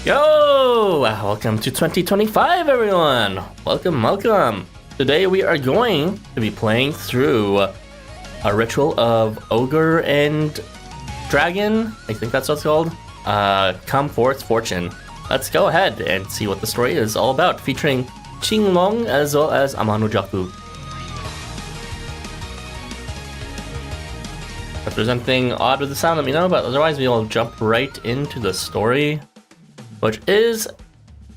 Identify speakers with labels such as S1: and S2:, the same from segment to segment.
S1: Yo! Welcome to 2025, everyone! Welcome! Today we are going to be playing through a ritual of Ogre and Dragon, I think that's what it's called. Come Forth Fortune. Let's go ahead and see what the story is all about, featuring Qinglong as well as Amanojaku. If there's anything odd with the sound, let me know, but otherwise we'll jump right into the story, which is,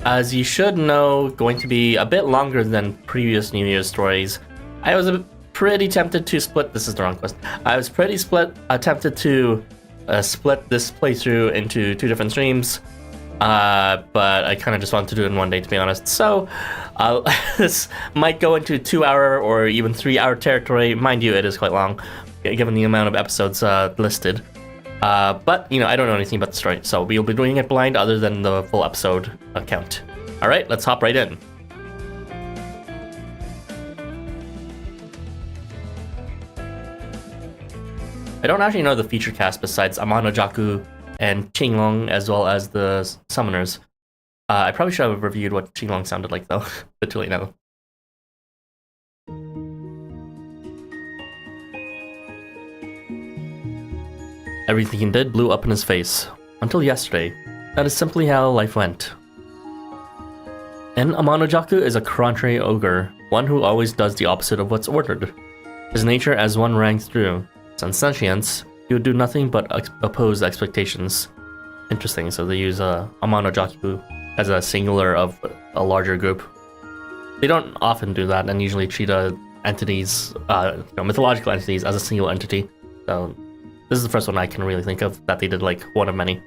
S1: as you should know, going to be a bit longer than previous New Year's stories. I was pretty tempted to split... This is the wrong quest. I was pretty tempted to split this playthrough into two different streams, but I kind of just wanted to do it in one day, to be honest. So this might go into 2-hour or even 3-hour territory. Mind you, it is quite long, given the amount of episodes listed. But, you know, I don't know anything about the story, so we'll be doing it blind other than the full episode count. Alright, let's hop right in. I don't actually know the feature cast besides Amanojaku and Qinglong, as well as the summoners. I probably should have reviewed what Qinglong sounded like, though, but too late now. Everything he did blew up in his face. Until yesterday. That is simply how life went. And Amanojaku is a contrary ogre, one who always does the opposite of what's ordered. His nature as one rang through. Since sentience, he would do nothing but oppose expectations. Interesting, so they use Amanojaku as a singular of a larger group. They don't often do that and usually treat entities, mythological entities as a single entity. So this is the first one I can really think of that they did like one of many.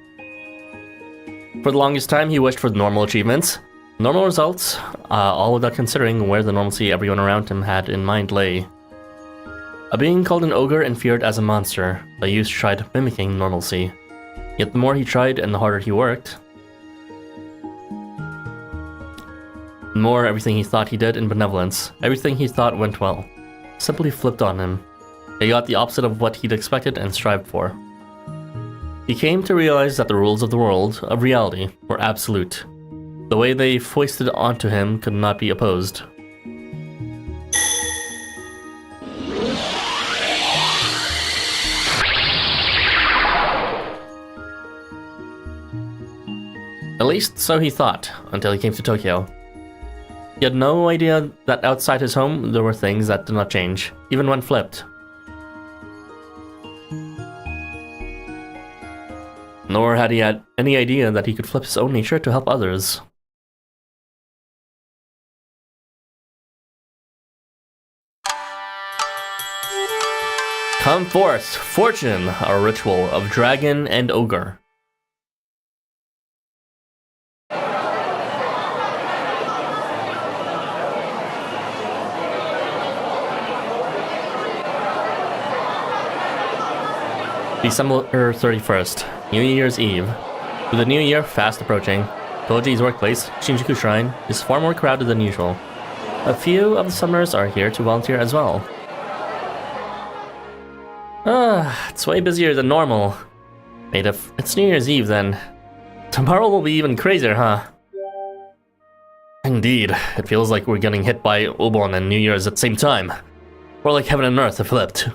S1: For the longest time, he wished for normal achievements. Normal results, all without considering where the normalcy everyone around him had in mind lay. A being called an ogre and feared as a monster, the youth tried mimicking normalcy. Yet the more he tried and the harder he worked, the more everything he thought he did in benevolence, everything he thought went well, simply flipped on him. He got the opposite of what he'd expected and strived for. He came to realize that the rules of the world, of reality, were absolute. The way they foisted onto him could not be opposed. At least, so he thought, until he came to Tokyo. He had no idea that outside his home there were things that did not change, even when flipped. Nor had he had any idea that he could flip his own nature to help others. Come forth, Fortune, a ritual of Dragon and Ogre. December 31st, New Year's Eve. With the new year fast approaching, Toji's workplace, Shinjuku Shrine, is far more crowded than usual. A few of the summoners are here to volunteer as well. It's way busier than normal. Wait, if it's New Year's Eve, then tomorrow will be even crazier, huh? Indeed, it feels like we're getting hit by Obon and New Year's at the same time. More like heaven and earth have flipped.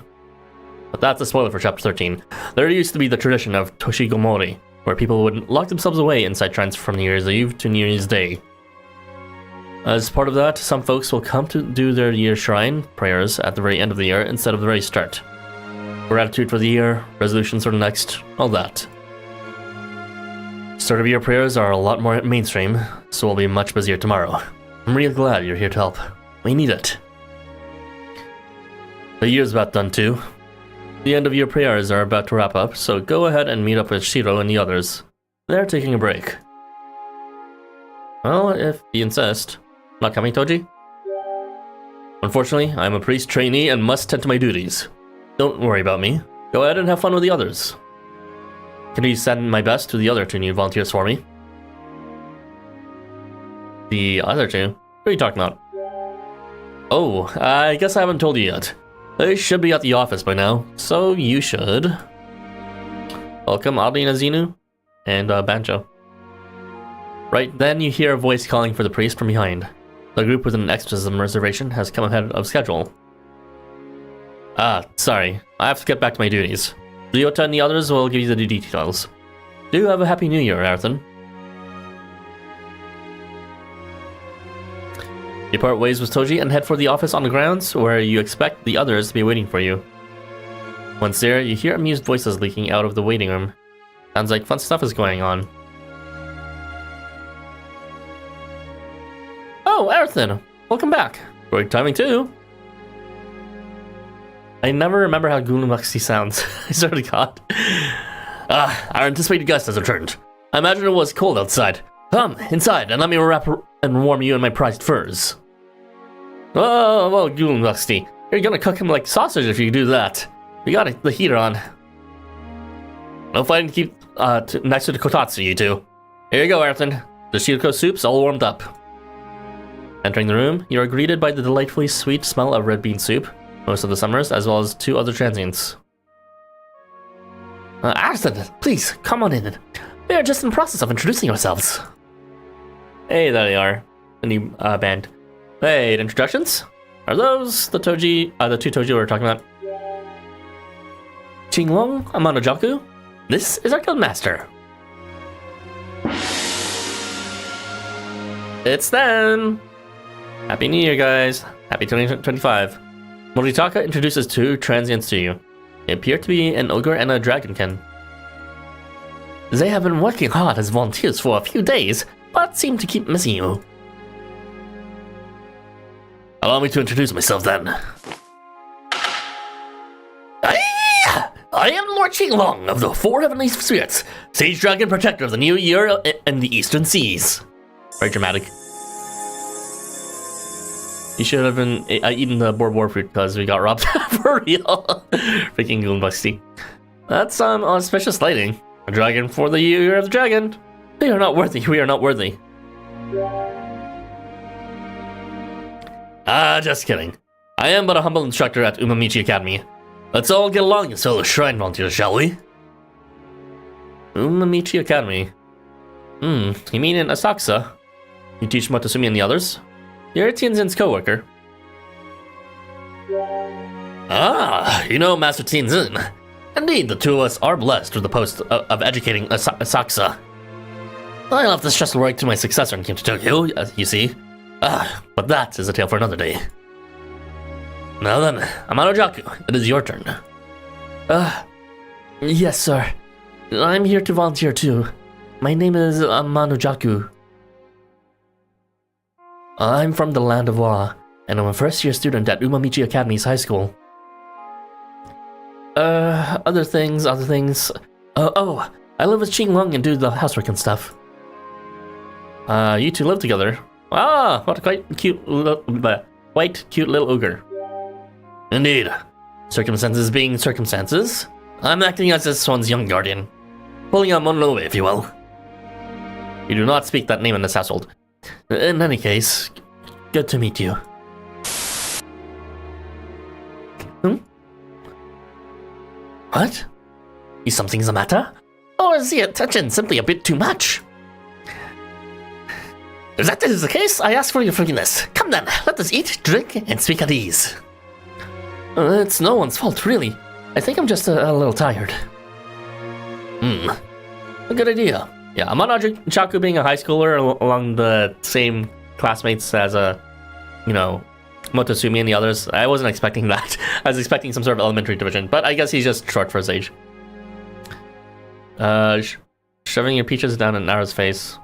S1: But that's a spoiler for chapter 13. There used to be the tradition of Toshigomori, where people would lock themselves away inside shrines from New Year's Eve to New Year's Day. As part of that, some folks will come to do their year shrine prayers at the very end of the year instead of the very start. Gratitude for the year, resolutions for the next, all that. Start of year prayers are a lot more mainstream, so we'll be much busier tomorrow. I'm really glad you're here to help. We need it. The year's about done too. The end of year prayers are about to wrap up, so go ahead and meet up with Shiro and the others. They're taking a break. Well, if you insist. Not coming, Toji? Unfortunately, I'm a priest trainee and must tend to my duties. Don't worry about me. Go ahead and have fun with the others. Can you send my best to the other 2 new volunteers for me? The other 2? What are you talking about? Oh, I guess I haven't told you yet. They should be at the office by now, so you should. Welcome, Audrey and Azinu, and Banjo. Right then, you hear a voice calling for the priest from behind. The group with an exorcism reservation has come ahead of schedule. Sorry. I have to get back to my duties. Ryota and the others will give you the details. Do have a happy new year, Arthur. You part ways with Toji and head for the office on the grounds, where you expect the others to be waiting for you. Once there, you hear amused voices leaking out of the waiting room. Sounds like fun stuff is going on. Oh, Arthur! Welcome back! Great timing too! I never remember how Gulumaxi sounds. I swear to God. Our anticipated guest has returned. I imagine it was cold outside. Come, inside, and let me wrap and warm you in my prized furs. Oh, Gulumaxi. You're gonna cook him like sausage if you do that. We got the heater on. No fighting to keep next to the kotatsu, you two. Here you go, Arthur. The Shiroko soup's all warmed up. Entering the room, you are greeted by the delightfully sweet smell of red bean soup, most of the summers, as well as 2 other transients. Arthur, please, come on in. We are just in the process of introducing ourselves. Hey, there they are. The new band. Hey, introductions? Are those the two Toji we were talking about? Qinglong, Amanojaku? This is our guildmaster. It's them! Happy New Year, guys. Happy 2025. Moritaka introduces 2 transients to you. They appear to be an ogre and a dragonkin. They have been working hard as volunteers for a few days, but seem to keep missing you. Allow me to introduce myself then. I am Lord Qinglong of the 4 Heavenly Spirits, Sage Dragon Protector of the New Year and the Eastern Seas. Very dramatic. You should have been eating the boar fruit because we got robbed for real. Freaking Goombuxy. That's auspicious lighting. A dragon for the year of the dragon. They are not worthy. We are not worthy. Just kidding. I am but a humble instructor at Umamichi Academy. Let's all get along and sell a shrine volunteers, shall we? Umamichi Academy. You mean in Asakusa? You teach Motosumi and the others? You're Tianzin's co-worker. You know Master Tianzin. Indeed, the 2 of us are blessed with the post of educating Asakusa. I'll have to stress the right to my successor in Kim to Tokyo, you see. But that is a tale for another day. Now then, Amanojaku, it is your turn. Yes, sir. I'm here to volunteer too. My name is Amanojaku. I'm from the land of Wa, and I'm a first-year student at Umamichi Academy's high school. Other things. I live with Qinglong and do the housework and stuff. You 2 live together. What a quite cute little ogre. Indeed. Circumstances being circumstances, I'm acting as this one's young guardian. Pulling out Mononobe, if you will. You do not speak that name in this household. In any case, good to meet you. What? Is something the matter? Or is the attention simply a bit too much? If that is the case, I ask for your forgiveness. Come then, let us eat, drink, and speak at ease. It's no one's fault, really. I think I'm just a little tired. A good idea. Yeah, Amanojaku being a high schooler along the same classmates as Motosumi and the others, I wasn't expecting that. I was expecting some sort of elementary division, but I guess he's just short for his age. Shoving your peaches down in Nara's face.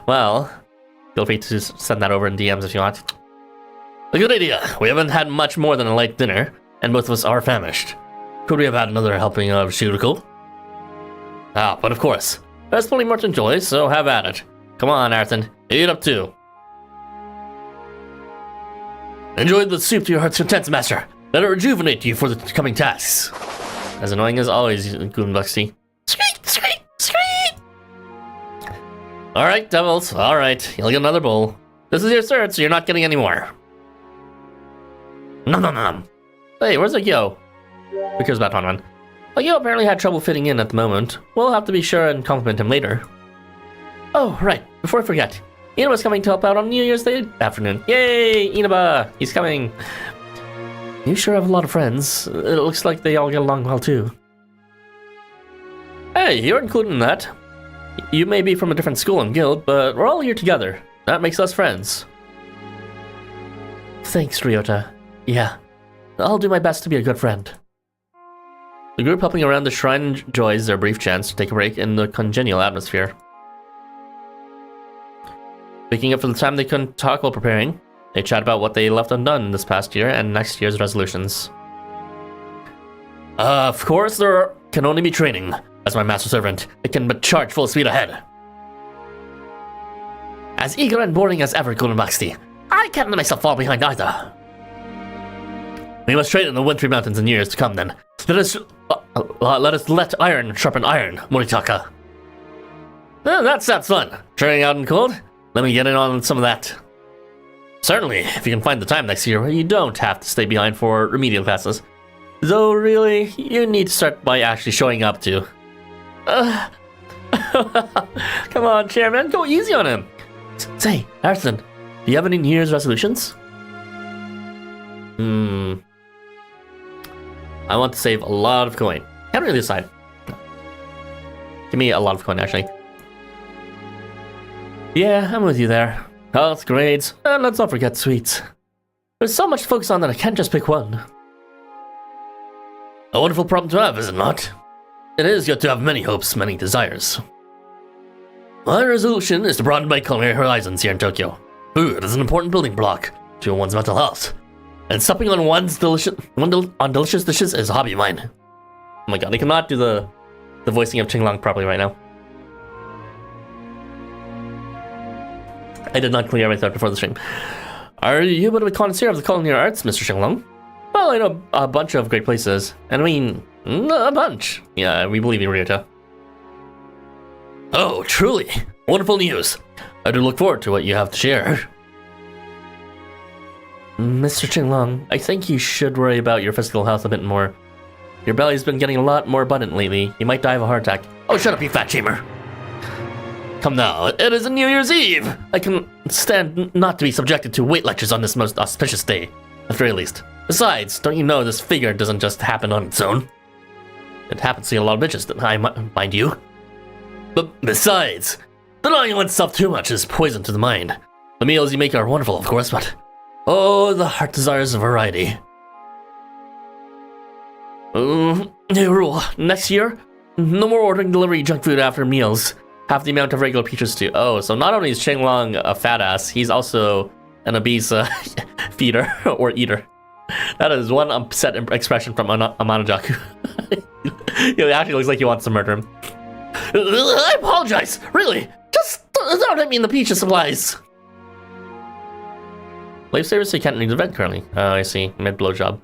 S1: Well, feel free to send that over in DMs if you want. A good idea. We haven't had much more than a light dinner, and both of us are famished. Could we have had another helping of Shiroko? But of course. There's plenty more to enjoy, so have at it. Come on, Arthur. Eat up too. Enjoy the soup to your heart's content, Master. Let it rejuvenate you for the coming tasks. As annoying as always, Goombuxy. Squeak, squeak, squeak! Alright, devils. Alright, you'll get another bowl. This is your third, so you're not getting any more. Nom nom nom. Hey, where's Akio? Who cares about Hanman? Akio apparently had trouble fitting in at the moment. We'll have to be sure and compliment him later. Oh, right. Before I forget, Inaba's coming to help out on New Year's Day afternoon. Yay, Inaba! He's coming. You sure have a lot of friends. It looks like they all get along well, too. Hey, you're included in that. You may be from a different school and guild, but we're all here together. That makes us friends. Thanks, Ryota. Yeah, I'll do my best to be a good friend. The group helping around the shrine enjoys their brief chance to take a break in the congenial atmosphere. Making up for the time they couldn't talk while preparing, they chat about what they left undone this past year and next year's resolutions. Of course, there can only be training. As my master servant, it can but charge full speed ahead. As eager and boring as ever, Golden Maxty, I can't let myself fall behind either. We must train in the wintry mountains in years to come then. Let us let iron sharpen iron, Moritaka. That sounds fun. Training out in cold? Let me get in on some of that. Certainly, if you can find the time next year, you don't have to stay behind for remedial classes. Though really, you need to start by actually showing up too. Come on, Chairman, go easy on him. Say, Harrison, do you have any New Year's resolutions? I want to save a lot of coin. Can't really decide. Give me a lot of coin, actually. Yeah, I'm with you there. Health, grades, and let's not forget sweets. There's so much to focus on that I can't just pick one. A wonderful problem to have, is it not? It is good to have many hopes, many desires. My resolution is to broaden my culinary horizons here in Tokyo. Food is an important building block to one's mental health. And supping on delicious dishes is a hobby of mine. Oh my god, I cannot do the voicing of Qinglong properly right now. I did not clear my throat before the stream. Are you a bit of a connoisseur of the culinary arts, Mr. Qinglong? Well, I know a bunch of great places. And I mean, a bunch. Yeah, we believe in Ryota. Oh, truly. Wonderful news. I do look forward to what you have to share. Mr. Qinglong, I think you should worry about your physical health a bit more. Your belly's been getting a lot more abundant lately. You might die of a heart attack. Oh, shut up, you fat shamer. Come now, it is a New Year's Eve. I can stand not to be subjected to weight lectures on this most auspicious day, at the very least. Besides, don't you know this figure doesn't just happen on its own? It happens to a lot of bitches, mind you. But besides, denying oneself too much is poison to the mind. The meals you make are wonderful, of course, but oh, the heart desires a variety. New rule. Next year, no more ordering delivery junk food after meals. Half the amount of regular pizzas too. Oh, so not only is Qinglong a fat ass, he's also an obese feeder or eater. That is one upset expression from Amanojaku. It actually looks like he wants to murder him. I apologize. Really, just don't hit me in the pizza supplies. Lifesavers say can't leave the vent currently. Oh, I see. Mid blowjob.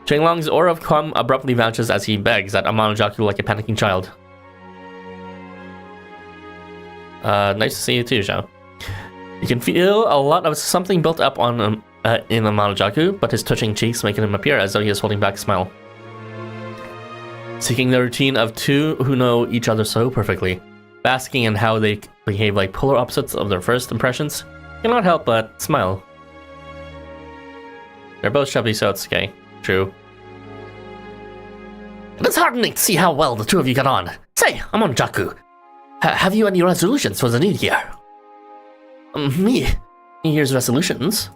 S1: Qinglong's aura of calm abruptly vanishes as he begs at Amanojaku like a panicking child. Nice to see you too, Zhao. You can feel a lot of something built up on in Amanojaku, but his twitching cheeks making him appear as though he is holding back a smile. Seeking the routine of two who know each other so perfectly, basking in how they behave like polar opposites of their first impressions, cannot help but smile. They're both chubby, so it's okay. True. It's heartening to see how well the two of you got on. Say, Amanojaku, have you any resolutions for the new year? Me? New Year's resolutions?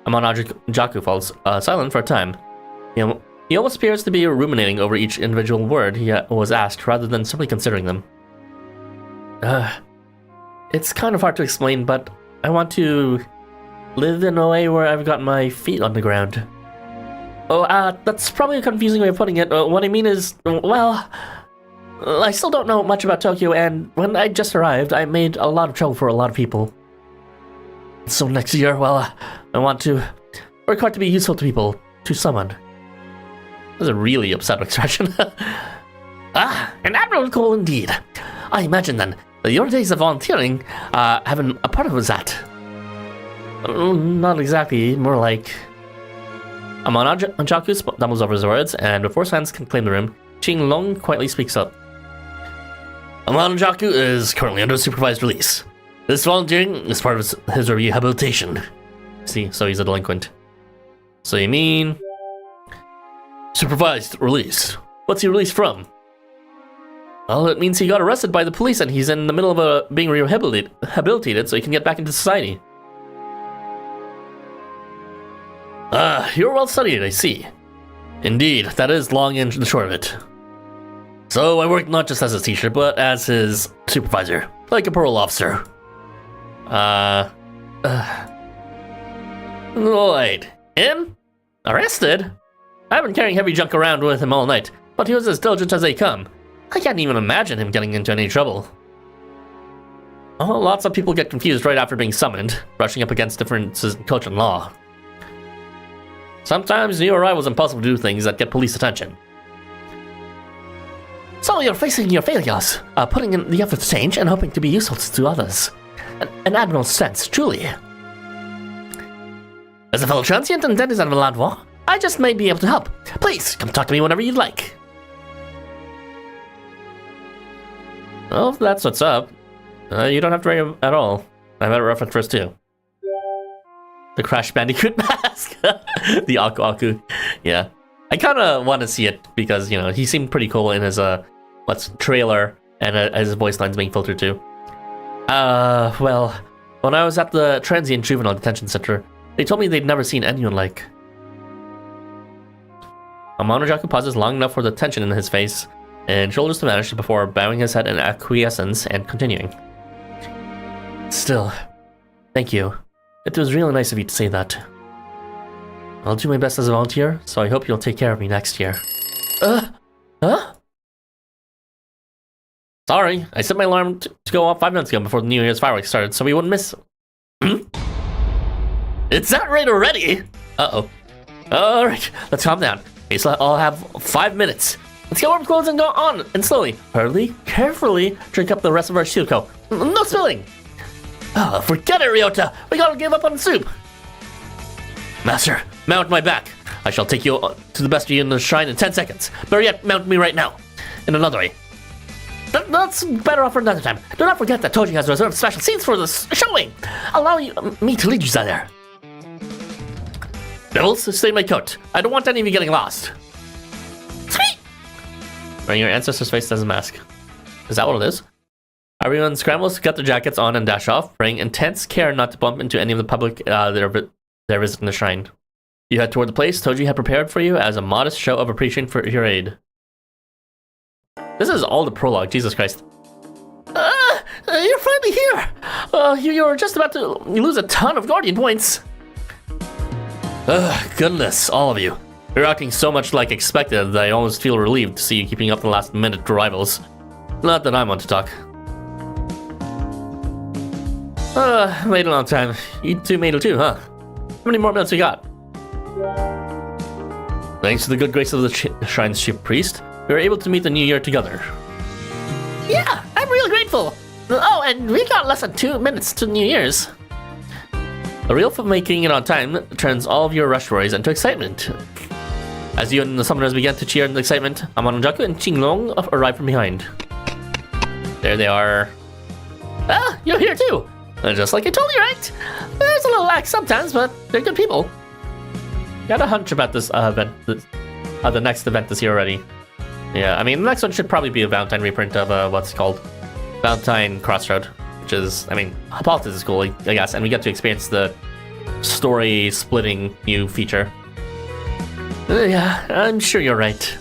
S1: Amanojaku falls silent for a time. He almost appears to be ruminating over each individual word he was asked rather than simply considering them. It's kind of hard to explain, but I want to live in a way where I've got my feet on the ground. Oh, that's probably a confusing way of putting it. What I mean is, well, I still don't know much about Tokyo, and when I just arrived, I made a lot of trouble for a lot of people. So next year, well, I want to work hard to be useful to people, to someone. That's a really upset expression. An admirable goal indeed. I imagine then that your days of volunteering have been a part of that. Not exactly, more like... Amanojaku stumbles over his words, and before silence can claim the room, Qinglong quietly speaks up. Amanojaku is currently under supervised release. This volunteering is part of his rehabilitation. See, so he's a delinquent. So you mean... supervised release. What's he released from? Well, it means he got arrested by the police and he's in the middle of being rehabilitated so he can get back into society. You're well studied, I see. Indeed, that is long and the short of it. So I work not just as his teacher, but as his supervisor, like a parole officer. Wait, him? Arrested? I've been carrying heavy junk around with him all night, but he was as diligent as they come. I can't even imagine him getting into any trouble. Oh, lots of people get confused right after being summoned, brushing up against differences in culture and law. Sometimes new arrivals impulsive to do things that get police attention. So you're facing your failures, putting in the effort to change and hoping to be useful to others. An admirable sense, truly. As a fellow transient and denizens of Landwar, I just may be able to help. Please, come talk to me whenever you'd like. Well, if that's what's up, you don't have to worry at all. I've had a reference first too. The Crash Bandicoot mask! The Aku. Yeah. I kind of want to see it because, you know, he seemed pretty cool in his, trailer and his voice lines being filtered too. Well, when I was at the Transient Juvenile Detention Center, they told me they'd never seen anyone like... Amanojaku pauses long enough for the tension in his face and shoulders to vanish before bowing his head in acquiescence and continuing. Still, thank you. It was really nice of you to say that. I'll do my best as a volunteer, so I hope you'll take care of me next year. Huh? Sorry, I set my alarm to go off 5 minutes ago before the New Year's fireworks started, so we wouldn't miss... It's that right already? Uh-oh. Alright, let's calm down. Okay, so I'll have 5 minutes. Let's get warm clothes and go on, and slowly, hurriedly, carefully drink up the rest of our shuko. No spilling! Oh, forget it, Ryota! We gotta give up on the soup! Master, mount my back. I shall take you to the best view in the shrine in 10 seconds. Better yet, mount me right now. In another way. That's better off for another time. Do not forget that Toji has reserved special scenes for this showing. Allow me to lead you there. Devils, stay in my coat. I don't want any of you getting lost. Sweet! Wearing your ancestor's face as a mask. Is that what it is? Everyone scrambles to get their jackets on and dash off, praying intense care not to bump into any of the public that are visiting the shrine. You head toward the place Toji had prepared for you as a modest show of appreciation for your aid. This is all the prologue, Jesus Christ. You're finally here! You were just about to lose a ton of Guardian points. Goodness, all of you. You're acting so much like expected that I almost feel relieved to see you keeping up the last minute arrivals. Not that I want to talk. Wait a long time. You two made it too, huh? How many more minutes we got? Thanks to the good grace of the Shrine's chief priest, we were able to meet the new year together. Yeah, I'm real grateful. Oh, and we got less than 2 minutes to New Year's. The real for making it on time turns all of your rush worries into excitement. As you and the summoners began to cheer in excitement, Amanojaku and Qinglong arrived from behind. There they are. Ah, you're here too! Just like I told you, right? There's a little lag sometimes, but they're good people. Got a hunch about this event, the next event this year already. Yeah, I mean, the next one should probably be a Valentine reprint of, what's it called? Valentine Crossroad, which is, I mean, politics is cool, I guess, and we get to experience the story-splitting new feature. Yeah, I'm sure you're right.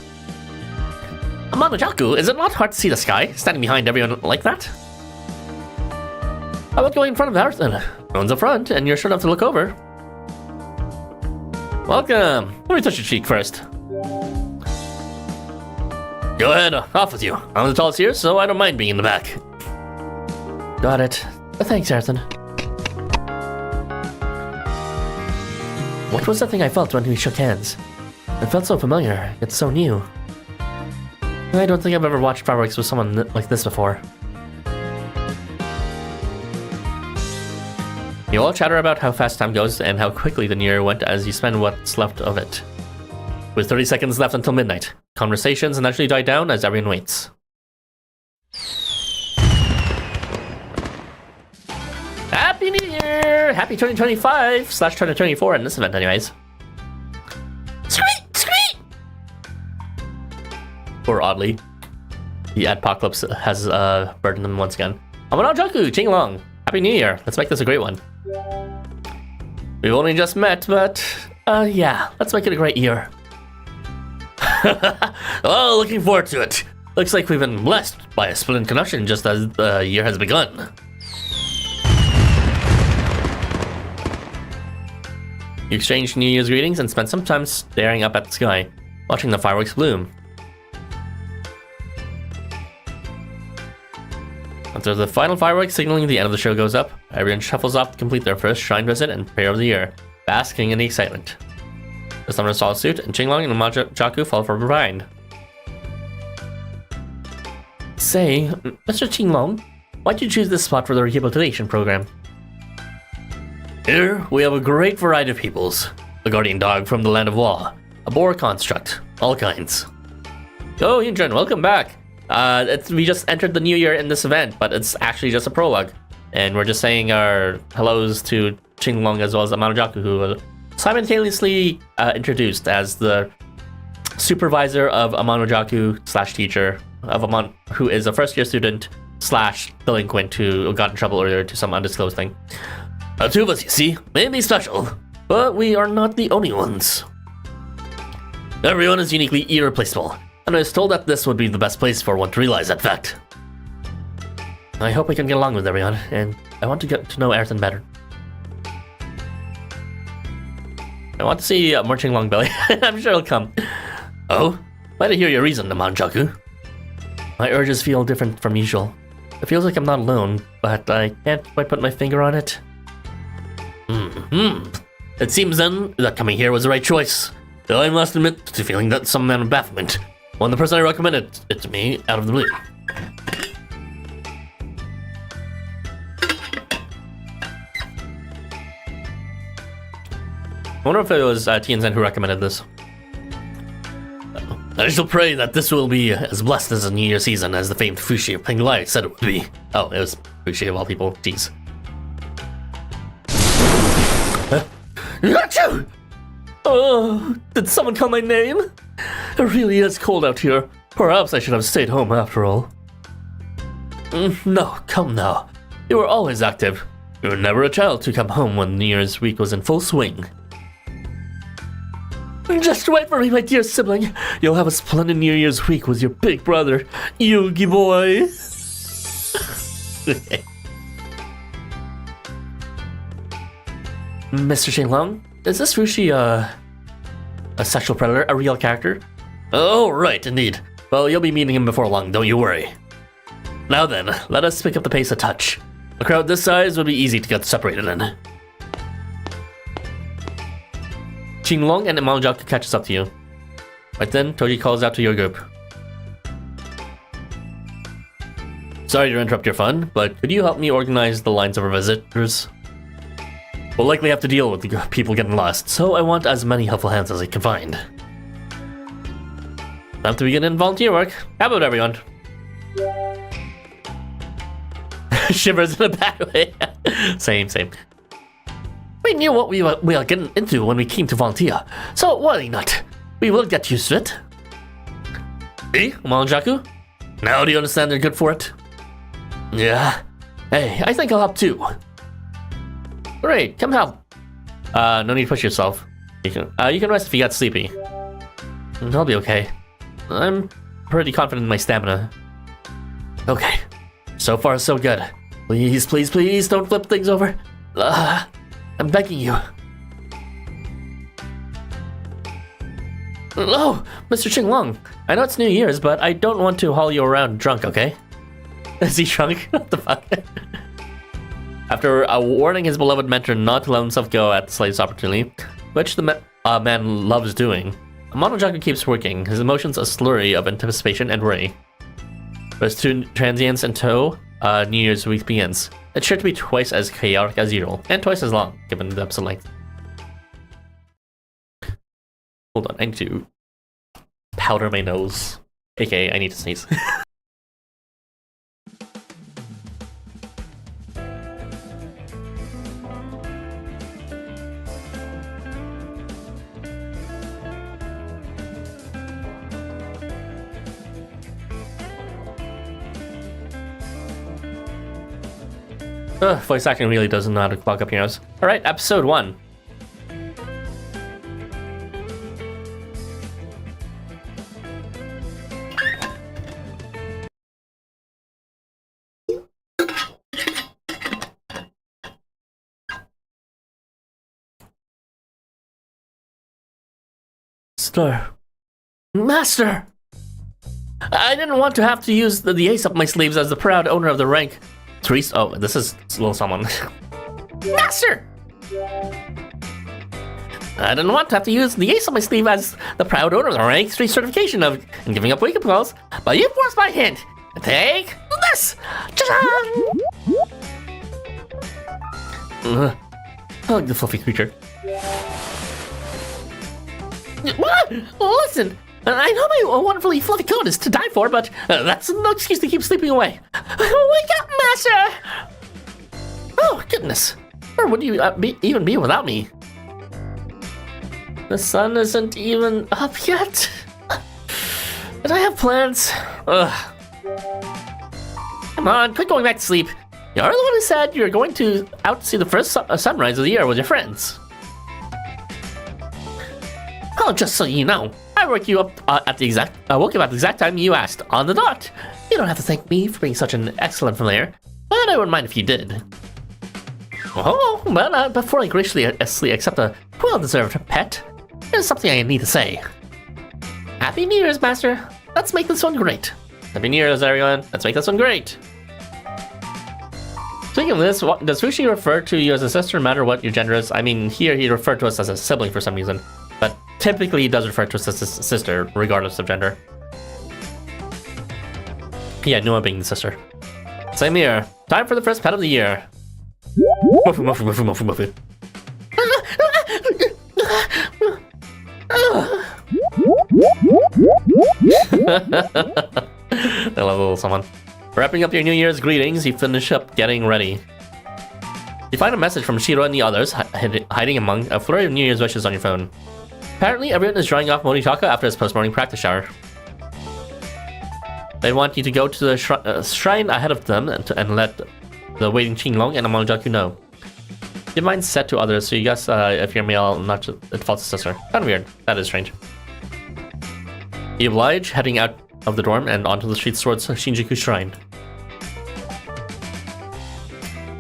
S1: Amanojaku, is it not hard to see the sky, standing behind everyone like that? How about going in front of ours then? No one's up front, and you're sure enough to look over. Welcome! Let me touch your cheek first. Go ahead, off with you. I'm the tallest here, so I don't mind being in the back. Got it. Thanks, Arthur. What was that thing I felt when we shook hands? It felt so familiar, yet so new. I don't think I've ever watched fireworks with someone like this before. You all chatter about how fast time goes and how quickly the new year went as you spend what's left of it. With 30 seconds left until midnight, conversations naturally die down as everyone waits. happy 2025/2024 in this event, anyways. Squeak! Poor Oddly. The apocalypse has burdened them once again. Amanojaku, Qinglong, Happy New Year. Let's make this a great one. We've only just met, but yeah, let's make it a great year. Oh, looking forward to it. Looks like we've been blessed by a splendid connection just as the year has begun. You exchanged New Year's greetings and spent some time staring up at the sky, watching the fireworks bloom. After the final fireworks signaling the end of the show goes up, everyone shuffles off to complete their first shrine visit and prayer of the year, basking in the excitement. The summoners follow suit, and Qinglong and Amanojaku fall from behind. Say, Mr. Qinglong, why'd you choose this spot for the rehabilitation program? Here, we have a great variety of peoples. A guardian dog from the land of Wa, a boar construct, all kinds. Oh, Yunjun, welcome back. We just entered the new year in this event, but it's actually just a prologue. And we're just saying our hellos to Qinglong as well as Amanojaku, who were simultaneously introduced as the supervisor of Amanojaku / teacher of who is a first-year student / delinquent who got in trouble earlier to some undisclosed thing. Two of us, you see, may be special, but we are not the only ones. Everyone is uniquely irreplaceable, and I was told that this would be the best place for one to realize that fact. I hope we can get along with everyone, and I want to get to know Ayrton better. I want to see more Qinglong Belly. I'm sure he'll come. Oh? Glad to hear your reason, Amanojaku. My urges feel different from usual. It feels like I'm not alone, but I can't quite put my finger on it. It seems then that coming here was the right choice. Though I must admit to feeling that some amount of bafflement when the person I recommended it to me out of the blue. I wonder if it was Tianzhen who recommended this. I shall pray that this will be as blessed as a New Year season as the famed Fushi of Penglai said it would be. Oh, it was Fushi of all people. Jeez. Achoo! Oh, did someone call my name? It really is cold out here. Perhaps I should have stayed home after all. No, come now. You were always active. You were never a child to come home when New Year's week was in full swing. Just wait for me, my dear sibling. You'll have a splendid New Year's week with your big brother, Yugi boy. Okay. Mr. Qinglong, is this Fushi a sexual predator, a real character? Oh, right, indeed. Well, you'll be meeting him before long, don't you worry. Now then, let us pick up the pace a touch. A crowd this size would be easy to get separated in. Qinglong and Amanojaku catches up to you. Right then, Toji calls out to your group. Sorry to interrupt your fun, but could you help me organize the lines of our visitors? We'll likely have to deal with the people getting lost, so I want as many helpful hands as I can find. Time to begin in volunteer work. How about everyone? Shivers in a bad way. Same. We knew what we were getting into when we came to volunteer, so worry not. We will get used to it. See, Amanojaku? Now do you understand they're good for it? Yeah. Hey, I think I'll help too. Great, come help. No need to push yourself. You can rest if you get sleepy. I'll be okay. I'm pretty confident in my stamina. Okay, so far so good. Please don't flip things over. I'm begging you. Oh, Mr. Qinglong. I know it's New Year's, but I don't want to haul you around drunk, okay? Is he drunk? What the fuck? After warning his beloved mentor not to let himself go at the slightest opportunity, which the man loves doing, Amanojaku keeps working, his emotions a slurry of anticipation and worry. With two transients in tow, New Year's week begins. It's sure to be twice as chaotic as usual, and twice as long, given the episode length. Hold on, I need to powder my nose. AKA, I need to sneeze. Voice acting really doesn't know how to clog up your nose. Alright, episode 1. Master! I didn't want to have to use the ace up my sleeves as the proud owner of the rank. Oh, this is little someone. Master! I didn't want to have to use the ace up my sleeve as the proud owner of the rank 3 certification of and giving up wake-up calls, but you forced my hint. Take this! Hug the fluffy creature. Listen, I know my wonderfully fluffy coat is to die for, but that's no excuse to keep sleeping away. Wake up, Master! Oh, goodness. Where would you even be without me? The sun isn't even up yet. But I have plans. Ugh. Come on, quit going back to sleep. You're the one who said you're going out to see the first sunrise of the year with your friends. Oh, just so you know, I woke you up at the exact time you asked, on the dot. You don't have to thank me for being such an excellent familiar, but I wouldn't mind if you did. Oh, well, before I graciously accept a well-deserved pet, there's something I need to say. Happy New Year's, Master. Let's make this one great. Happy New Year's, everyone. Let's make this one great. Speaking of this, does Fushi refer to you as a sister no matter what your gender is? I mean, here he referred to us as a sibling for some reason, but typically he does refer to us as a sister, regardless of gender. Yeah, Noah being the sister. Same here. Time for the first pet of the year. Muffy, muffy, muffy, muffy, muffy. I love a little someone. Wrapping up your New Year's greetings, you finish up getting ready. You find a message from Shiro and the others hiding among a flurry of New Year's wishes on your phone. Apparently, everyone is drying off Amanojaku after his post-morning practice shower. They want you to go to the shrine ahead of them and let the waiting Qinglong and Amanojaku know. Your mind's set to others, so you guess if you're male, not just, it falls to sister. Kinda weird. That is strange. You oblige, heading out of the dorm and onto the streets towards Shinjuku Shrine.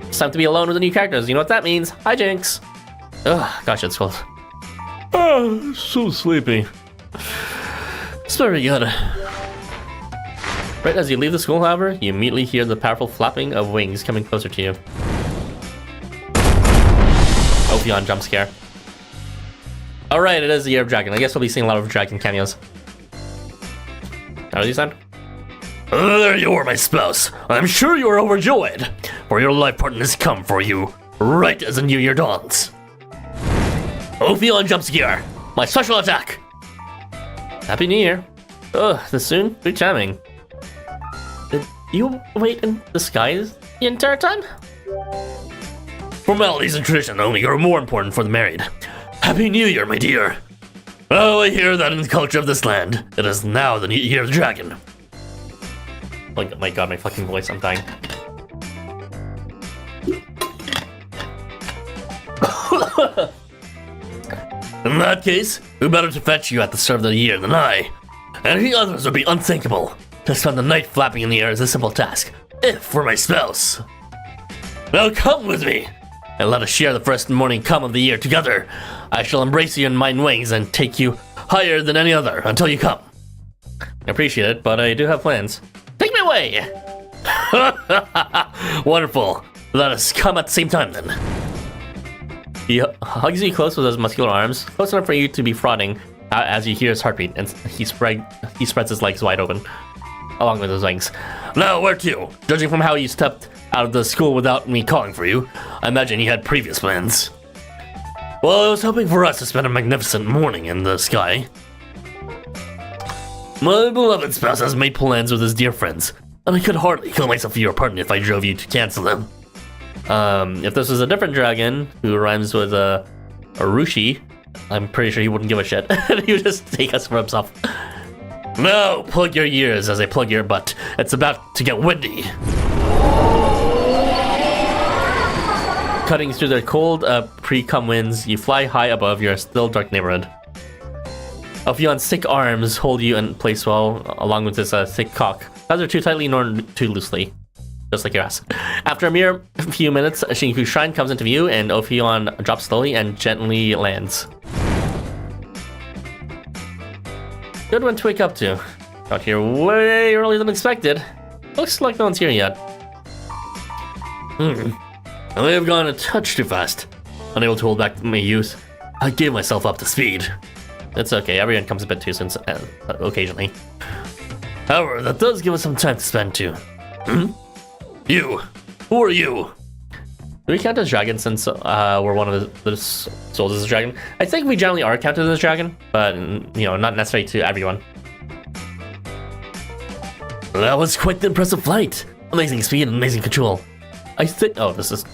S1: It's time to be alone with the new characters. You know what that means? Hi, Jinx. Ugh, gosh, it's cold. Oh, so sleepy. It's very good. Right as you leave the school, however, you immediately hear the powerful flapping of wings coming closer to you. Ophion jump scare. Alright, it is the Year of Dragon. I guess we'll be seeing a lot of dragon cameos. How does he sound? There you are, my spouse. I'm sure you are overjoyed, for your life partner has come for you, right as the new year dawns. Ophion jump scare. My special attack. Happy New Year. Ugh, this soon? Pretty charming. Did you wait in disguise the entire time? Formalities and tradition only are more important for the married. Happy New Year, my dear. Oh, I hear that in the culture of this land, it is now the Year of the Dragon. Oh my god, my fucking voice, I'm dying. In that case, who better to fetch you at the start of the year than I? Any others would be unthinkable. To spend the night flapping in the air is a simple task, if for my spouse. Now come with me, and let us share the first morning come of the year together. I shall embrace you in mine wings and take you higher than any other until you come. I appreciate it, but I do have plans. Take me away! Wonderful. Let us come at the same time then. He hugs you close with his muscular arms, close enough for you to be frothing as you hear his heartbeat, and he spreads his legs wide open, along with his wings. Now, where to? Judging from how you stepped out of the school without me calling for you, I imagine you had previous plans. Well, I was hoping for us to spend a magnificent morning in the sky. My beloved spouse has made plans with his dear friends, and I could hardly kill myself for your pardon if I drove you to cancel them. If this was a different dragon who rhymes with Arushi, I'm pretty sure he wouldn't give a shit. He would just take us for himself. Now, plug your ears as I plug your butt. It's about to get windy. Cutting through the cold pre-cum winds, you fly high above your still dark neighborhood. Ophion's thick arms hold you in place well, along with his thick cock. Neither too tightly nor too loosely. Just like your ass. After a mere few minutes, Shinjuku's shrine comes into view and Ophion drops slowly and gently lands. Good one to wake up to. Got here way earlier than expected. Looks like no one's here yet. I may have gone a touch too fast. Unable to hold back my youth, I gave myself up to speed. It's okay, everyone comes a bit too soon occasionally. However, that does give us some time to spend too. You! Who are you? Do we count as dragon since we're one of the souls as a dragon? I think we generally are counted as a dragon, but you know, not necessarily to everyone. That was quite the impressive flight. Amazing speed and amazing control. I think. Oh, this is.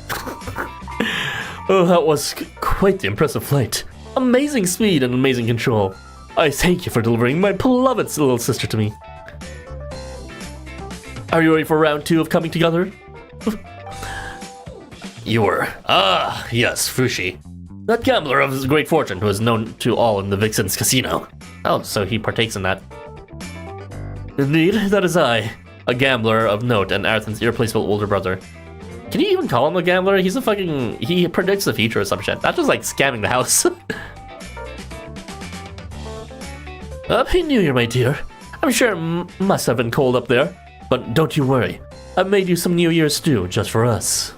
S1: Oh, that was quite the impressive flight. Amazing speed and amazing control. I thank you for delivering my beloved little sister to me. Are you ready for round 2 of coming together? You were. Ah, yes, Fushi. That gambler of great fortune who is known to all in the Vixen's casino. Oh, so he partakes in that. Indeed, that is I. A gambler of note and Aerthan's irreplaceable older brother. Can you even call him a gambler? He's a fucking... He predicts the future or some shit. That's just like scamming the house. Happy New Year, my dear. I'm sure it must have been cold up there. But don't you worry. I've made you some New Year's stew just for us.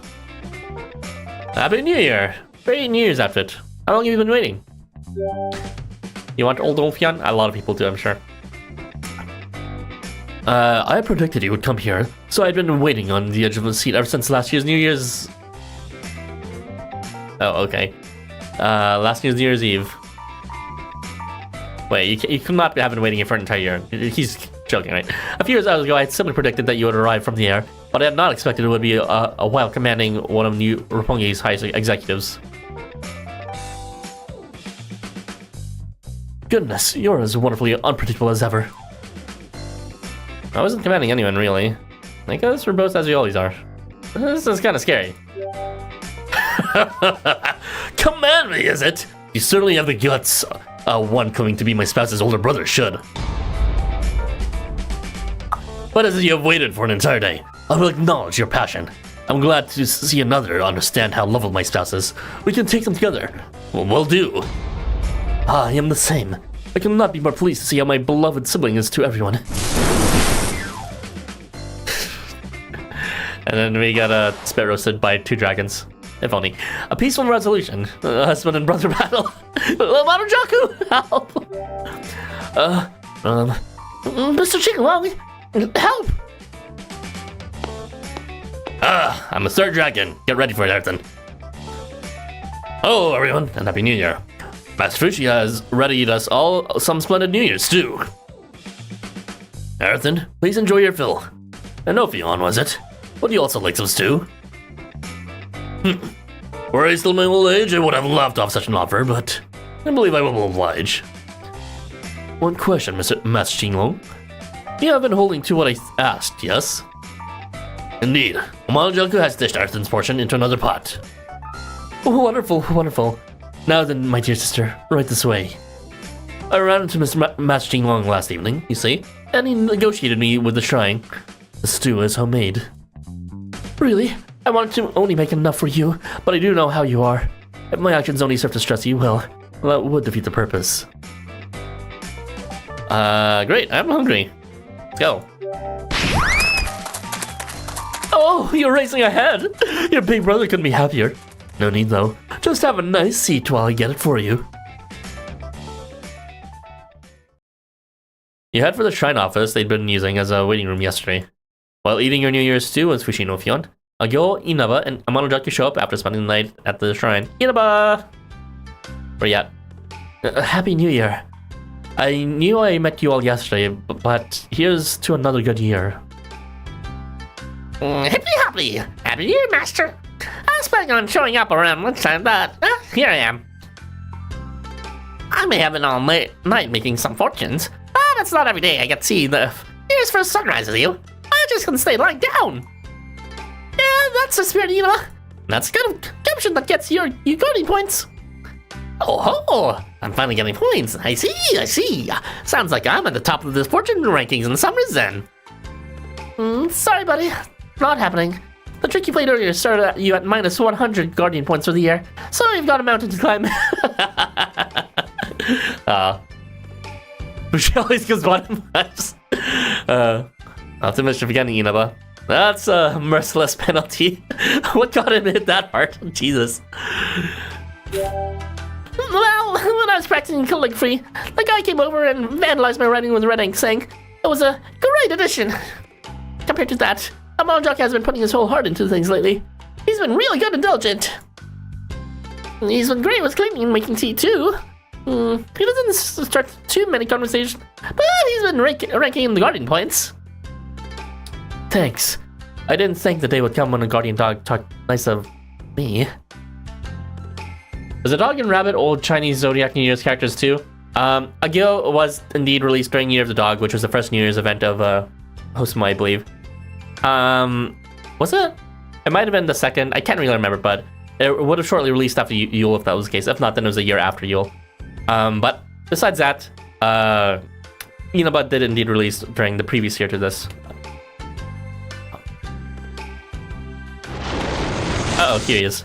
S1: Happy New Year. Great New Year's outfit. How long have you been waiting? You want old Ophion? A lot of people do, I'm sure. I predicted you would come here, so I'd been waiting on the edge of the seat ever since last year's New Year's... Oh, okay. Last year's New Year's Eve. Wait, you cannot have been waiting here for an entire year. He's joking, right? A few years ago, I had simply predicted that you would arrive from the air, but I had not expected it would be a while commanding one of New Roppongi's highest executives. Goodness, you're as wonderfully unpredictable as ever. I wasn't commanding anyone, really. I guess we're both as we always are. This is kind of scary. Command me, is it? You certainly have the guts. One coming to be my spouse's older brother should. But as you have waited for an entire day, I will acknowledge your passion. I'm glad to see another understand how lovely my spouse is. We can take them together. Will do. I am the same. I cannot be more pleased to see how my beloved sibling is to everyone. And then we got spit roasted by 2 dragons. If only. A peaceful resolution. Husband and brother battle. Amanojaku, help! Mr. Qinglong, help! I'm a 3rd dragon. Get ready for it, Aerthan. Hello, everyone, and Happy New Year. Master Fushi has readied us all some splendid New Year's stew. Aerthan, please enjoy your fill. And Ophion, was it? Would you also like some stew? Were I still my old age, I would have laughed off such an offer, but I believe I will oblige. One question, Master Qinglong. You have been holding to what I asked, yes? Indeed. Amanojaku has dished Aerthan's portion into another pot. Wonderful, wonderful. Now then, my dear sister, right this way. I ran into Master Qinglong last evening, you see, and he negotiated me with the shrine. The stew is homemade. Really? I wanted to only make enough for you, but I do know how you are. If my actions only serve to stress you, well, that would defeat the purpose. Great, I'm hungry. Let's go. Oh, you're racing ahead! Your big brother couldn't be happier. No need though. Just have a nice seat while I get it for you. You head for the shrine office they'd been using as a waiting room yesterday. While eating your New Year's stew with Fushi and Ophion, Agyo, Inaba, and Amanojaku show up after spending the night at the shrine. Inaba! Where you at? Happy New Year. I knew I met you all yesterday, but here's to another good year.
S2: Hippy Happy New Year, Master! I was planning on showing up around lunchtime, but here I am. I may have been all night making some fortunes, but it's not every day I get to see the Year's first sunrise with you. I just couldn't stay lying down. Yeah, that's the spirit, you know. That's good option that gets your guardian points. Oh, I'm finally getting points. I see. Sounds like I'm at the top of the fortune rankings in the summers then. Sorry, buddy. Not happening. The trick you played earlier started you at minus 100 guardian points for the year, so you've got a mountain to climb. She always gives bottom vibes. Optimistic beginning, Inaba. That's a merciless penalty. What got him hit that hard? Jesus. Well, when I was practicing calligraphy, the guy came over and vandalized my writing with red ink, saying it was a great addition. Compared to that, Amanojaku has been putting his whole heart into things lately. He's been really good and diligent. He's been great with cleaning and making tea too. He doesn't start too many conversations, but he's been ranking in the guardian points.
S1: Thanks. I didn't think the day would come when a guardian dog talked nice of me. Was the dog and rabbit old Chinese Zodiac New Year's characters too? Agil was indeed released during Year of the Dog, which was the first New Year's event of Housamo, I believe. Was it? It might have been the second. I can't really remember, but it would have shortly released after Yule if that was the case. If not, then it was a year after Yule. But besides that, Inaba did indeed release during the previous year to this. Uh-oh, here he is.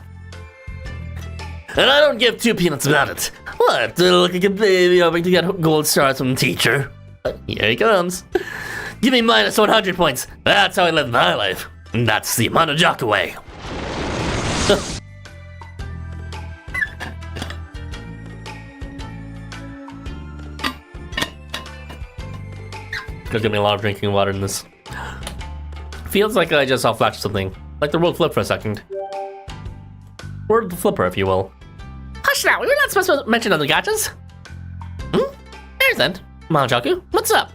S2: And I don't give two peanuts about it. What? Do I look like a baby hoping to get gold stars from the teacher? Here he comes. Give me minus 100 points. That's how I live my life. And that's the Amanojaku way.
S1: There's gonna be a lot of drinking water in this. Feels like I just saw flash something. Like the world flip for a second. Word flipper, if you will.
S2: Hush now, we were not supposed to mention other gachas. There's then. Amanojaku, what's up?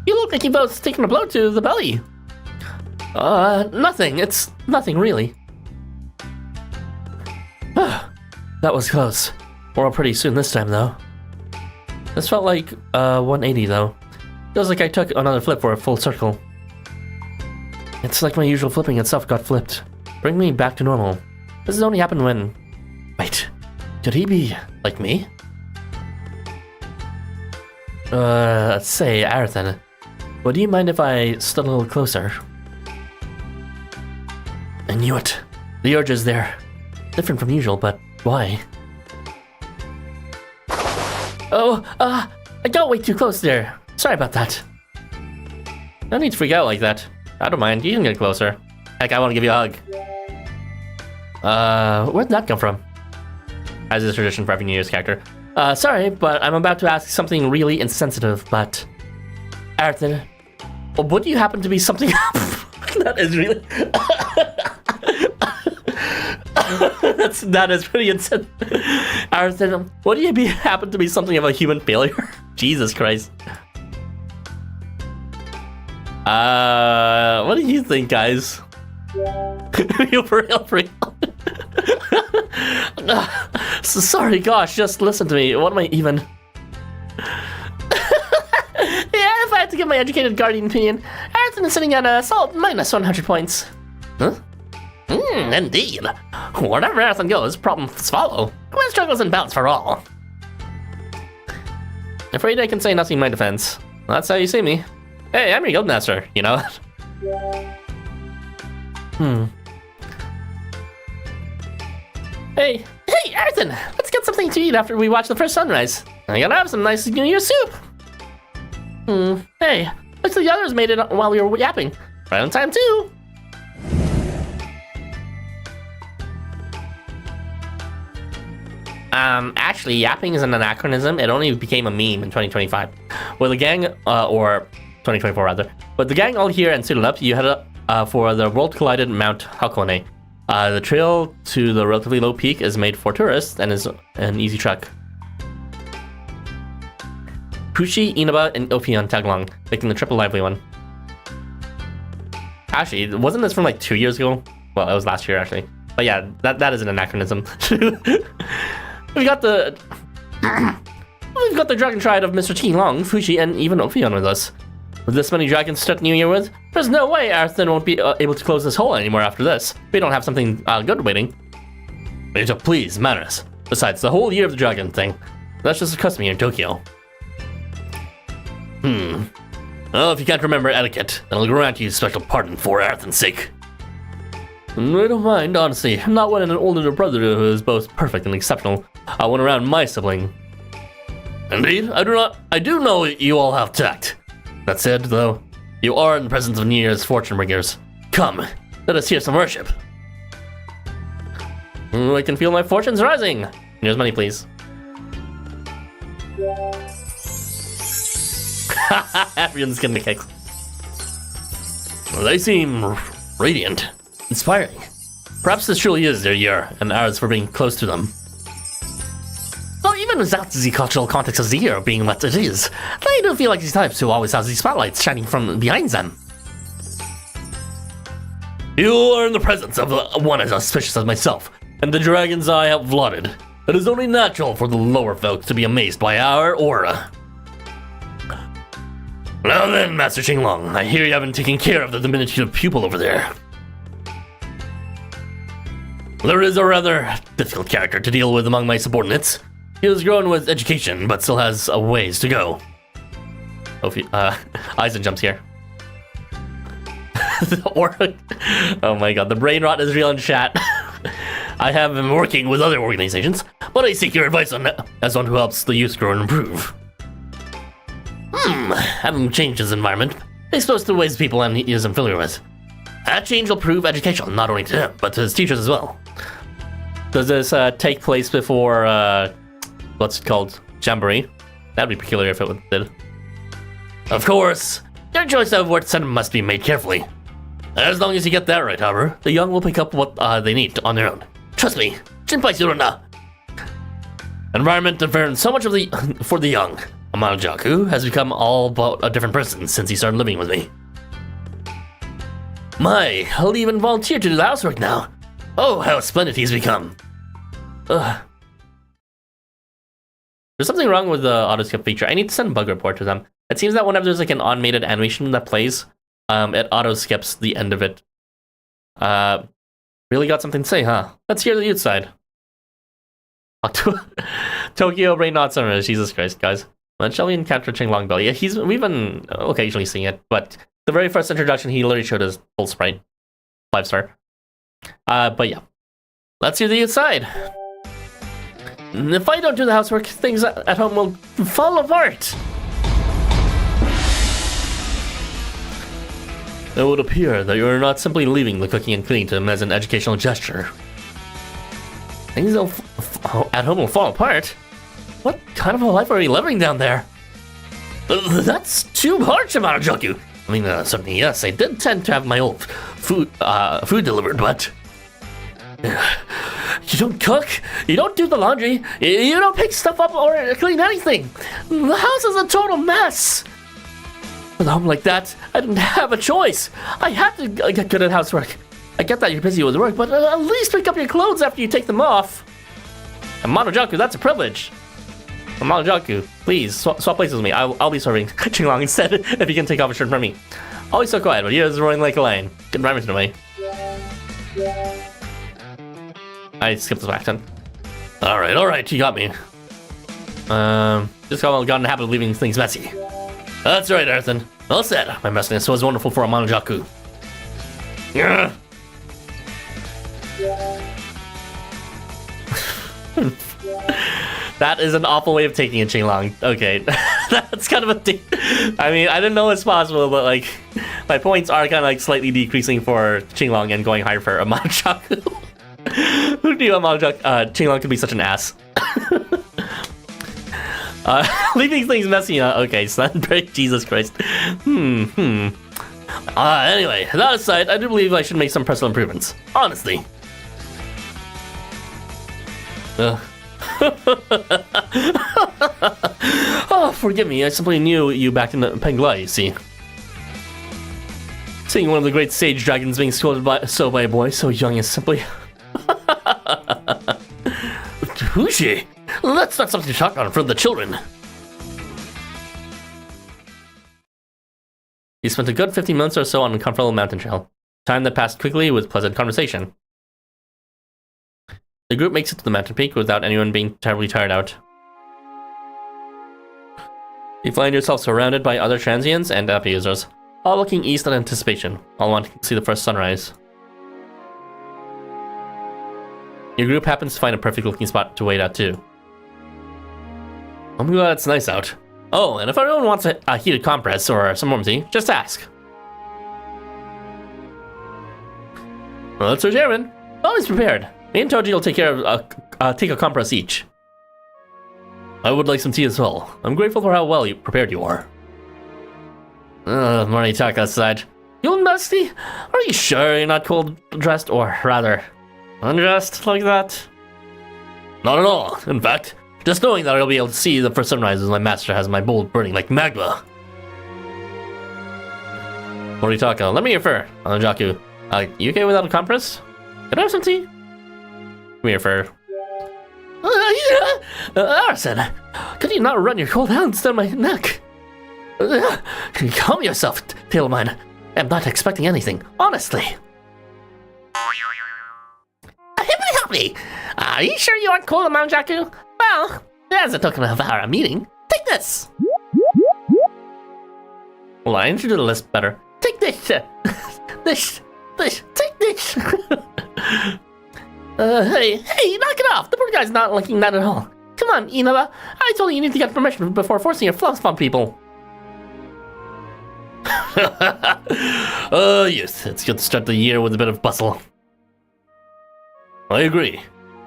S2: You look like you both taken a blow to the belly.
S1: Nothing. It's nothing, really. That was close. We're all pretty soon this time, though. This felt like 180, though. Feels like I took another flip for a full circle. It's like my usual flipping itself got flipped. Bring me back to normal. This has only happened when... Wait, could he be like me? Say, Arathan, would you mind if I stood a little closer? I knew it. The urge is there. Different from usual, but why? Oh, I got way too close there. Sorry about that. No need to freak out like that. I don't mind, you can get closer. Heck, I want to give you a hug. Where'd that come from? As is tradition for every New Year's character. Sorry, but I'm about to ask something really insensitive, but... Arathan, would you happen to be something... That is really... that is pretty insensitive. Arathan, would you happen to be something of a human failure? Jesus Christ. What do you think, guys? For real. So sorry, gosh, just listen to me. What am I even... Yeah, if I had to give my educated guardian opinion, Arathan is sitting at a solid minus 100 points.
S2: Huh? Indeed. Wherever Arathan goes, problems follow. When struggles in balance for all.
S1: Afraid I can say nothing in my defense. That's how you see me. Hey, I'm your guildmaster, you know?
S2: Hey, Arathan, let's get something to eat after we watch the first sunrise. I gotta have some nice New Year's soup. Hey, looks like the others made it while we were yapping. Right on time too.
S1: Actually, yapping is an anachronism. It only became a meme in 2025. Well, the gang, or 2024 rather. But the gang all here and suited up, you head up for the world collided Mount Hakone. The trail to the relatively low peak is made for tourists and is an easy trek. Pushi, Inaba, and Ophion tag along, making the triple lively one. Actually, wasn't this from like 2 years ago? Well, it was last year actually. But yeah, that is an anachronism. We've got the dragon triad of Mr. Qinglong, Fushi, and even Ophion with us. With this many dragons to start New Year with, there's no way Arathan won't be able to close this hole anymore after this. We don't have something good waiting. Please, manners. Besides, the whole year of the dragon thing. That's just a custom here in Tokyo. Well, if you can't remember etiquette, then I'll grant you a special pardon for Arthur's sake. I don't mind, honestly. Not when an older brother who is both perfect and exceptional. I went around my sibling. Indeed, I do know you all have tact. That said, though, you are in the presence of New Year's fortune bringers. Come, let us hear some worship. I can feel my fortunes rising. Here's money, please. Everyone's getting a kick. They seem radiant, inspiring. Perhaps this truly is their year, and ours for being close to them. Well, even without the cultural context of the year being what it is, they do feel like these types who always have these spotlights shining from behind them. You are in the presence of one as auspicious as myself, and the dragons I have lauded. It is only natural for the lower folk to be amazed by our aura. Now then, Master Qinglong, I hear you haven't taken care of the diminutive pupil over there. There is a rather difficult character to deal with among my subordinates. He has grown with education, but still has a ways to go. Aizen jumps here. Oh my god, the brain rot is real in chat. I have been working with other organizations, but I seek your advice on as one who helps the youth grow and improve. Having changed his environment, exposed to ways people and he isn't familiar with. That change will prove educational not only to him, but to his teachers as well. Does this take place before, what's it called? Jamboree? That'd be peculiar if it did. Of course, your choice of what sentiment must be made carefully. As long as you get that right, however, the young will pick up what they need on their own. Trust me, Jinpai Suruna. Environment differs so much for the young. Amanojaku has become all but a different person since he started living with me. I'll even volunteer to do the housework now. Oh, how splendid he's become. There's something wrong with the auto-skip feature. I need to send a bug report to them. It seems that whenever there's like an automated animation that plays, it auto-skips the end of it. Really got something to say, huh? Let's hear the youth side. Tokyo Brain Not Summer, Jesus Christ, guys. When shall we encounter Qinglong Belly? Yeah, we've been occasionally seeing it, but the very first introduction, he literally showed us full sprite. 5-star. But yeah. Let's hear the youth side. If I don't do the housework, things at home will fall apart. It would appear that you are not simply leaving the cooking and cleaning to him as an educational gesture. Things at home will fall apart? What kind of a life are we living down there? That's too harsh, Amanojaku. I mean, certainly yes, I did tend to have my old food delivered, but... You don't cook, you don't do the laundry, you don't pick stuff up or clean anything. The house is a total mess. With a home like that, I didn't have a choice. I had to get good at housework. I get that you're busy with work, but at least pick up your clothes after you take them off. And Amanojaku, that's a privilege. Amanojaku, please, swap places with me. I'll be serving Qinglong instead, if you can take off a shirt from me. Always so quiet, but he is roaring like a lion. Good environment away. I skipped this accent. Alright, you got me. Just got in the habit of leaving things messy. That's right, Arthur. Well said. My messiness was wonderful for Amanojaku. That is an awful way of taking it, Qinglong. Okay, that's kind of a thing. I mean, I didn't know it's possible, but like, my points are kind of like slightly decreasing for Qinglong and going higher for Amanojaku. Who knew Qinglong could be such an ass? Leaving things messy, okay, son. Jesus Christ. Anyway, that aside, I do believe I should make some personal improvements. Honestly. Oh, forgive me, I simply knew you back in the Pengla, you see. Seeing one of the great sage dragons being scolded by a boy so young is simply... Who's she? That's not something to talk about in front of the children. You spent a good 15 minutes or so on a comfortable mountain trail. Time that passed quickly with pleasant conversation. The group makes it to the mountain peak without anyone being terribly tired out. You find yourself surrounded by other transients and app users, all looking east in anticipation, all wanting to see the first sunrise. Your group happens to find a perfect looking spot to wait at too. I'm glad it's nice out. Oh, and if anyone wants a heated compress or some warm tea, just ask. Well, that's our chairman. Always prepared. Me and Toji will take care of take a compress each. I would like some tea as well. I'm grateful for how well prepared you are. Moritaka sighed. You musty? Are you sure you're not cold dressed, or rather, undressed like that? Not at all. In fact, just knowing that I'll be able to see the first sunrise as my master has my bowl burning like magma. Moritaka, let me refer. Amanojaku, you okay without a compress? Can I have some tea? Come here, Fur. Arson, could you not run your cold hands down my neck? Calm yourself, tail of mine. I'm not expecting anything, honestly.
S2: Help me! Are you sure you aren't cold, Amanojaku? Well, as a token of our meeting, take this!
S1: Well, I entered the list better.
S2: Take this! Take this! Hey, knock it off! The poor guy's not liking that at all. Come on, Inaba. I told you need to get permission before forcing your fluffs on people.
S1: Yes, it's good to start the year with a bit of bustle. I agree.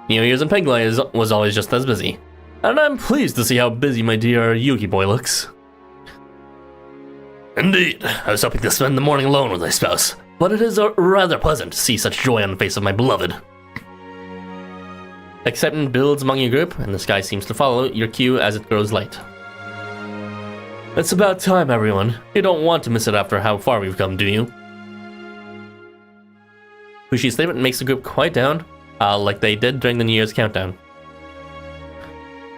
S1: New Year's in Penglai was always just as busy. And I'm pleased to see how busy my dear Yuki boy looks. Indeed, I was hoping to spend the morning alone with my spouse, but it is rather pleasant to see such joy on the face of my beloved. Excitement builds among your group, and the sky seems to follow your cue as it grows light. It's about time, everyone. You don't want to miss it after how far we've come, do you? Fushi's statement makes the group quiet down, like they did during the New Year's countdown.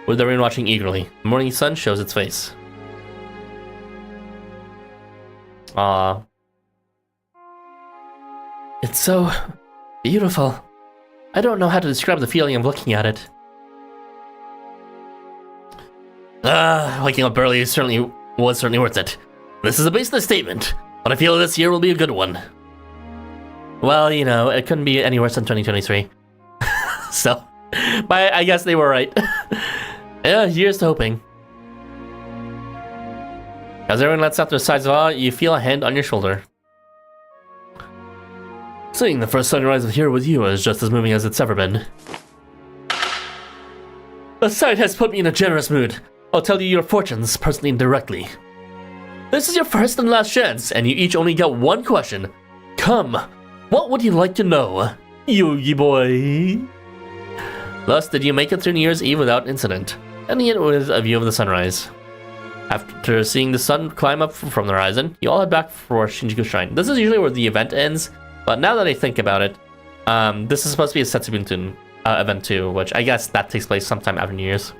S1: With everyone watching eagerly, the morning sun shows its face. It's so beautiful. I don't know how to describe the feeling of looking at it. Waking up early was certainly worth it. This is a baseless statement, but I feel this year will be a good one. Well, you know, it couldn't be any worse than 2023. So, but I guess they were right. Yeah, here's to hoping. As everyone lets out their sighs of awe, you feel a hand on your shoulder. Seeing the first sunrise of here with you is just as moving as it's ever been. The sight has put me in a generous mood. I'll tell you your fortunes personally and directly. This is your first and last chance, and you each only get one question. Come, what would you like to know, Yugi boy? Thus did you make it through New Year's Eve without incident, ending it with a view of the sunrise. After seeing the sun climb up from the horizon, you all head back for Shinjuku Shrine. This is usually where the event ends, but now that I think about it, this is supposed to be a Setsubunten event too, which I guess that takes place sometime after New Year's.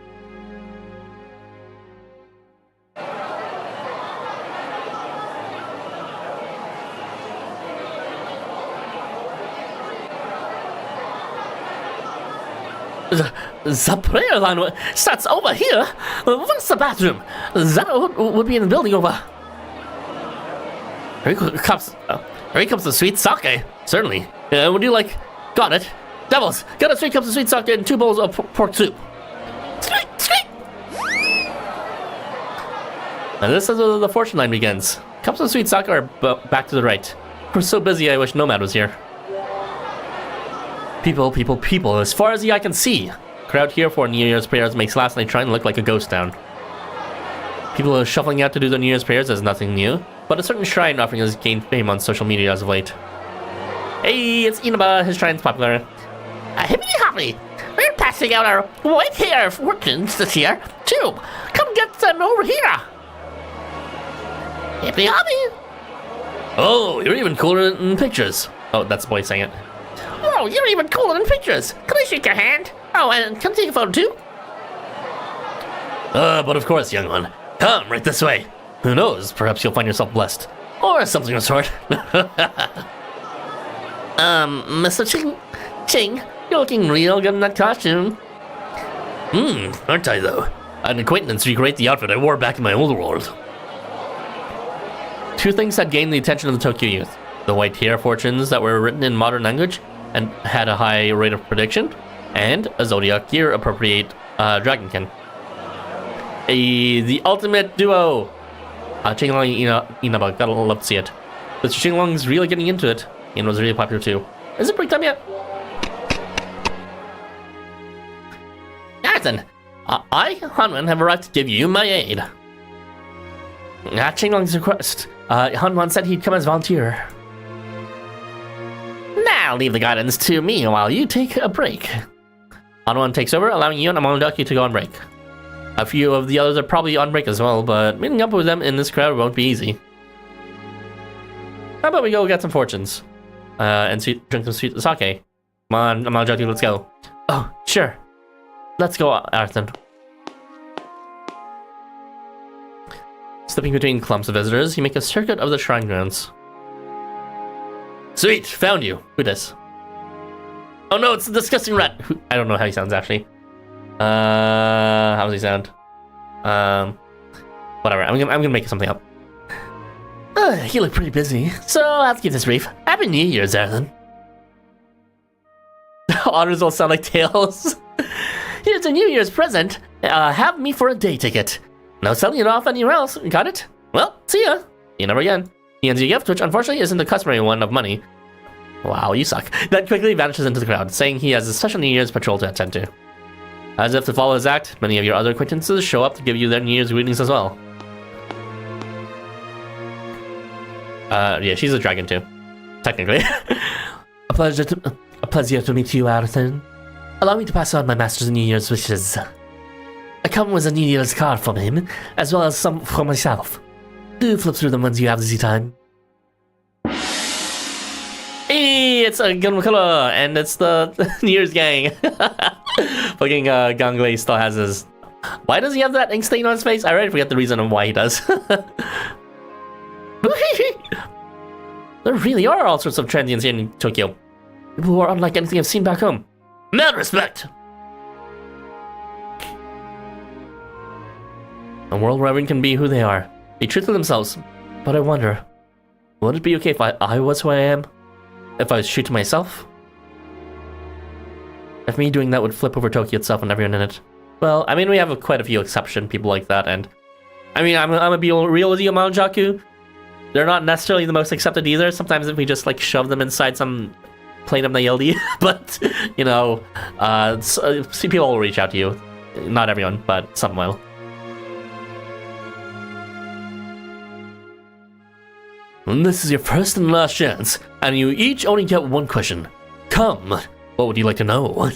S1: The prayer line starts over here. What's the bathroom? That would be in the building over. Here comes the sweet sake. Certainly. Would you like? Got it. Devils, got us 3 cups of sweet sake and 2 bowls of pork soup. Sweet. And this is where the fortune line begins. Cups of sweet sake are back to the right. We're so busy, I wish Nomad was here. People, as far as the eye can see. Crowd here for New Year's prayers makes last night shrine look like a ghost town. People are shuffling out to do their New Year's prayers is nothing new, but a certain shrine offering has gained fame on social media as of late. Hey, it's Inaba, his shrine's popular.
S2: Hippity hoppity! We're passing out our white hair fortunes this year, too! Come get them over here! Hippity hoppity!
S1: Oh, you're even cooler in pictures. Oh, that's the boy saying it.
S2: Oh, you're even cooler in pictures! Can I shake your hand? Oh, and come take a photo too?
S1: But of course, young one. Come, right this way. Who knows, perhaps you'll find yourself blessed. Or something of the sort.
S2: Mr. Ching, You're looking real good in that costume.
S1: Aren't I though? An acquaintance recreate the outfit I wore back in my old world. Two things had gained the attention of the Tokyo youth. The white hair fortunes that were written in modern language and had a high rate of prediction, and a zodiac year appropriate dragonkin. The ultimate duo! Qinglong Inaba, gotta love to see it. But Qinglong's really getting into it, and was really popular too. Is it break time yet?
S2: Jonathan, I, Hanwan, have arrived to give you my aid.
S1: At Qinglong's request, Hanwan said he'd come as volunteer.
S2: Now leave the guidance to me while you take a break.
S1: Hanwan takes over, allowing you and Amanojaku to go on break. A few of the others are probably on break as well, but meeting up with them in this crowd won't be easy. How about we go get some fortunes? And drink some sweet sake. Come on, Amanojaku, let's go. Oh, sure. Let's go, Arthur. Slipping between clumps of visitors, you make a circuit of the shrine grounds. Sweet, found you. Who dis? Oh no, it's the disgusting rat. I don't know how he sounds actually. How does he sound? Whatever. I'm gonna make something up. You look pretty busy, so I'll keep this brief. Happy New Year's, Arthur. Otters all sound like tails. Here's a New Year's present. Have me for a day ticket. No selling it off anywhere else. Got it? Well, see ya. See you never again. He hands you a gift, which unfortunately isn't the customary one of money. Wow, you suck. That quickly vanishes into the crowd, saying he has a special New Year's patrol to attend to. As if to follow his act, many of your other acquaintances show up to give you their New Year's greetings as well. Yeah, she's a dragon too. Technically. A pleasure to meet you, Arthur. Allow me to pass on my master's New Year's wishes. I come with a New Year's card from him, as well as some for myself. Do flip through them once you have the time. Hey, it's a Gunmakula, and it's the New Year's gang. Fucking Gangle still has his... Why does he have that ink stain on his face? I already forget the reason of why he does. There really are all sorts of transients here in Tokyo. People who are unlike anything I've seen back home. Mad respect! A world where everyone can be who they are. Be true to themselves. But I wonder, would it be okay if I was who I am? If I was true to myself? If me doing that would flip over Tokyo itself and everyone in it? Well, I mean, we have quite a few exception people like that, and... I mean, I'm gonna be real with you, Amanojaku. They're not necessarily the most accepted either. Sometimes if we just, like, shove them inside some plane of Naildi. But, you know, see, people will reach out to you. Not everyone, but some will. And this is your first and last chance, and you each only get one question. Come, what would you like to know?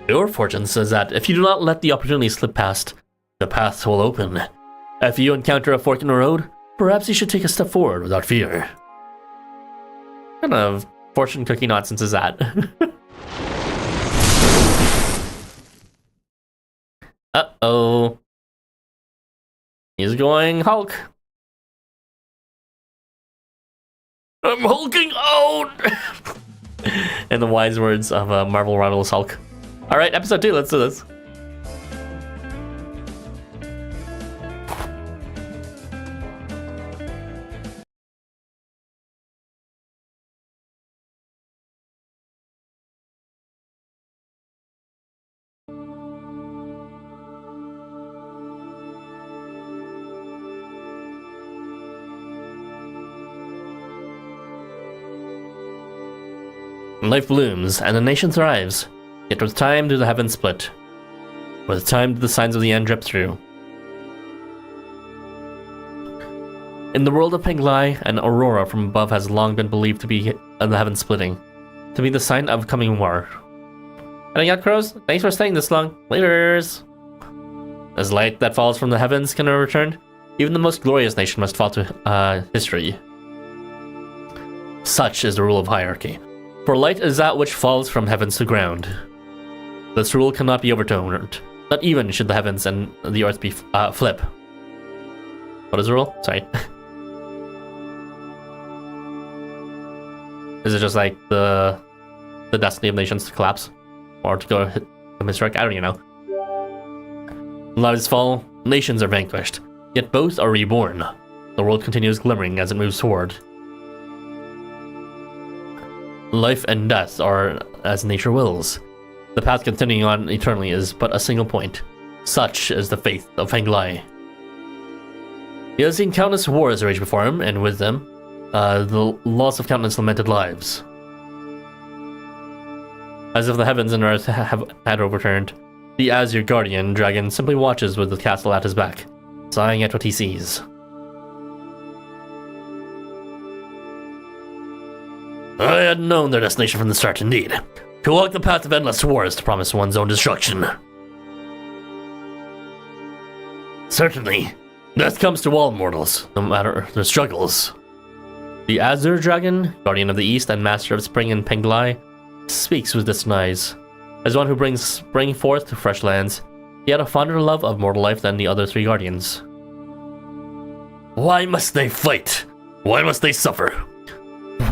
S1: Your fortune says that if you do not let the opportunity slip past, the path will open. If you encounter a fork in the road, perhaps you should take a step forward without fear. What kind of fortune cookie nonsense is that? Uh-oh. He's going Hulk. I'm hulking out! In the wise words of Marvel Rivals Hulk. Alright, episode 2, let's do this. Life blooms, and the nation thrives. Yet with time do the heavens split. With time do the signs of the end drip through. In the world of Penglai, an aurora from above has long been believed to be the heavens splitting, to be the sign of coming war. And I got crows. Thanks for staying this long. Laters. As light that falls from the heavens can return, even the most glorious nation must fall to history. Such is the rule of hierarchy. For light is that which falls from heavens to ground. This rule cannot be overturned, not even should the heavens and the earth be flip. What is the rule? Sorry. Is it just like the destiny of nations to collapse? Or to go commit strike? I don't even know. Lives fall, nations are vanquished, yet both are reborn. The world continues glimmering as it moves forward. Life and death are as nature wills. The path continuing on eternally is but a single point. Such is the faith of Penglai. He has seen countless wars rage before him, and with them, the loss of countless lamented lives. As if the heavens and earth had overturned, the Azure Guardian Dragon simply watches with the castle at his back, sighing at what he sees. I had known their destination from the start, indeed. To walk the path of endless wars to promise one's own destruction. Certainly, death comes to all mortals, no matter their struggles. The Azure Dragon, Guardian of the East and Master of Spring in Penglai, speaks with distant eyes. As one who brings spring forth to fresh lands, he had a fonder love of mortal life than the other three guardians. Why must they fight? Why must they suffer?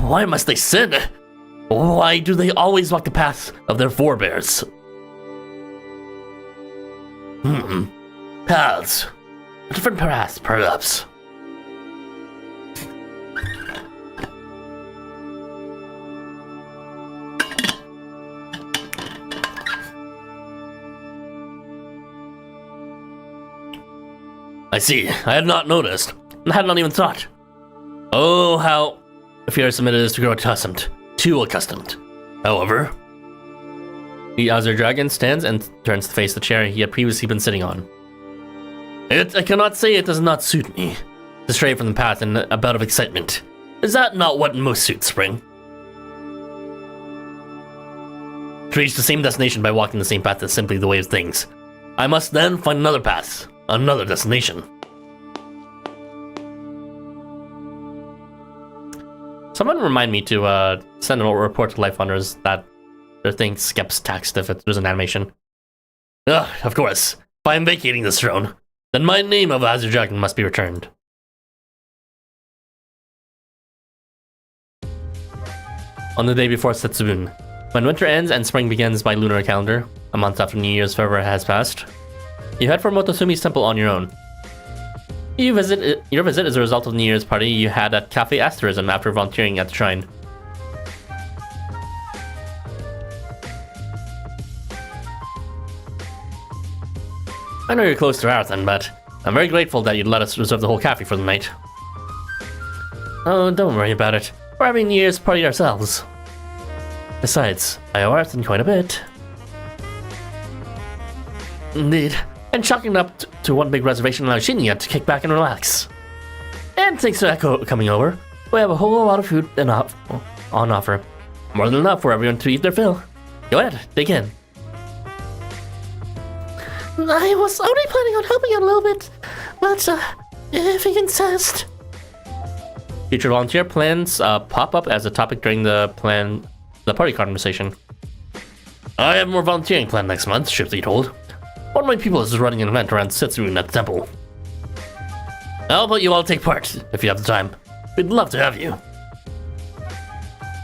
S1: Why must they sin? Why do they always walk the path of their forebears? Paths. Different paths, perhaps. I see. I had not noticed. I had not even thought. Oh, how fearsome it is to grow accustomed. Too accustomed. However, the Azure Dragon stands and turns to face the chair he had previously been sitting on. I cannot say it does not suit me. To stray from the path in a bout of excitement. Is that not what most suits Spring? To reach the same destination by walking the same path is simply the way of things. I must then find another path, another destination. Someone remind me to send a report to LifeWonders that their thing skips text if there's an animation. Of course. If I am vacating this throne, then my name of Azure Dragon must be returned. On the day before Setsubun, when winter ends and spring begins by lunar calendar, a month after New Year's fervor has passed, you head for Motosumi's temple on your own. Your visit is a result of the New Year's party you had at Cafe Asterism after volunteering at the shrine. I know you're close to Arathan, but I'm very grateful that you'd let us reserve the whole cafe for the night. Oh, don't worry about it. We're having New Year's party ourselves. Besides, I owe Arathan quite a bit. Indeed. And chalking up to one big reservation allows Shinya to kick back and relax. And thanks to Echo coming over, we have a whole lot of food on offer. More than enough for everyone to eat their fill. Go ahead, dig in. I was only planning on helping out a little bit, but if you insist. Future volunteer plans pop up as a topic during the party conversation. I have more volunteering planned next month, Shipley told. One of my people is running an event around Setsubun at the temple. How about you all take part, if you have the time? We'd love to have you.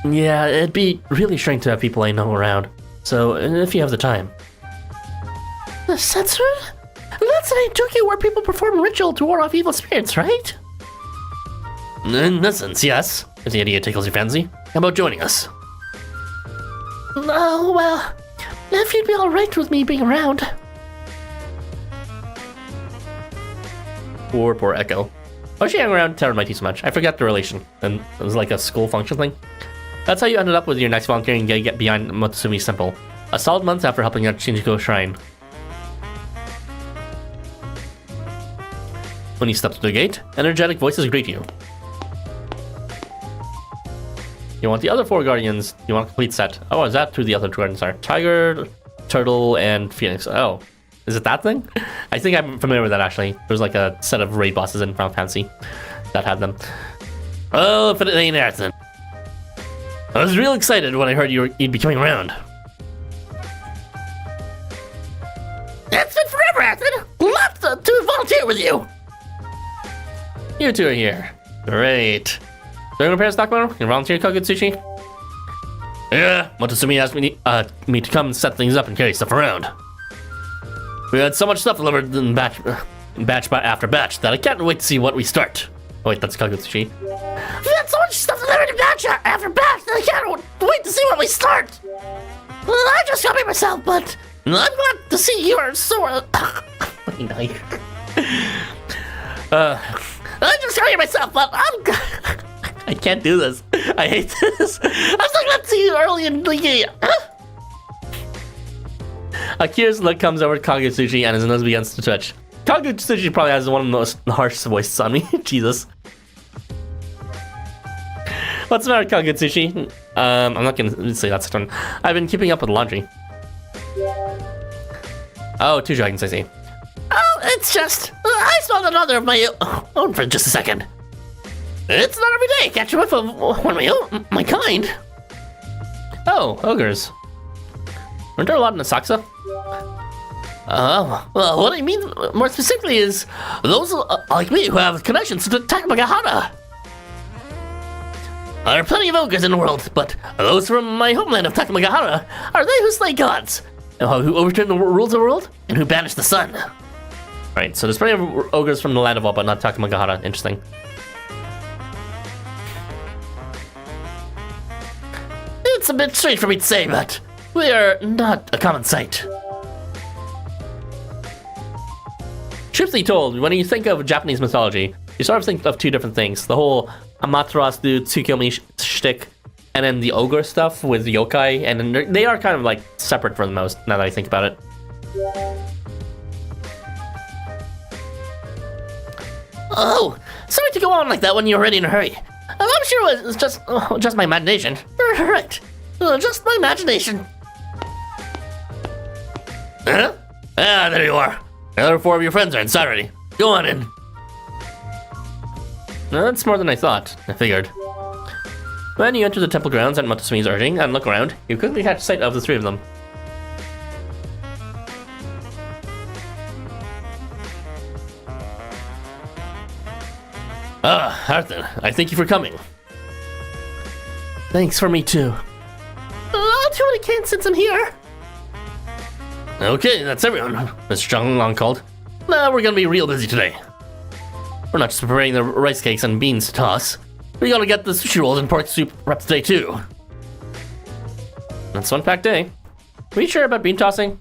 S1: Yeah, it'd be really strange to have people I know around, so if you have the time. The Setsubun? That's an Tokyo where people perform ritual to ward off evil spirits, right? In essence, yes. If the idea tickles your fancy, how about joining us? Oh, well, if you'd be alright with me being around. Poor Echo. Why is she hanging around Terra Mighty so much? I forget the relation. And it was like a school function thing. That's how you ended up with your next volunteering gig get behind Motsumi's temple. A solid month after helping out Shinjuku Shrine. When you step through the gate, energetic voices greet you. You want the other four guardians, you want a complete set. Oh, is that who the other two guardians are? Tiger, Turtle, and Phoenix. Oh. Is it that thing? I think I'm familiar with that, actually. There's like a set of raid bosses in Final Fantasy that had them. Oh, if it ain't Arathan. I was real excited when I heard you'd be coming around. It's been forever, Arathan! Love to volunteer with you! You two are here. Great. During repair stock model, you volunteer Kagutsuchi?
S2: Yeah, Motosumi asked me to come set things up and carry stuff around. We had so much stuff delivered in batch after batch that I can't wait to see what we start. Oh wait, that's Kagutsuchi. We had so much stuff delivered in batch after batch that I can't wait to see what we start. Well, I just got it myself, but I'm glad to see you are so... Fucking nice. I just got it myself, but I can't do this. I hate this. I'm so glad to see you early in the game. Akira's look comes over to Kagutsuchi and his nose begins to twitch. Kagutsuchi probably has one of the most harshest voices on me. Jesus. What's the matter, Kagutsuchi? I'm not gonna say that's one. I've been keeping up with laundry. Oh, two dragons, I see. Oh, it's just... I spelled another of my own for just a second. It's not every day I catch a whiff of one of my own, my kind. Oh, ogres. Weren't there a lot in Asakusa? Well, what I mean more specifically is those like me who have connections to Takamagahara. There are plenty of ogres in the world, but those from my homeland of Takamagahara are they who slay gods, who overturn the rules of the world, and who banish the sun. Right, so there's plenty of ogres from the land of all, but not Takamagahara. Interesting. It's a bit strange for me to say, but we are not a common sight. Truthfully told, when you think of Japanese mythology, you sort of think of two different things. The whole Amaterasu Tsukiyomi shtick, and then the ogre stuff with yokai, and then they are kind of like separate for the most, now that I think about it. Oh, sorry to go on like that when you're already in a hurry. I'm sure it was just my imagination. Right, just my imagination. Huh? Ah, there you are. The other four of your friends are inside already. Go on in. That's more than I thought, I figured. When you enter the temple grounds at Motosumi's urging and look around, you quickly catch sight of the three of them. Ah, Arthur, I thank you for coming. Thanks for me too. I'll do what I can since I'm here. Okay, that's everyone. Mr. Qinglong called. Now we're gonna be real busy today. We're not just preparing the rice cakes and beans to toss. We gotta get the sushi rolls and pork soup prepped today too. That's one packed day. Are you sure about bean tossing?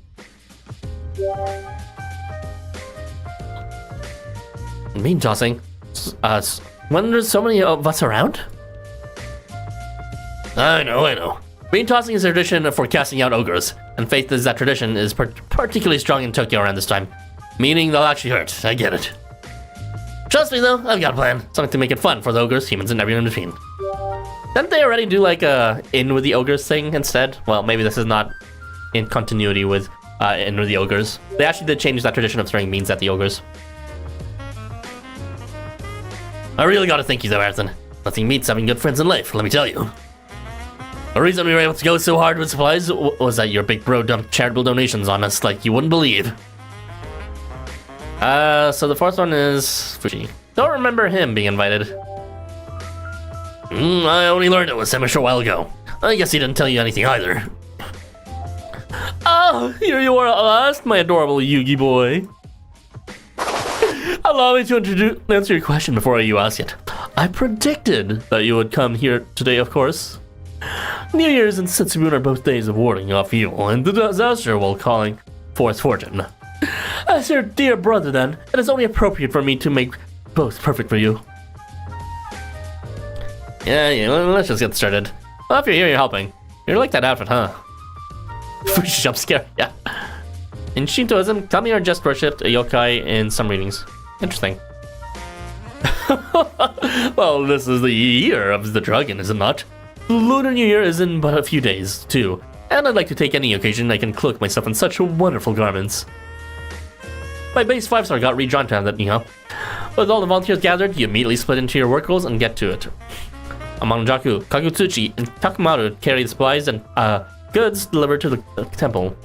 S2: Bean tossing? When there's so many of us around? I know. Bean tossing is a tradition for casting out ogres, and faith is that tradition is particularly strong in Tokyo around this time. Meaning they'll actually hurt, I get it. Trust me though, I've got a plan. Something to make it fun for the ogres, humans, and everyone in between. Didn't they already do like a in with the ogres thing instead? Well, maybe this is not in continuity with in with the ogres. They actually did change that tradition of throwing beans at the ogres. I really gotta thank you though, Arthur. Nothing beats having good friends in life, let me tell you. The reason we were able to go so hard with supplies was that your big bro dumped charitable donations on us like you wouldn't believe. So the fourth one is Fushi. Don't remember him being invited. I only learned it was him a short while ago. I guess he didn't tell you anything either. Oh, here you are at last, my adorable Yugi boy. Allow me to answer your question before you ask it. I predicted that you would come here today, of course. New Year's and Setsubun are both days of warding off evil and the disaster while calling forth fortune. As your dear brother, then, it is only appropriate for me to make both perfect for you. Yeah, let's just get started. Well, if you're here, you're helping. You like that outfit, huh? Jump scare, yeah. In Shintoism, kami are just worshipped, a yokai in some readings. Interesting. Well, this is the year of the dragon, is it not? The Lunar New Year is in but a few days, too. And I'd like to take any occasion I can cloak myself in such wonderful garments. My base 5-star got redrawn to that, With all the volunteers gathered, you immediately split into your work roles and get to it. Amanojaku, Kagutsuchi, and Takamaru carry the supplies and goods delivered to the temple.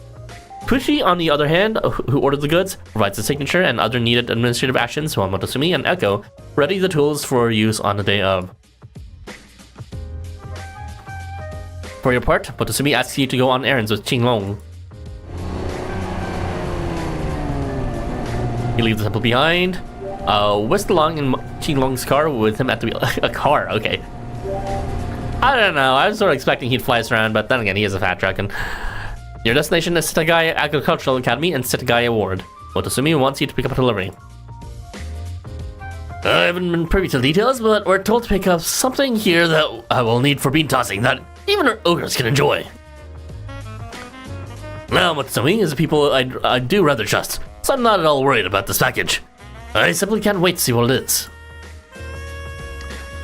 S2: Pushi, on the other hand, who ordered the goods, provides the signature and other needed administrative actions, while Motosumi and Echo ready the tools for use on the day of.
S1: For your part, Mototsumi asks you to go on errands with Qinglong. He leaves the temple behind. Whisked along in Qinglong's car with him at the wheel. A car, okay. I don't know, I was sort of expecting he'd fly us around, but then again, he is a fat truck. And your destination is Setagaya Agricultural Academy and Setagaya Ward. Mototsumi wants you to pick up a delivery. I haven't been privy to the details, but we're told to pick up something here that I will need for bean tossing that even our ogres can enjoy. Now, Mototsumi is a people I do rather trust, so I'm not at all worried about this package. I simply can't wait to see what it is.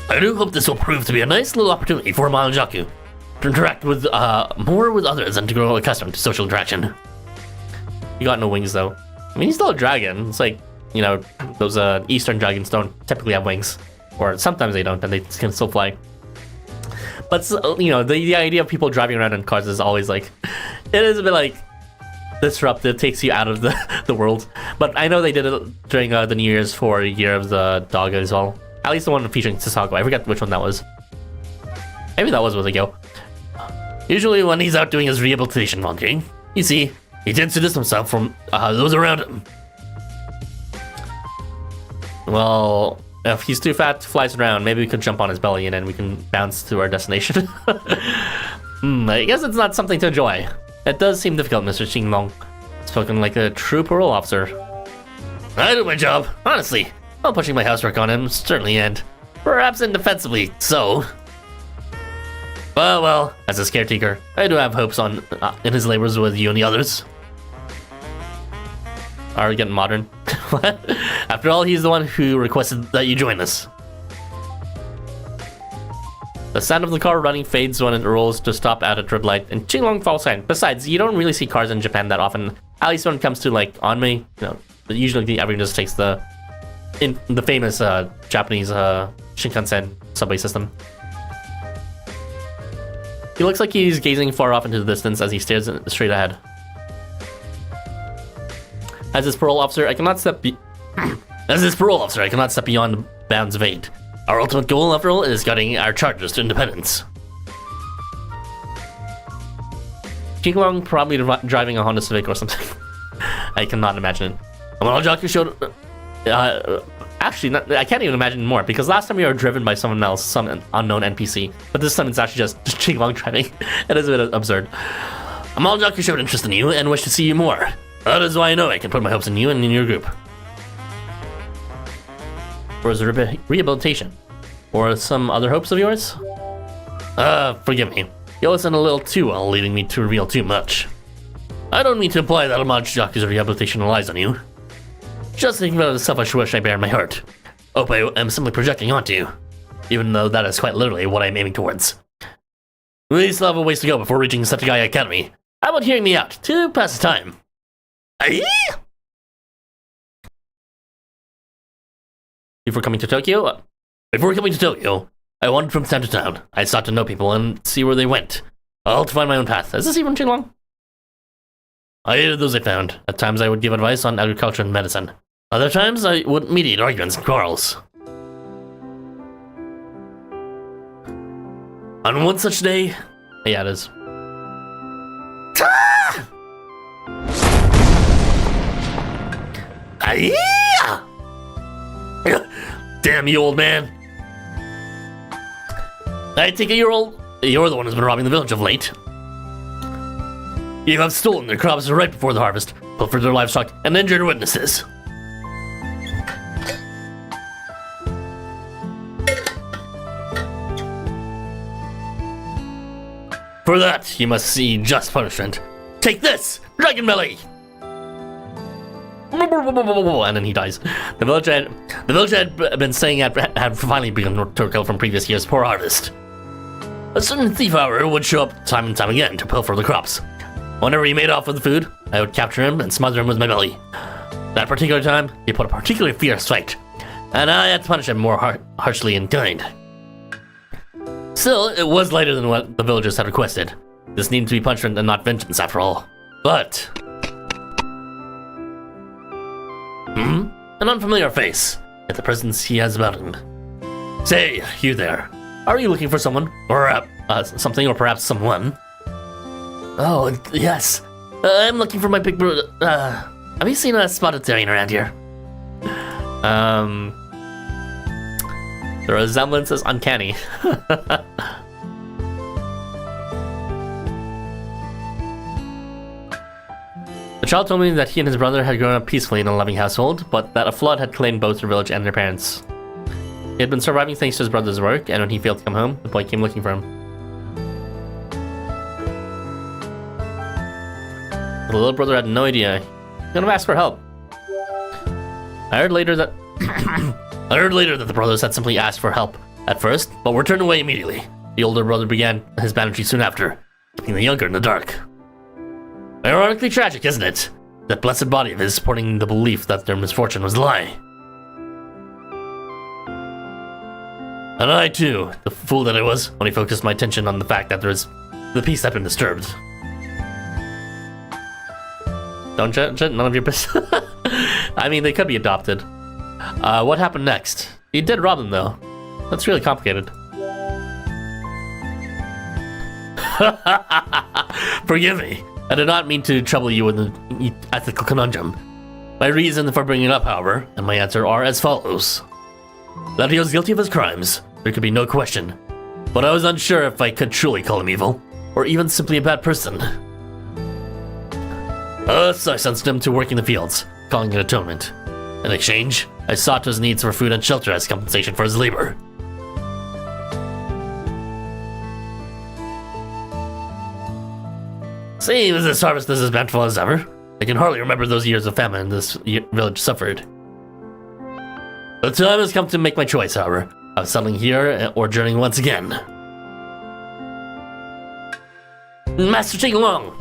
S1: I do hope this will prove to be a nice little opportunity for Amanojaku to interact with more with others and to grow accustomed to social interaction. He got no wings though. I mean, he's still a dragon. It's like, you know, those Eastern dragons don't typically have wings, or sometimes they don't, and they can still fly. But you know, the idea of people driving around in cars is always like, it is a bit like disruptive, takes you out of the world. But I know they did it during the New Year's for Year of the Dog as well. At least the one featuring Suffocate. I forget which one that was. Maybe that was where they go. Usually when he's out doing his rehabilitation volunteering, you see, he tends to distance himself from those around him. Well, if he's too fat to fly us around, maybe we could jump on his belly and then we can bounce to our destination. I guess it's not something to enjoy. It does seem difficult, Mr. Qinglong. Spoken like a true parole officer. I do my job, honestly. While pushing my housework on him, certainly, and perhaps indefensibly so. Well, as his caretaker, I do have hopes on in his labors with you and the others. Are we getting modern? What? After all, he's the one who requested that you join us. The sound of the car running fades when it rolls to stop at a red light, and Qinglong falls silent. Besides, you don't really see cars in Japan that often, at least when it comes to like Anme. You know, usually everyone just takes the famous Japanese Shinkansen subway system. He looks like he's gazing far off into the distance as he stares straight ahead. As his parole officer, I cannot step beyond the bounds of aid. Our ultimate goal, after all, is guiding our chargers to independence. Qinglong probably driving a Honda Civic or something. I cannot imagine it. Amanojaku showed... actually, I can't even imagine more, because last time we were driven by someone else, some unknown NPC, but this time it's actually just Qinglong driving. It is a bit absurd. Amanojaku showed interest in you and wished to see you more. That is why I know I can put my hopes in you and in your group. For his rehabilitation. Or some other hopes of yours? Forgive me. You listen a little too well, leading me to reveal too much. I don't mean to imply that Amanojaku's rehabilitation relies on you. Just think about the selfish wish I bear in my heart. Hope I am simply projecting onto you, even though that is quite literally what I am aiming towards. We still have a ways to go before reaching Setagaya Academy. How about hearing me out, to pass the time? Aye? Before coming to Tokyo, I wandered from town to town. I sought to know people and see where they went, all to find my own path. Is this even Qinglong? I hated those I found. At times I would give advice on agriculture and medicine. Other times I would mediate arguments and quarrels. On one such day... Yeah, it is. Damn you, old man. I take it you're the one who's been robbing the village of late. You have stolen their crops right before the harvest, pilfered their livestock, and injured witnesses. For that, you must see just punishment. Take this, Dragon Belly! And then he dies. The village had been saying had finally begun to recover from previous year's poor harvest. A certain thief, however, would show up time and time again to pilfer the crops. Whenever he made off with the food, I would capture him and smother him with my belly. That particular time, he put a particularly fierce fight, and I had to punish him more harshly in kind. Still, it was lighter than what the villagers had requested. This needed to be punishment and not vengeance, after all. But... an unfamiliar face, yet the presence he has about him. Say, you there. Are you looking for someone? Or something, or perhaps someone? Oh, yes. I'm looking for my big brother. Have you seen a spotted Therian around here? The resemblance is uncanny. The child told me that he and his brother had grown up peacefully in a loving household, but that a flood had claimed both their village and their parents. He had been surviving thanks to his brother's work, and when he failed to come home, the boy came looking for him. The little brother had no idea. He could have asked for help. I heard later that the brothers had simply asked for help at first, but were turned away immediately. The older brother began his bandaging soon after, keeping the younger in the dark. Ironically tragic, isn't it? That blessed body of his supporting the belief that their misfortune was a lie. And I too, the fool that I was, only focused my attention on the fact that the peace had been disturbed. Don't judge it, none of your business. I mean, they could be adopted. What happened next? He did rob them, though. That's really complicated. Forgive me. I did not mean to trouble you with the ethical conundrum. My reason for bringing it up, however, and my answer are as follows. That he was guilty of his crimes, there could be no question. But I was unsure if I could truly call him evil, or even simply a bad person. Thus, I sentenced him to work in the fields, calling it atonement. In exchange, I sought his needs for food and shelter as compensation for his labor. Seeing as this harvest is as bountiful as ever, I can hardly remember those years of famine this village suffered. The time has come to make my choice, however, of settling here or journeying once again. Master Qinglong!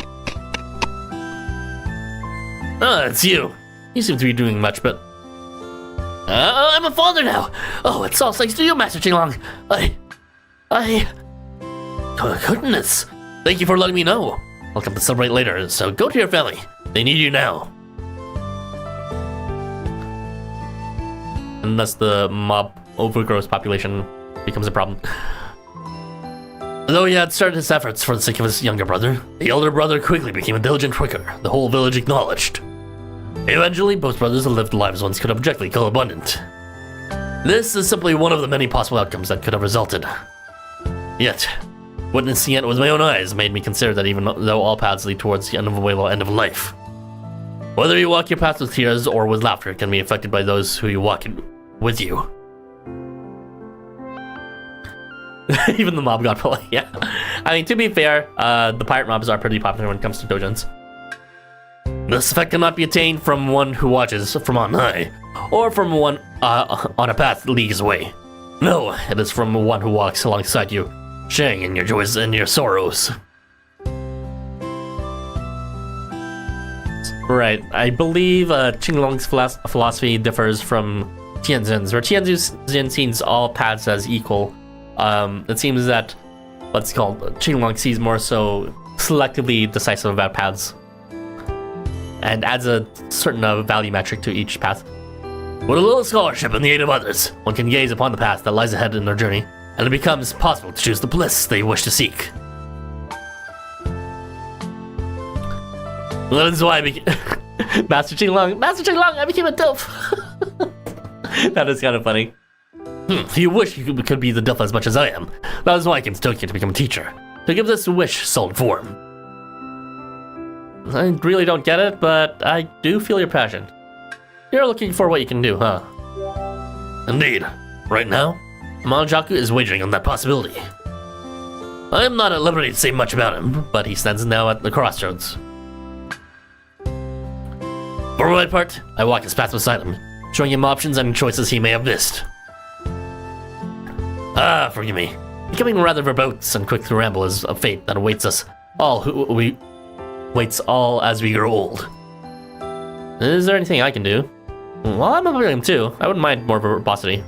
S1: Ah, it's you. You seem to be doing much, but... I'm a father now! Oh, it's all thanks to you, Master Qinglong! Oh, goodness! Thank you for letting me know. I'll come to celebrate later, so go to your family. They need you now. Unless the mob overgrows population becomes a problem. Though he had started his efforts for the sake of his younger brother, the elder brother quickly became a diligent worker, the whole village acknowledged. Eventually, both brothers lived lives one could objectively call abundant. This is simply one of the many possible outcomes that could have resulted. Yet, witnessing it with my own eyes made me consider that even though all paths lead towards the unavoidable end of life, whether you walk your path with tears or with laughter can be affected by those who you walk with you. Even the mob got polite, yeah. I mean, to be fair, the pirate mobs are pretty popular when it comes to dojins. This effect cannot be attained from one who watches from on high, or from one on a path leagues away. No, it is from one who walks alongside you, sharing in your joys and your sorrows. Right, I believe Qinglong's philosophy differs from Tianzin's, where Tianzin sees all paths as equal. It seems that what's called Qinglong sees more so selectively decisive about paths, and adds a certain value metric to each path. With a little scholarship and the aid of others, one can gaze upon the path that lies ahead in their journey, and it becomes possible to choose the bliss they wish to seek. That is why I became Master Qinglong, I became a Dilf. That is kind of funny. You wish you could be the Dilf as much as I am. That is why I came to Tokyo to become a teacher, to give this wish solid form. I really don't get it, but I do feel your passion. You're looking for what you can do, huh? Indeed. Right now, Amanojaku is wagering on that possibility. I am not at liberty to say much about him, but he stands now at the crossroads. For my part, I walk his path beside him, showing him options and choices he may have missed. Ah, forgive me. Becoming rather verbose and quick to ramble is a fate that awaits us all as we grow old. Is there anything I can do? Well, I'm a him too. I wouldn't mind more verbosity.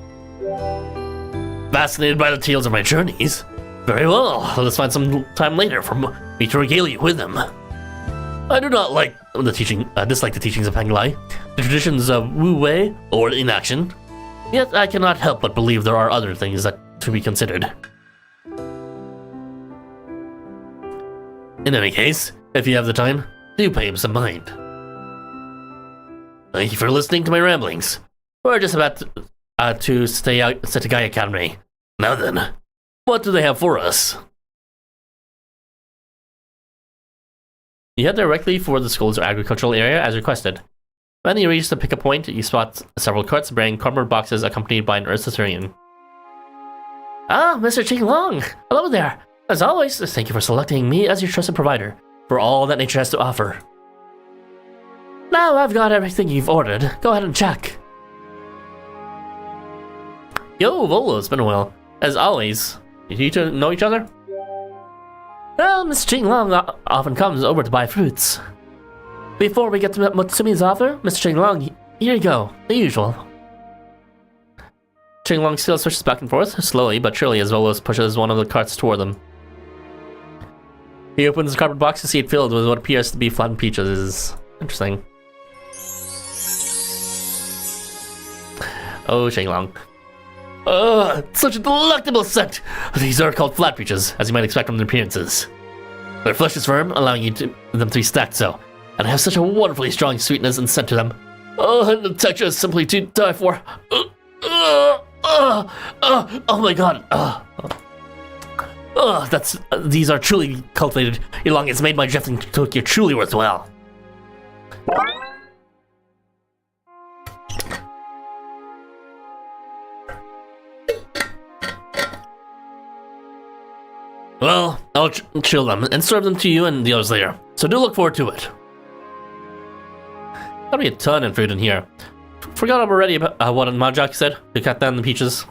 S1: Fascinated by the tales of my journeys? Very well, let us find some time later for me to regale you with them. I do not dislike the teachings of Penglai, the traditions of Wu Wei, or inaction. Yet I cannot help but believe there are other things that to be considered. In any case, if you have the time, do pay him some mind. Thank you for listening to my ramblings. We're just about to stay out at Setagai Academy. Now then, what do they have for us? You head directly for the school's agricultural area as requested. When you reach the pickup point, you spot several carts bearing cardboard boxes accompanied by an Ursa-Syrian. Ah, Mr. Qinglong! Hello there! As always, thank you for selecting me as your trusted provider for all that nature has to offer. Now I've got everything you've ordered. Go ahead and check. Yo, Volo, it's been a while. As always, you two know each other? Well, Miss Qinglong often comes over to buy fruits. Before we get to Mutsumi's offer, Mr. Qinglong, here you go, the usual. Qinglong still switches back and forth, slowly but surely as Volos pushes one of the carts toward them. He opens the cardboard box to see it filled with what appears to be flattened peaches. Interesting. Oh, Qinglong. Such a delectable scent! These are called flat peaches, as you might expect from their appearances. Their flesh is firm, allowing them to be stacked so, and have such a wonderfully strong sweetness and scent to them. Oh, and the texture is simply to die for. Oh my god. These are truly cultivated. Qinglong has made my drifting to Tokyo truly worthwhile. Well, I'll chill them and serve them to you and the others later, so do look forward to it. Gotta be a ton of food in here. Forgot already about what Amanojaku said to cut down the peaches.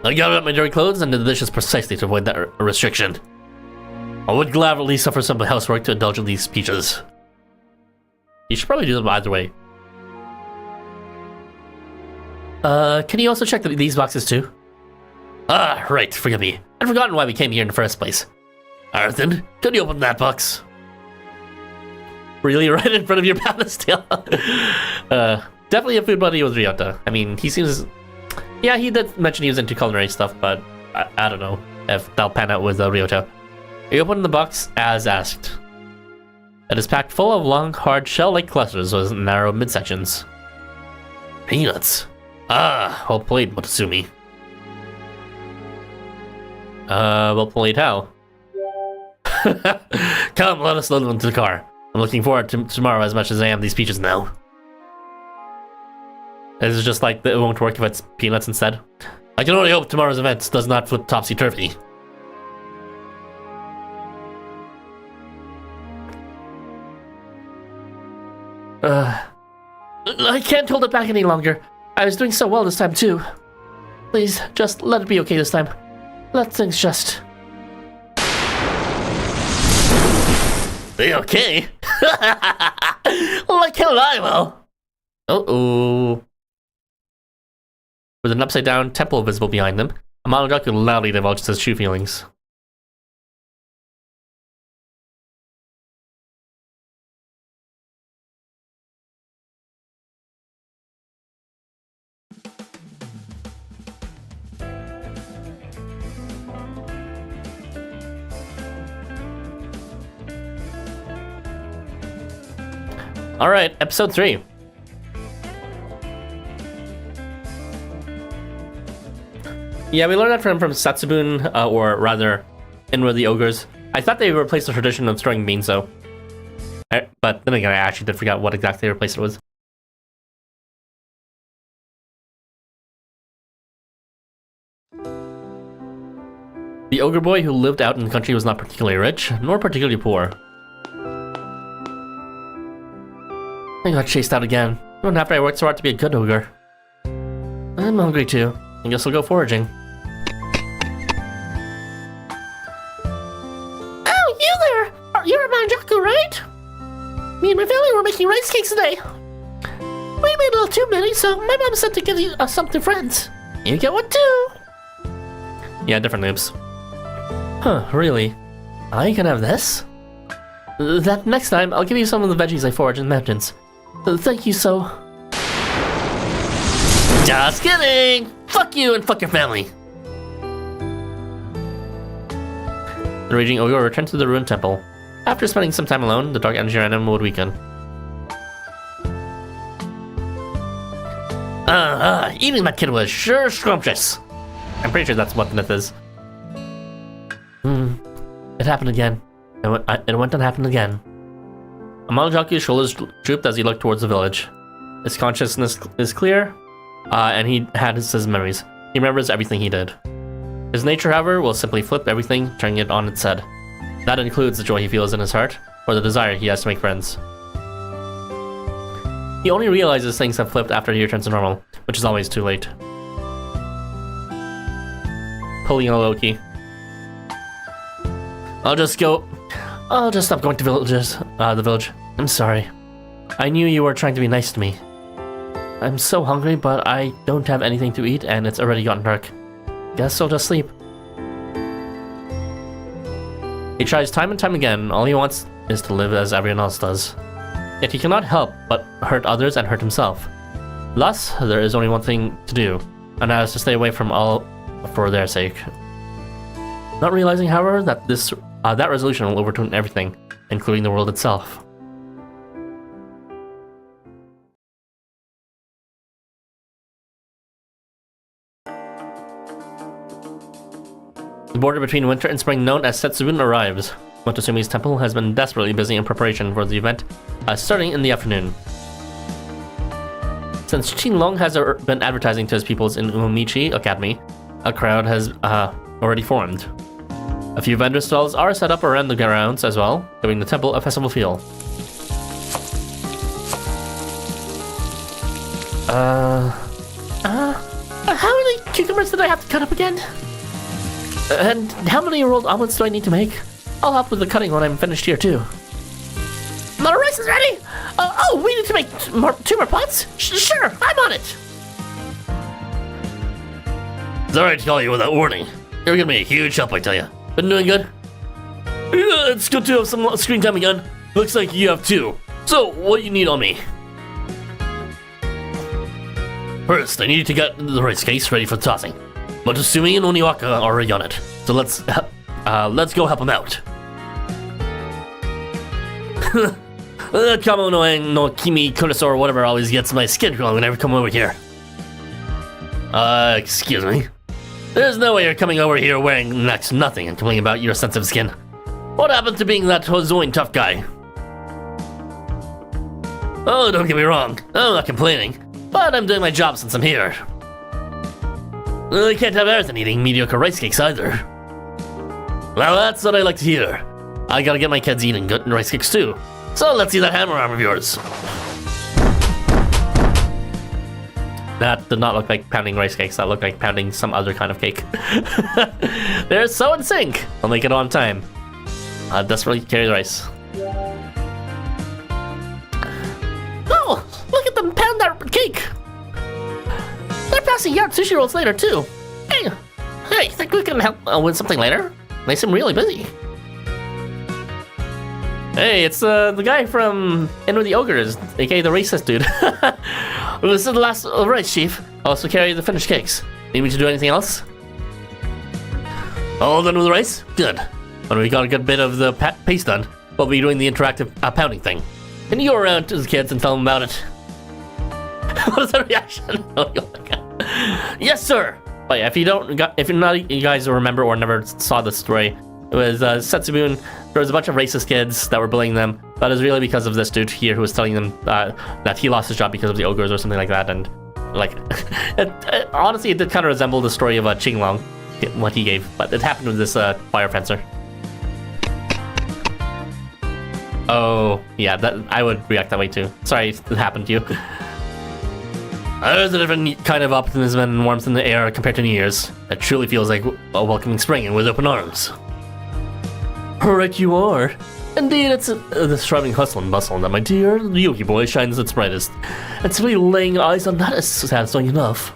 S1: I gathered up my dirty clothes and did the dishes precisely to avoid that restriction. I would gladly suffer some housework to indulge in these peaches. You should probably do them either way. Can you also check these boxes too? Ah, right, forgive me. I'd forgotten why we came here in the first place. Arthur, could you open that box? Really, right in front of your pedestal? Definitely a food buddy with Ryota. I mean, he seems... Yeah, he did mention he was into culinary stuff, but I don't know if that'll pan out with Ryota. He opened the box as asked. It is packed full of long, hard, shell-like clusters with narrow midsections. Peanuts. Ah, well played, Mototsumi. Well played how? Come, let us load them into the car. I'm looking forward to tomorrow as much as I am these peaches now. This is just like it won't work if it's peanuts instead. I can only hope tomorrow's event does not flip topsy-turvy. I can't hold it back any longer. I was doing so well this time too. Please, just let it be okay this time. Let things just... Be okay? Like hell I will. Uh-oh. With an upside-down temple visible behind them, Amanojaku loudly divulges his true feelings. Alright, episode 3. Yeah, we learned that from Satsubun, or rather, in with the Ogres. I thought they replaced the tradition of throwing beans, though. But then again, I actually did forget what exactly they replaced it with. The Ogre boy who lived out in the country was not particularly rich, nor particularly poor. I got chased out again, even after I worked so hard to be a good ogre. I'm hungry too. I guess I'll go foraging.
S2: Oh, you there! You're Amanojaku, right? Me and my family were making rice cakes today. We made a little too many, so my mom said to give you some to friends. You get one too.
S1: Yeah, different names. Huh, really? I can have this? That next time, I'll give you some of the veggies I foraged in the mountains. Thank you so...
S2: Just kidding! Fuck you and fuck your family.
S1: The raging ogre returned to the ruined temple. After spending some time alone, the dark energy around him would weaken.
S2: Eating that kid was sure scrumptious.
S1: I'm pretty sure that's what the myth is. It happened again. It went and happened again. Amanojaku's shoulders drooped as he looked towards the village. His consciousness is clear, and he had his memories. He remembers everything he did. His nature, however, will simply flip everything, turning it on its head. That includes the joy he feels in his heart, or the desire he has to make friends. He only realizes things have flipped after he returns to normal, which is always too late. Pulling a Loki. I'll just stop going to the village. I'm sorry. I knew you were trying to be nice to me. I'm so hungry, but I don't have anything to eat, and it's already gotten dark. Guess I'll just sleep. He tries time and time again. All he wants is to live as everyone else does. Yet he cannot help but hurt others and hurt himself. Thus, there is only one thing to do, and that is to stay away from all for their sake. Not realizing, however, that that resolution will overturn everything, including the world itself. The border between winter and spring, known as Setsubun, arrives. Motosumi's temple has been desperately busy in preparation for the event, starting in the afternoon. Since Qinglong has been advertising to his pupils in Umomichi Academy, a crowd has already formed. A few vendor stalls are set up around the grounds as well, giving the temple a festival feel.
S2: How many cucumbers did I have to cut up again? And how many rolled omelets do I need to make? I'll help with the cutting when I'm finished here too. The rice is ready! We need to make two more pots? Sure, I'm on it!
S1: It's alright to call you without warning. You're gonna be a huge help, I tell you. Been doing good? Yeah, it's good to have some screen time again. Looks like you have too. So, what do you need on me? First, I need to get the rice cakes ready for tossing. Mototsumi and Oniwaka are already on it. So let's go help them out. That Kamo no Kimi Kunaso or whatever always gets my skin crawling whenever I come over here. Excuse me. There's no way you're coming over here wearing next to nothing and complaining about your sensitive skin. What happened to being that Hozoin tough guy? Oh, don't get me wrong. I'm not complaining. But I'm doing my job since I'm here. I can't have everything eating mediocre rice cakes either. Well, that's what I like to hear. I gotta get my kids eating good rice cakes too. So let's see that hammer arm of yours. That did not look like pounding rice cakes. That looked like pounding some other kind of cake. They're so in sync. I'll make it on time. I'll desperately carry the rice.
S2: Oh, look at them pound that cake! They're passing out sushi rolls later too. Hey, think we can help with something later? They seem really busy.
S1: Hey, it's the guy from In with the Ogres, aka the racist dude.
S2: This is the last rice, Chief.
S1: I'll also carry the finished cakes. Need me to do anything else?
S2: All done with the rice?
S1: Good. When we got a good bit of the paste done, we'll be doing the interactive pounding thing. Can you go around to the kids and tell them about it? What is that reaction? Oh my god. Yes, sir. But yeah, if you guys remember or never saw the story, it was Setsubun. There was a bunch of racist kids that were bullying them. That is really because of this dude here who was telling them that he lost his job because of the ogres or something like that. And like, honestly, it did kind of resemble the story of Qinglong, what he gave. But it happened with this fire fencer. Oh, yeah, that I would react that way too. Sorry it happened to you. There's a different kind of optimism and warmth in the air compared to New Year's. It truly feels like a welcoming spring and with open arms. Right you are. Indeed, it's the thriving hustle and bustle that my dear Yuki boy shines its brightest. And simply laying eyes on that is satisfying enough.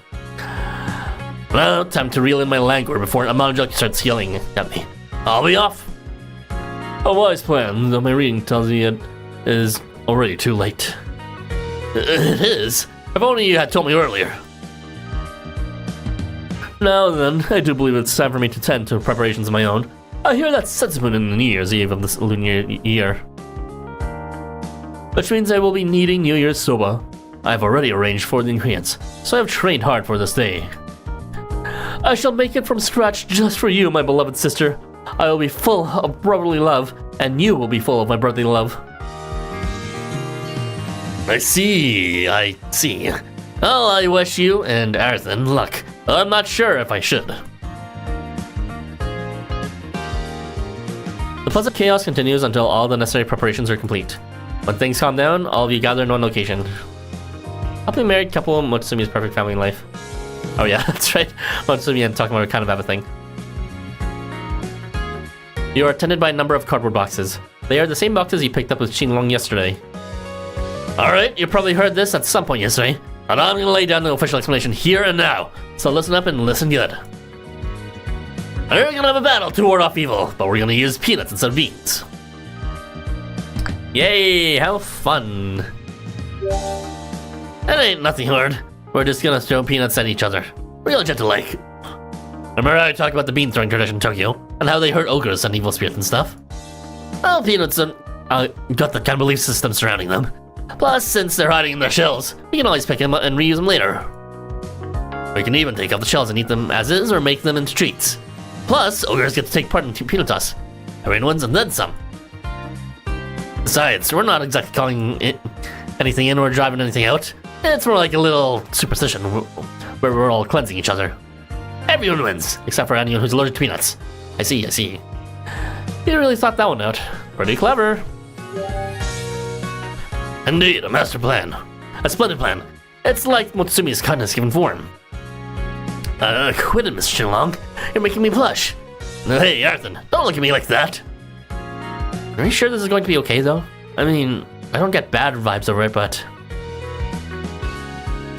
S1: Well, time to reel in my languor before Amanojaku starts yelling at me. I'll be off. A wise plan, though my reading tells me it is already too late. It is. If only you had told me earlier. Now then, I do believe it's time for me to tend to preparations of my own. I hear that's sentiment in the New Year's Eve of this lunar year. Which means I will be needing New Year's soba. I have already arranged for the ingredients, so I have trained hard for this day. I shall make it from scratch just for you, my beloved sister. I will be full of brotherly love, and you will be full of my brotherly love. I see. Well, I wish you and Arthur luck. I'm not sure if I should. The pleasant chaos continues until all the necessary preparations are complete. When things calm down, all of you gather in one location. Happily married couple, Motsumi's perfect family life. Oh yeah, that's right. Motsumi and Takuma kind of have a thing. You are attended by a number of cardboard boxes. They are the same boxes you picked up with Qinglong yesterday. Alright, you probably heard this at some point yesterday, but I'm gonna lay down the official explanation here and now, so listen up and listen good. We're gonna have a battle to ward off evil, but we're gonna use peanuts instead of beans. Yay, how fun. That ain't nothing hard. We're just gonna throw peanuts at each other. Real gentle-like. Remember how I talked about the bean throwing tradition in Tokyo, and how they hurt ogres and evil spirits and stuff? Well, peanuts got the kind of belief system surrounding them. Plus, since they're hiding in their shells, we can always pick them up and reuse them later. We can even take off the shells and eat them as is, or make them into treats. Plus, ogres get to take part in peanut toss. Everyone wins and then some. Besides, we're not exactly calling it anything in or driving anything out. It's more like a little superstition where we're all cleansing each other. Everyone wins, except for anyone who's allergic to peanuts. I see. You really thought that one out. Pretty clever. Indeed, a master plan. A splendid plan. It's like Motsumi's kindness given form. Quit it, Miss Qinglong. You're making me blush. Hey, Arthur, don't look at me like that. Are you sure this is going to be okay, though? I mean, I don't get bad vibes over it, but...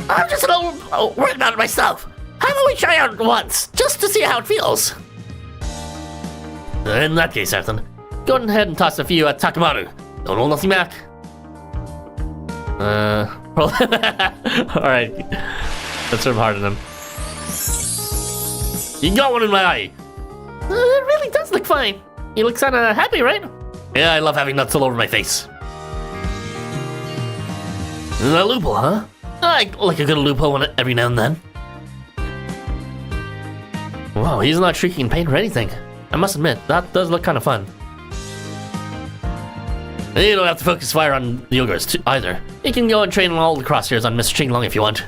S1: I'm just a little worried about it myself. How about we try out once, just to see how it feels? In that case, Arthur, go ahead and toss a few at Takamaru. Don't hold nothing back. Alright. That's sort of hard on him. You got one in my eye. It really does look fine. You look kinda happy, right? Yeah, I love having nuts all over my face. A loophole, huh? I like a good loophole every now and then. Wow, he's not shrieking in pain or anything. I must admit, that does look kind of fun. You don't have to focus fire on the ogres either. You can go and train all the crosshairs on Mr. Qinglong if you want.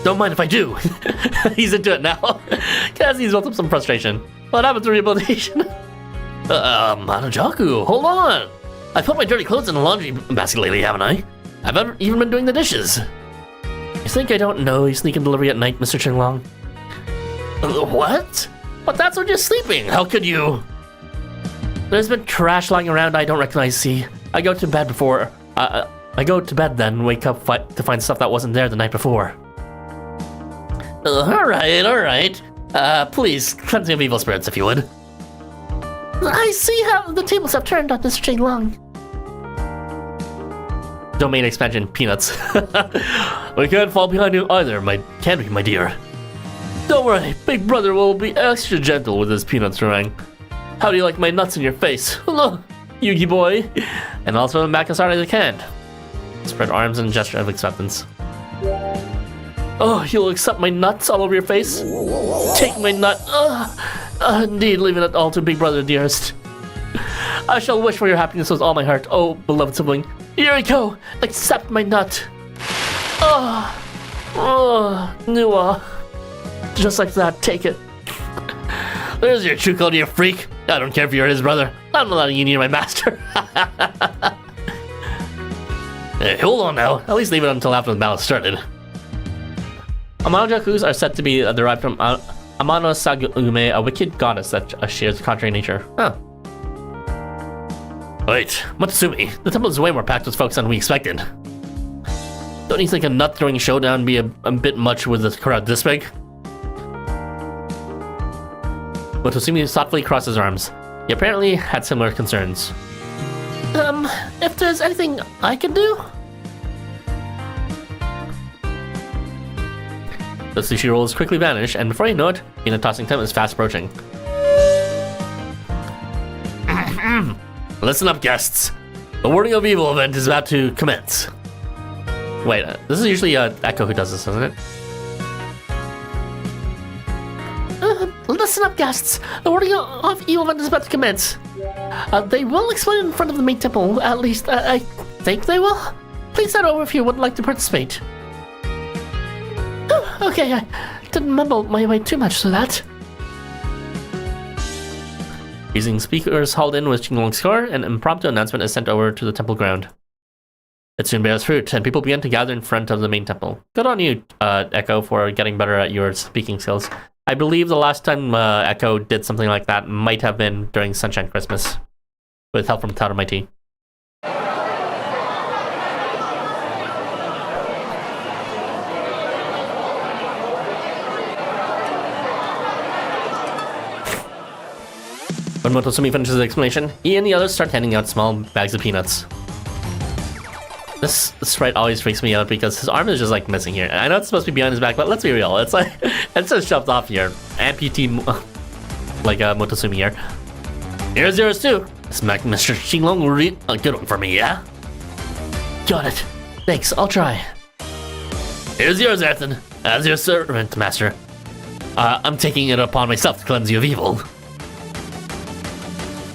S1: Don't mind if I do. He's into it now. Guess he's built up some frustration. What happened to rehabilitation? Amanojaku, hold on. I put my dirty clothes in the laundry basket lately, haven't I? I've even been doing the dishes. You think I don't know you sneak in delivery at night, Mr. Qinglong? What? But that's when you're sleeping. How could you? There's been trash lying around I don't recognize, see. I go to bed before... I go to bed then, wake up to find stuff that wasn't there the night before. Alright. Please, cleanse me of evil spirits if you would. I see how the tables have turned on Mr. Qinglong. Domain expansion, peanuts. We can't fall behind you either, can we, my dear? Don't worry, Big Brother will be extra gentle with his peanuts meringue. How do you like my nuts in your face? Look, Yugi boy. And I'll throw them back as hard as I can. Spread arms and gesture of acceptance. Oh, you'll accept my nuts all over your face? Take my nut. Indeed, leaving it all to Big Brother, dearest. I shall wish for your happiness with all my heart, oh, beloved sibling. Here we go. Accept my nut. Nua. Just like that, take it. There's your true color, you freak. I don't care if you're his brother. I'm not letting you near my master. Hey, hold on now. At least leave it until after the battle started. Amanojakus are said to be derived from Amanojaku, a wicked goddess that shares contrary nature. Huh. Wait, Matsumi, the temple is way more packed with folks than we expected. Don't you think a nut-throwing showdown would be a bit much with a crowd this big? Matsumi thoughtfully crossed his arms. He apparently had similar concerns. If there's anything I can do? The sushi rolls quickly vanish, and before you know it, peanut tossing time is fast approaching. Listen up, guests. The Warding of Evil event is about to commence. Wait, this is usually Echo who does this, isn't it?
S2: Listen up, guests. The Warding of Evil event is about to commence. They will explain in front of the main temple. At least, I think they will. Please head over if you would like to participate. Okay, I didn't mumble my way too much to that.
S1: Using speakers hauled in with Qinglong's car, an impromptu announcement is sent over to the temple ground. It soon bears fruit, and people begin to gather in front of the main temple. Good on you, Echo, for getting better at your speaking skills. I believe the last time Echo did something like that might have been during Sunshine Christmas, with help from Cloud Mighty. When Motosumi finishes the explanation, he and the others start handing out small bags of peanuts. This sprite always freaks me out because his arm is just like missing here. I know it's supposed to be behind his back, but let's be real. It's like, it's just shoved off here. Amputee, like Motosumi here. Here's yours too. Smack Mr. Qinglong will read a good one for me, yeah?
S2: Got it. Thanks, I'll try.
S1: Here's yours, Ethan. As your servant, master. I'm taking it upon myself to cleanse you of evil.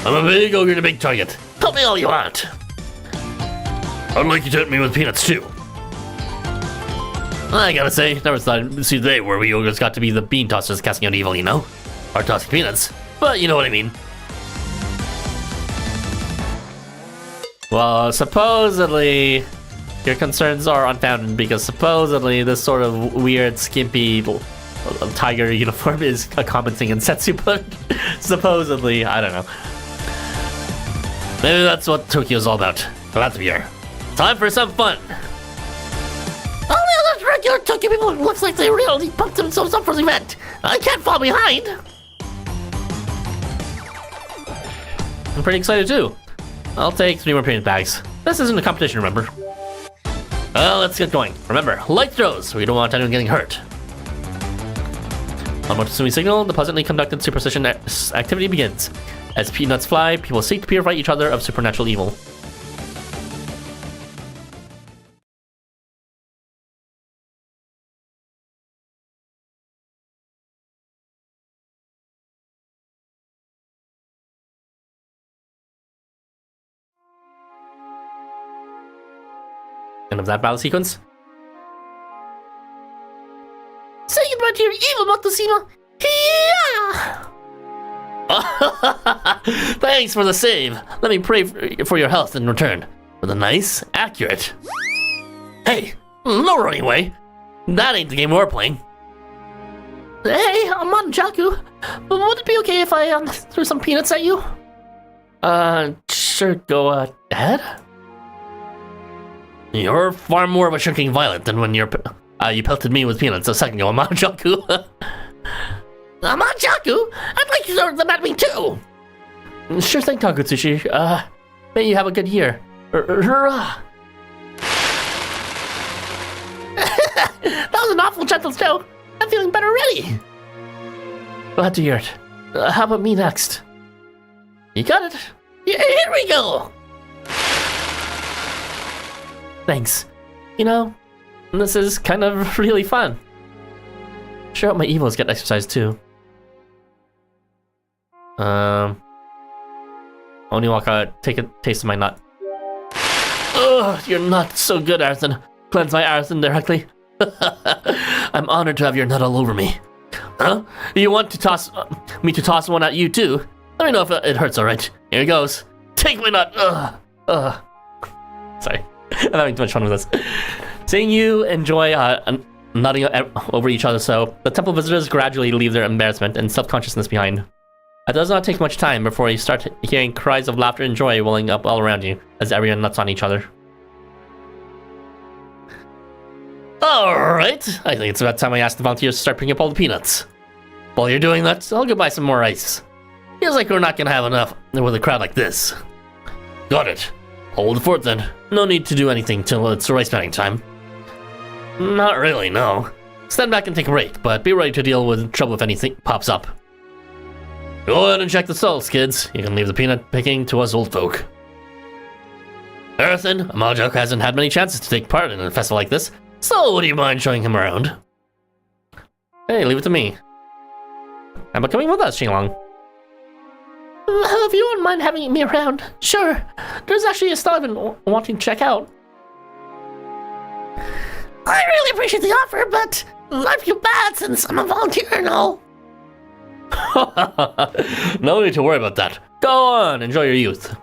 S1: I'm a big ogre and a big target. Help me all you want. I'd like you to hit me with peanuts too. I gotta say, never thought I'd see the day where we ogres got to be the bean tossers casting out evil, you know? Or tossing peanuts. But you know what I mean. Well, supposedly, your concerns are unfounded because supposedly this sort of weird, skimpy tiger uniform is commenting in Setsu, but supposedly, I don't know. Maybe that's what Tokyo's all about. Glad to be here. Time for some fun.
S2: All the other regular Tokyo people looks like they really pumped themselves up for the event. I can't fall behind.
S1: I'm pretty excited too. I'll take 3 more peanut bags. This isn't a competition, remember? Well, let's get going. Remember, light throws. We don't want anyone getting hurt. On Motosumi's signal, the pleasantly conducted superstition activity begins. As peanuts fly, people seek to purify each other of supernatural evil. End of that battle sequence.
S2: Say goodbye to your evil, Motosima! Yeah!
S1: Thanks for the save. Let me pray for your health in return. With a nice, accurate... Hey, no running away. That ain't the game we're playing.
S2: Hey, Amanojaku. Would it be okay if I threw some peanuts at you?
S1: Sure, go ahead. You're far more of a shrinking violet than when you pelted me with peanuts a second ago, Amanojaku.
S2: Amanojaku? I'd like you to throw them at me too!
S1: Sure thing, Takutsuchi. May you have a good year.
S2: That was an awful gentle joke. I'm feeling better already.
S1: Glad to hear it. How about me next?
S2: You got it. Here we go.
S1: Thanks. You know, this is kind of really fun. Sure hope my evils get exercised too. Oniwaka, take a taste of my nut. Ugh, your nut's so good, Arthur. Cleanse my Arthur directly. I'm honored to have your nut all over me. Huh? You want to toss me to toss one at you too? Let me know if it hurts, alright? Here goes. Take my nut. Sorry. I'm having too much fun with this. Seeing you enjoy nutting over each other so, the temple visitors gradually leave their embarrassment and self-consciousness behind. It does not take much time before you start hearing cries of laughter and joy welling up all around you as everyone nuts on each other. Alright, I think it's about time I asked the volunteers to start picking up all the peanuts. While you're doing that, I'll go buy some more ice. Feels like we're not gonna have enough with a crowd like this. Got it. Hold the fort then. No need to do anything till it's rice batting time. Not really, no. stand back and take a break, but be ready to deal with trouble if anything pops up. Go ahead and check the stalls, kids. You can leave the peanut picking to us old folk. Earthen, Amanojaku hasn't had many chances to take part in a festival like this, so would you mind showing him around? Hey, leave it to me. How about coming with us, Qinglong?
S2: If you wouldn't mind having me around, sure. There's actually a stall I've been wanting to check out. I really appreciate the offer, but I feel bad since I'm a volunteer and all.
S1: No need to worry about that. Go on, enjoy your youth.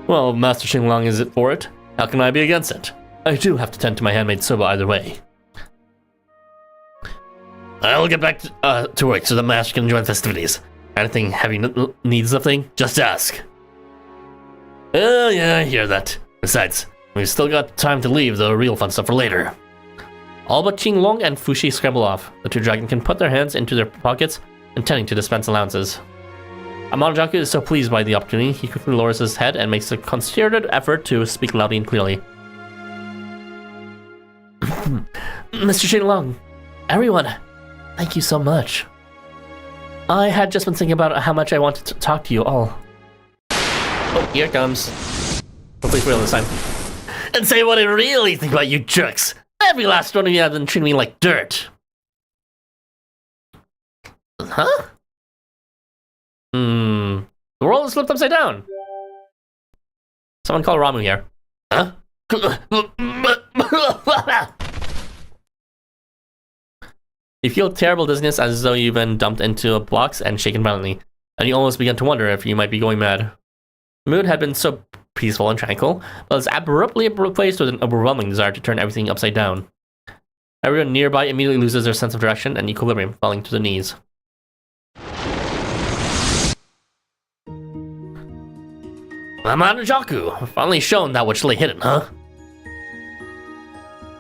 S1: Well, Master Qinglong is it for it? How can I be against it? I do have to tend to my handmaid Soba either way. I'll get back to work so the Master can join festivities. Anything heavy needs lifting, just ask. Oh yeah, I hear that. Besides, we've still got time to leave the real fun stuff for later. All but Qinglong and Fushi scramble off. The two dragons can put their hands into their pockets, intending to dispense allowances. Amanojaku is so pleased by the opportunity, he quickly lowers his head and makes a concerted effort to speak loudly and clearly. Mr. Qinglong, everyone, thank you so much. I had just been thinking about how much I wanted to talk to you all. Oh, here it comes. Hopefully it's real this time. And say what I really think about you jerks. Every last one of you have been treating me like dirt. Huh? The world is flipped upside down. Someone call Ramu here. Huh? You feel terrible dizziness as though you've been dumped into a box and shaken violently, and you almost begin to wonder if you might be going mad. The mood had been so peaceful and tranquil, but was abruptly replaced with an overwhelming desire to turn everything upside down. Everyone nearby immediately loses their sense of direction and equilibrium, falling to the knees. Amanojaku, finally shown that which lay hidden, huh?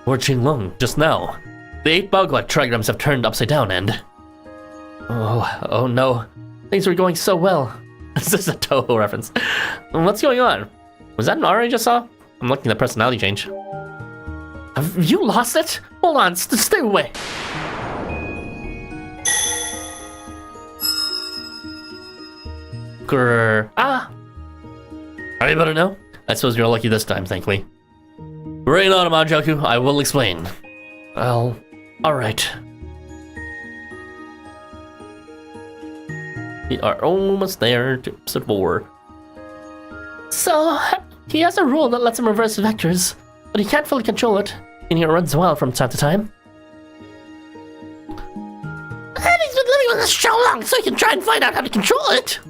S1: Lord Qinglong, just now. The 8 Bagua trigrams have turned upside down and... Oh no. Things were going so well. This is a Toho reference. What's going on? Was that an aura I just saw? I'm looking at the personality change. Have you lost it? Hold on, stay away. Grrr. Ah! Are you better now? I suppose you're lucky this time, thankfully. Rain on, Amanojaku, I will explain. Well, alright. We are almost there to episode 4. So, he has a rule that lets him reverse vectors, but he can't fully control it, and he runs wild from time to time.
S2: And he's been living with this so long, so he can try and find out how to control it.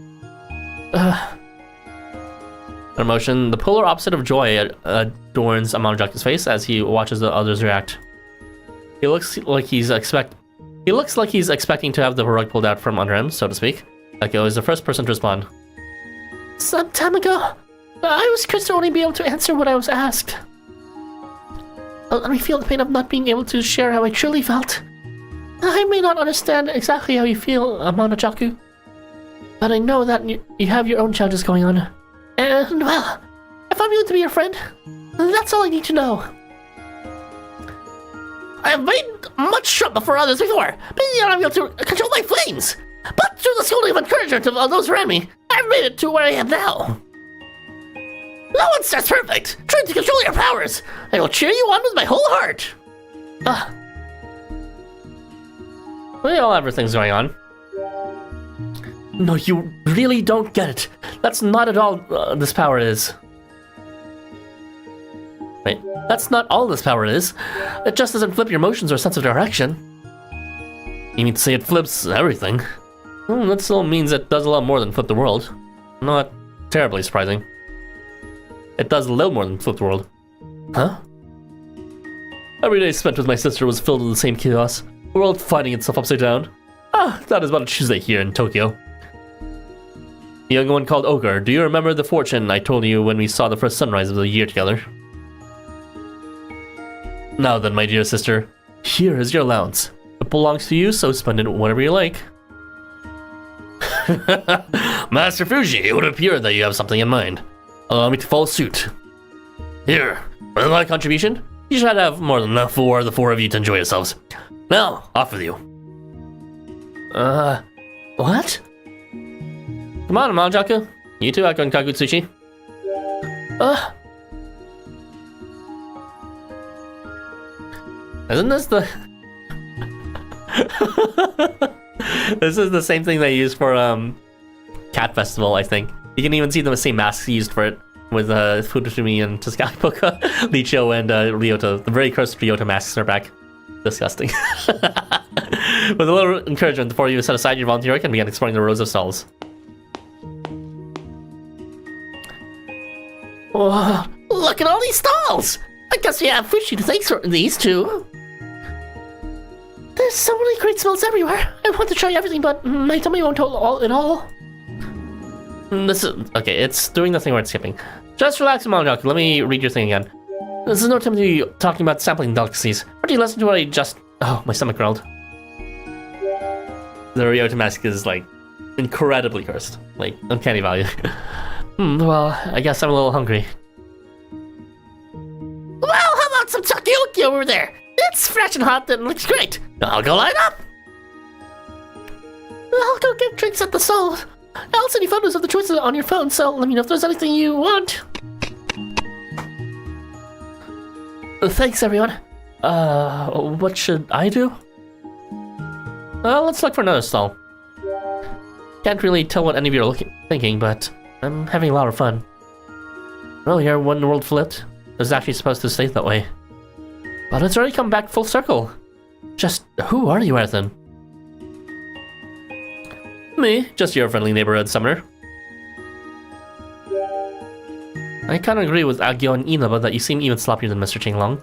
S1: Emotion, the polar opposite of joy adorns Amanojaku's face as he watches the others react. He looks like he's expecting to have the rug pulled out from under him, so to speak. Like he was the first person to respond.
S2: Some time ago, I was cursed to only be able to answer what I was asked. Let me feel the pain of not being able to share how I truly felt. I may not understand exactly how you feel, Amanojaku, but I know that you have your own challenges going on. And, well, if I'm willing to be your friend, that's all I need to know. I have made much trouble for others before, but yet I'm able to control my flames. But through the schooling of encouragement of those around me, I've made it to where I am now. No one starts perfect. Try to control your powers. I will cheer you on with my whole heart.
S1: We all have things going on. No, you really don't get it. That's not at all this power is. Wait, that's not all this power is. It just doesn't flip your emotions or sense of direction. You mean to say it flips everything? That still means it does a lot more than flip the world. Not terribly surprising. It does a little more than flip the world. Huh? Every day spent with my sister was filled with the same chaos. The world finding itself upside down. That is about a Tuesday here in Tokyo. The young one called Ogre, do you remember the fortune I told you when we saw the first sunrise of the year together? Now then, my dear sister, here is your allowance. It belongs to you, so spend it whatever you like. Master Fuji, it would appear that you have something in mind. Allow me to follow suit. Here, for my contribution,
S2: You should have more than enough for the four of you to enjoy yourselves. Now, off with you.
S1: What?
S2: Come on, Amanojaku. You too, Akon Kagutsuchi. Isn't this the... This is the same thing they use for, Cat Festival, I think. You can even see the same masks used for it. With, Futoshimi and Tsukapoka, Lichio and, Ryota. The very cursed Ryota masks are back. Disgusting. With a little encouragement before you set aside your volunteer work and begin exploring the rows of stalls. Whoa, look at all these stalls! I guess we have sushi to thanks for these too. There's so many great smells everywhere. I want to try everything, but my tummy won't hold it all. This is... Okay, it's doing the thing where it's skipping. Just relax, Amanojaku. Let me read your thing again. This is no time to be talking about sampling delicacies. Why don't you listen to what I just... Oh, my stomach growled. The Ryota mask is, like, incredibly cursed. Like, uncanny value. Well, I guess I'm a little hungry. Well, how about some takoyaki over there? It's fresh and hot and looks great. I'll go line up. I'll go get drinks at the stall. I'll send you photos of the choices on your phone, so let me know if there's anything you want. Thanks, everyone. What should I do? Let's look for another stall. Can't really tell what any of you are thinking, but I'm having a lot of fun. Earlier, when the world flipped, it was actually supposed to stay that way. But it's already come back full circle. Just who are you, Ethan? Me, just your friendly neighborhood summoner. I kinda agree with Agyo and Inaba that you seem even sloppier than Mr. Qinglong.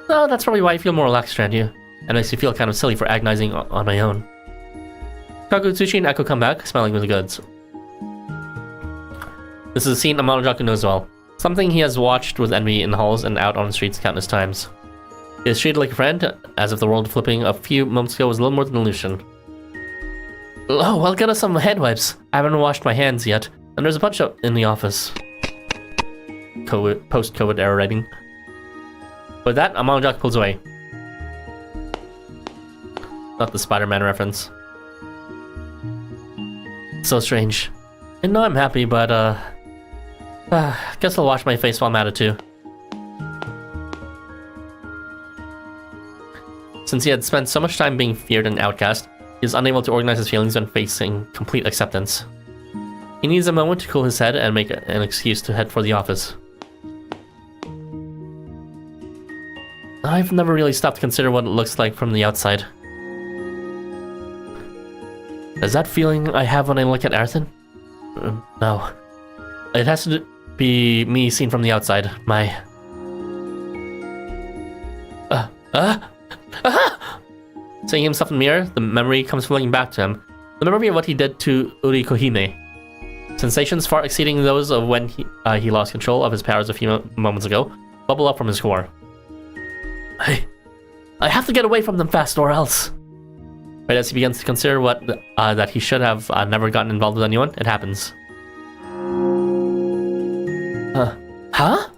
S2: Oh, that's probably why I feel more relaxed around you. And makes me feel kind of silly for agonizing on my own. Kagutsuchi and Echo come back, smelling the goods. This is a scene Amanojaku knows well. Something he has watched with envy in the halls and out on the streets countless times. He is treated like a friend, as if the world flipping a few moments ago was little more than an illusion. Oh, I'll get us some hand wipes. I haven't washed my hands yet, and there's a bunch up in the office. Post-COVID era writing. With that, Amanojaku pulls away. Not the Spider-Man reference. So strange. I know I'm happy, but guess I'll wash my face while I'm at it too. Since he had spent so much time being feared and outcast, he is unable to organize his feelings when facing complete acceptance. He needs a moment to cool his head and make an excuse to head for the office. I've never really stopped to consider what it looks like from the outside. Is that feeling I have when I look at Arthur? No. It has to be me seen from the outside. My... Seeing himself in the mirror, the memory comes flooding back to him. The memory of what he did to Urikohime. Sensations far exceeding those of when he lost control of his powers a few moments ago bubble up from his core. I have to get away from them fast or else. Right as he begins to consider what that he should have never gotten involved with anyone, it happens. Huh?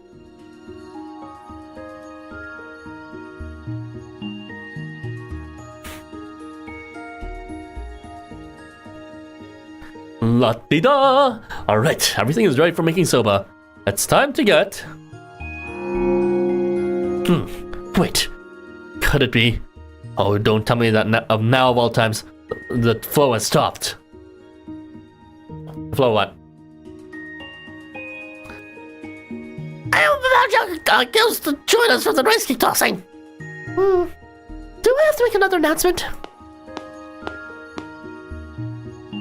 S2: La-di-da! Alright, everything is ready for making soba. It's time to get... Wait. Could it be? Oh, don't tell me that now of all times, the flow has stopped. Flow what? I hope Amanojaku goes to join us for the rice cake tossing. Do I have to make another announcement?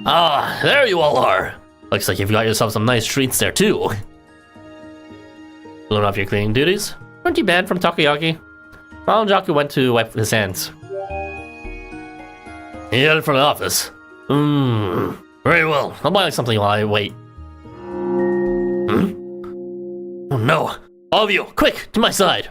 S2: Ah, there you all are. Looks like you've got yourself some nice treats there too. Blown off your cleaning duties? Weren't you banned from takoyaki? Amanojaku went to wipe his hands. He headed for the office. Very well. I'll buy something while I wait. Oh no! All of you, quick, to my side!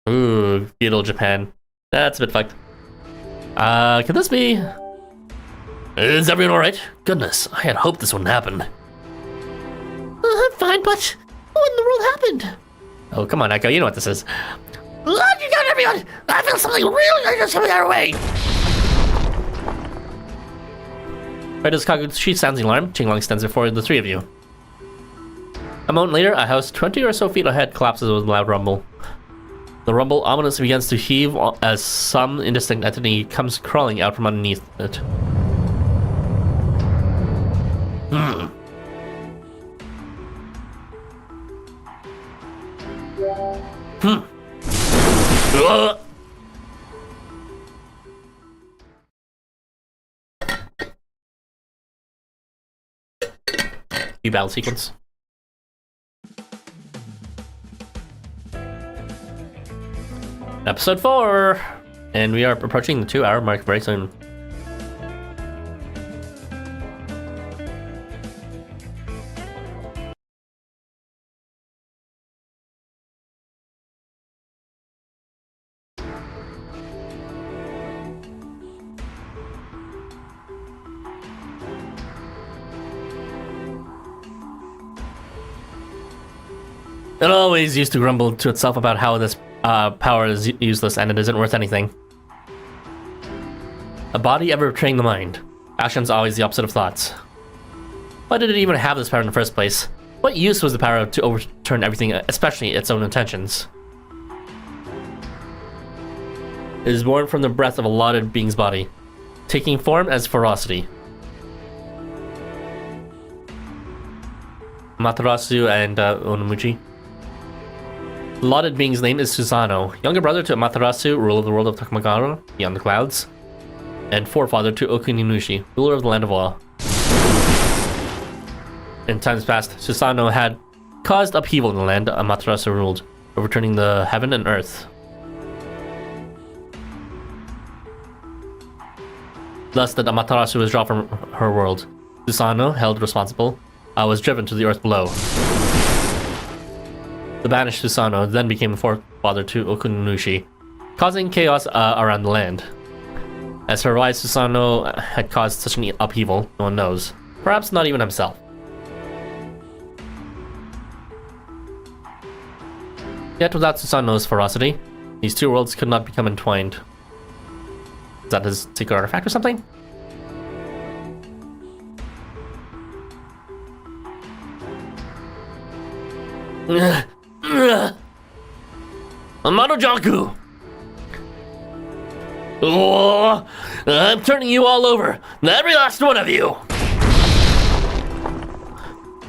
S2: Ooh, feudal Japan. That's a bit fucked. Could this be... Is everyone alright? Goodness, I had hoped this wouldn't happen. I'm fine, but what in the world happened?
S1: Oh, come on, Echo, you know what this is.
S2: Look, you got everyone! I feel something really dangerous coming our way!
S1: Right as Kaguchi sounds the alarm, Qinglong stands before the three of you. A moment later, a house 20 or so feet ahead collapses with a loud rumble. The rumble ominously begins to heave as some indistinct entity comes crawling out from underneath it. Battle sequence. Episode 4! And we are approaching the 2-hour mark very soon. It always used to grumble to itself about how this power is useless and it isn't worth anything. A body ever betraying the mind. Actions always the opposite of thoughts. Why did it even have this power in the first place? What use was the power to overturn everything, especially its own intentions? It is born from the breath of a lauded being's body, taking form as ferocity. Amaterasu and Onamuchi. The lauded being's name is Susano, younger brother to Amaterasu, ruler of the world of Takamagara, beyond the clouds, and forefather to Okuninushi, ruler of the land of Wa. In times past, Susano had caused upheaval in the land Amaterasu ruled, overturning the heaven and earth. Thus, that Amaterasu was dropped from her world. Susano, held responsible, was driven to the earth below. The banished Susano then became the forefather to Okuninushi, causing chaos around the land. As for why Susano had caused such an upheaval, no one knows. Perhaps not even himself. Yet without Susano's ferocity, these two worlds could not become entwined. Is that his secret artifact or something? Amanojaku! Oh, I'm turning you all over, every last one of you!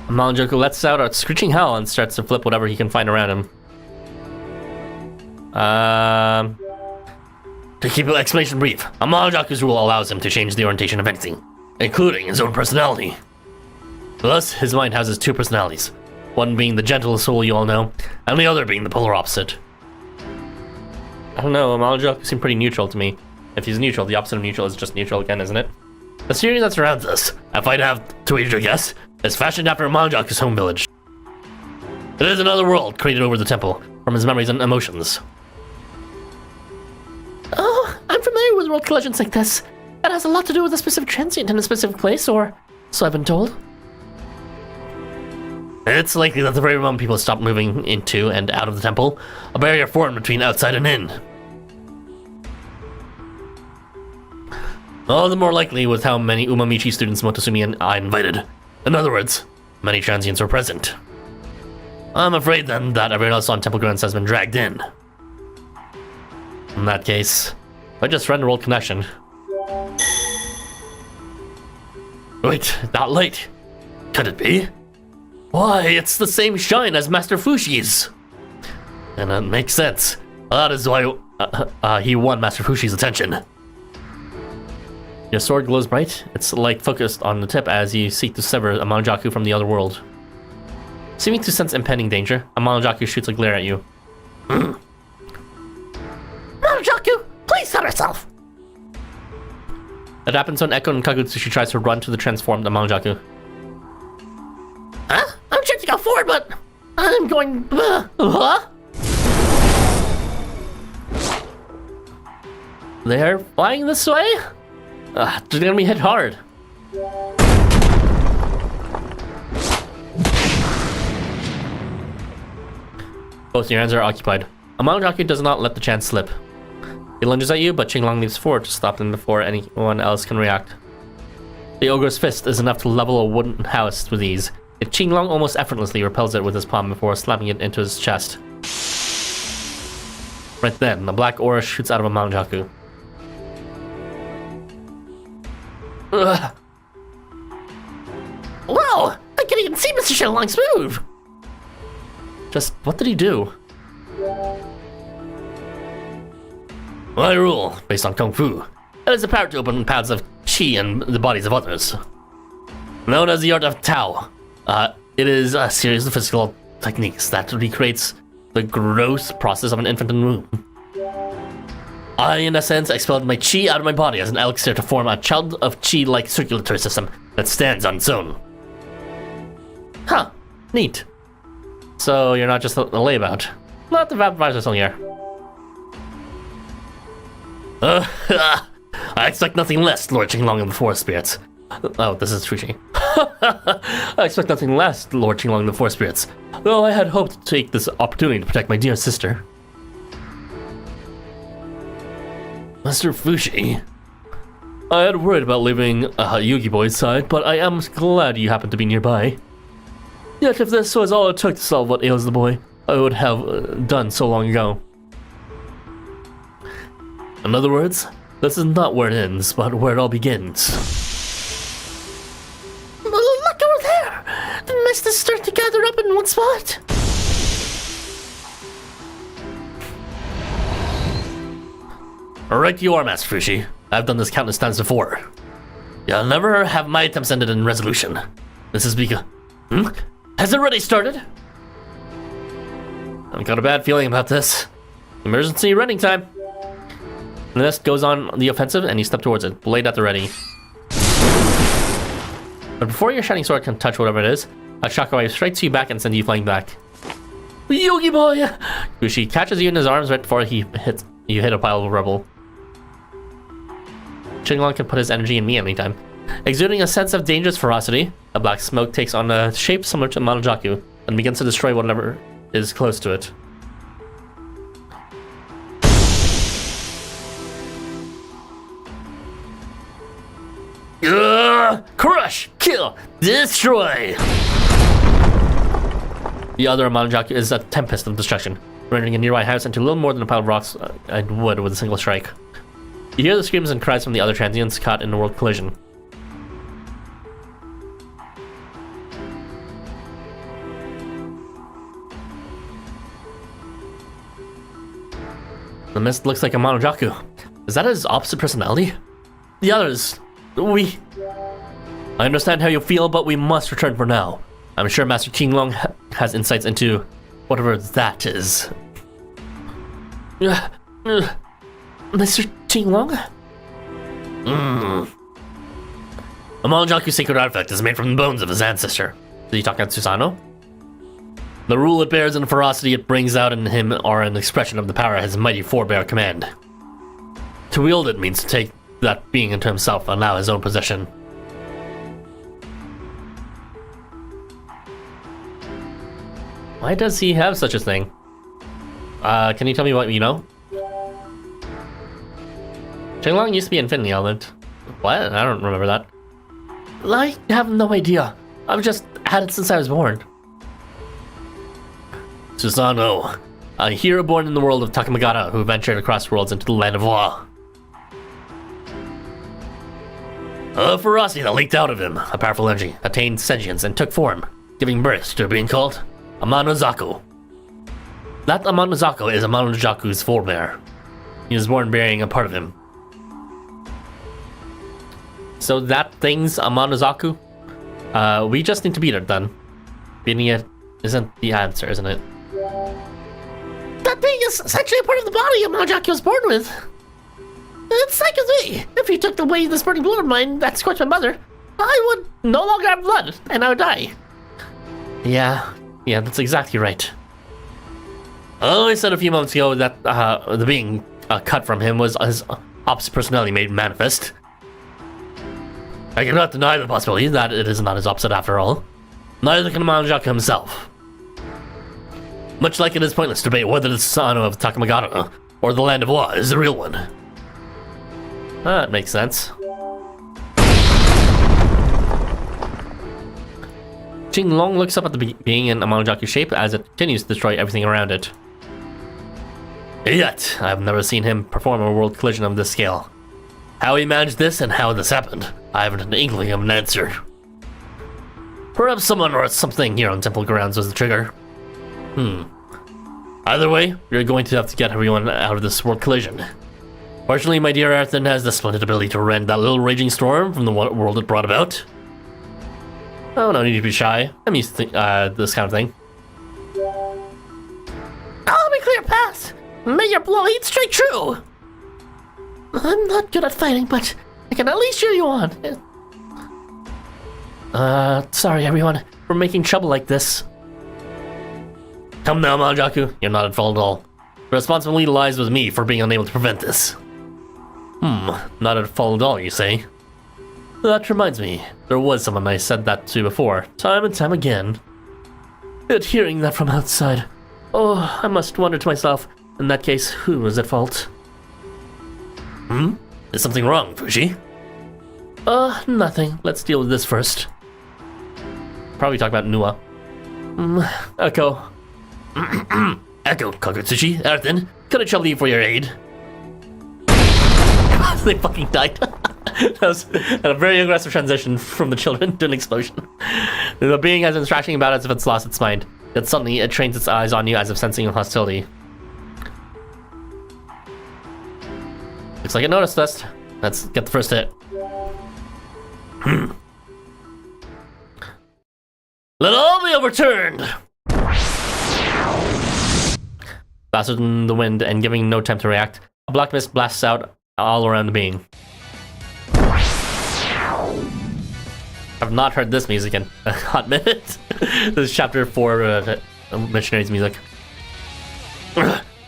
S1: Amanojaku lets out a screeching howl and starts to flip whatever he can find around him. To keep the explanation brief, Amanojaku's rule allows him to change the orientation of anything, including his own personality. Thus, his mind houses two personalities, one being the gentle soul you all know, and the other being the polar opposite. I don't know, Amanojaku seemed pretty neutral to me. If he's neutral, the opposite of neutral is just neutral again, isn't it? The scenery that surrounds us, if I'd have to wager a guess, is fashioned after Amanojaku's home village. It is another world created over the temple, from his memories and emotions.
S2: Oh, I'm familiar with world collisions like this. It has a lot to do with a specific transient in a specific place, or so I've been told.
S1: It's likely that the very moment people stopped moving into and out of the temple, a barrier formed between outside and in. All the more likely with how many Umamichi students Motosumi and I invited. In other words, many transients were present. I'm afraid then that everyone else on temple grounds has been dragged in. In that case, I just run a world connection. Wait, that light. Could it be? Why, it's the same shine as Master Fushi's. And that makes sense. That is why he won Master Fushi's attention. Your sword glows bright. It's like focused on the tip as you seek to sever Amanojaku from the other world. Seeming to sense impending danger, Amanojaku shoots a glare at you.
S2: Amanojaku, please stop yourself!
S1: It happens when Echo and Kagutsushi tries to run to the transformed Amanojaku.
S2: Huh? I'm trying to go forward, but I'm going...
S1: They're flying this way? They're gonna be hit hard. Both your hands are occupied. Amanojaku does not let the chance slip. He lunges at you, but Qinglong leaps forward to stop him before anyone else can react. The ogre's fist is enough to level a wooden house with ease. Yet Qinglong almost effortlessly repels it with his palm before slapping it into his chest. Right then, the black aura shoots out of Amanojaku.
S2: Ugh. Whoa! I can even see Mr. Qinglong's move!
S1: Just what did he do?
S2: My rule, based on Kung Fu, it is the power to open paths of Qi in the bodies of others. Known as the art of Tao, it is a series of physical techniques that recreates the growth process of an infant in the womb. I, in a sense, expelled my Qi out of my body as an elixir to form a child of Qi-like circulatory system that stands on its own.
S1: Huh, neat. So you're not just a layabout. Not the vampires are here.
S2: I expect nothing less, Lord Qinglong of the Forest Spirits.
S1: Oh, this is Fushi. I expect nothing less, Lord Qinglong of the Forest Spirits. Though I had hoped to take this opportunity to protect my dear sister.
S2: Mr. Fushi.
S1: I had worried about leaving Yugi Boy's side, but I am glad you happened to be nearby. Yet if this was all it took to solve what ails the boy, I would have done so long ago. In other words, this is not where it ends, but where it all begins.
S2: Look over there! The mist is starting to gather up in one spot.
S1: Right you are, Master Fushi. I've done this countless times before.
S2: You'll never have my attempts ended in resolution. This is because... Has it already started?
S1: I've got a bad feeling about this. Emergency running time. The mist goes on the offensive and you step towards it, blade at the ready. But before your shining sword can touch whatever it is, a shockwave strikes you back and sends you flying back.
S2: Yogi boy!
S1: Fushi catches you in his arms right before you hit a pile of rubble. Qinglong can put his energy in me anytime. Exuding a sense of dangerous ferocity, a black smoke takes on a shape similar to Amanojaku and begins to destroy whatever is close to it.
S2: Crush! Kill! Destroy!
S1: The other Amanojaku is a tempest of destruction, rendering a nearby house into little more than a pile of rocks and wood with a single strike. You hear the screams and cries from the other transients caught in the world collision. The mist looks like Amanojaku. Is that his opposite personality? The others... I understand how you feel, but we must return for now. I'm sure Master Qinglong has insights into whatever that is.
S2: Mr. Qinglong?
S1: Amanojaku's sacred artifact is made from the bones of his ancestor. Did you talk about Susanoo? The rule it bears and the ferocity it brings out in him are an expression of the power his mighty forebear command. To wield it means to take that being into himself and now his own possession. Why does he have such a thing? Can you tell me what you know? Qinglong used to be Infinity Element. What? I don't remember that.
S2: I have no idea. I've just had it since I was born.
S1: Susanoo, a hero born in the world of Takamagata who ventured across worlds into the land of law. A ferocity that leaked out of him, a powerful energy, attained sentience and took form, giving birth to being called Amanojaku. That Amanojaku is Amanojaku's forebear. He was born bearing a part of him. So that thing's Amanojaku? We just need to beat it then. Beating it isn't the answer, isn't it?
S2: That thing is essentially a part of the body Amanojaku was born with. It's like with me. If you took away this burning blood of mine that scorched my mother, I would no longer have blood, and I would die.
S1: Yeah, that's exactly right. I said a few moments ago that the being cut from him was his opposite personality made manifest. I cannot deny the possibility that it is not his opposite after all. Neither can Amanojaku himself.
S2: Much like it is pointless to debate whether the son of Takamagata or the Land of Wa is the real one.
S1: That makes sense. Qinglong looks up at the being in Amanojaku shape as it continues to destroy everything around it.
S2: Yet, I've never seen him perform a world collision of this scale. How he managed this and how this happened, I haven't an inkling of an answer. Perhaps someone or something here on temple grounds was the trigger. Either way, you're going to have to get everyone out of this world collision. Fortunately, my dear Arthur has the splendid ability to rend that little raging storm from the world it brought about.
S1: Oh, no need to be shy. I'm used to this kind of thing.
S2: I'll be clear path. May your blow eat straight true. I'm not good at fighting, but I can at least cheer you on.
S1: Sorry everyone for making trouble like this.
S2: Come now, Amanojaku, you're not at fault at all. The responsibility lies with me for being unable to prevent this.
S1: Not at fault at all, you say? That reminds me, there was someone I said that to before, time and time again. Yet hearing that from outside, oh, I must wonder to myself, in that case, who was at fault?
S2: Is something wrong, Fushi?
S1: Nothing. Let's deal with this first. Probably talk about Nua. Echo.
S2: Echo, Kagutsuchi, Arthur, could I trouble you for your aid?
S1: They fucking died. That was a very aggressive transition from the children to an explosion. The being has been thrashing about as if it's lost its mind. Yet suddenly it trains its eyes on you as if sensing hostility. Looks like it noticed us. Let's get the first hit.
S2: Let all be overturned!
S1: Faster than the wind and giving no time to react, a black mist blasts out all around the being. I've not heard this music in a hot minute. This is chapter 4 Missionaries music.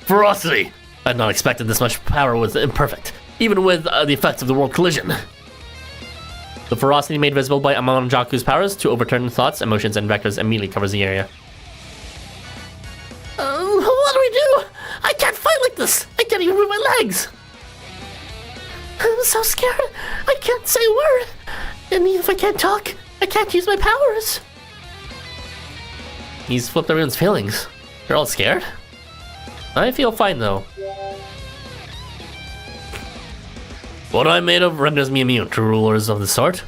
S2: Ferocity! I'd not expected this much power was imperfect, even with the effects of the world collision.
S1: The ferocity made visible by Amanojaku's powers to overturn thoughts, emotions, and vectors immediately covers the area.
S2: What do we do? I can't fight like this! I can't even move my legs! I'm so scared, I can't say a word! And even if I can't talk, I can't use my powers!
S1: He's flipped everyone's feelings. They're all scared? I feel fine though.
S2: What I'm made of renders me immune to rulers of the sort.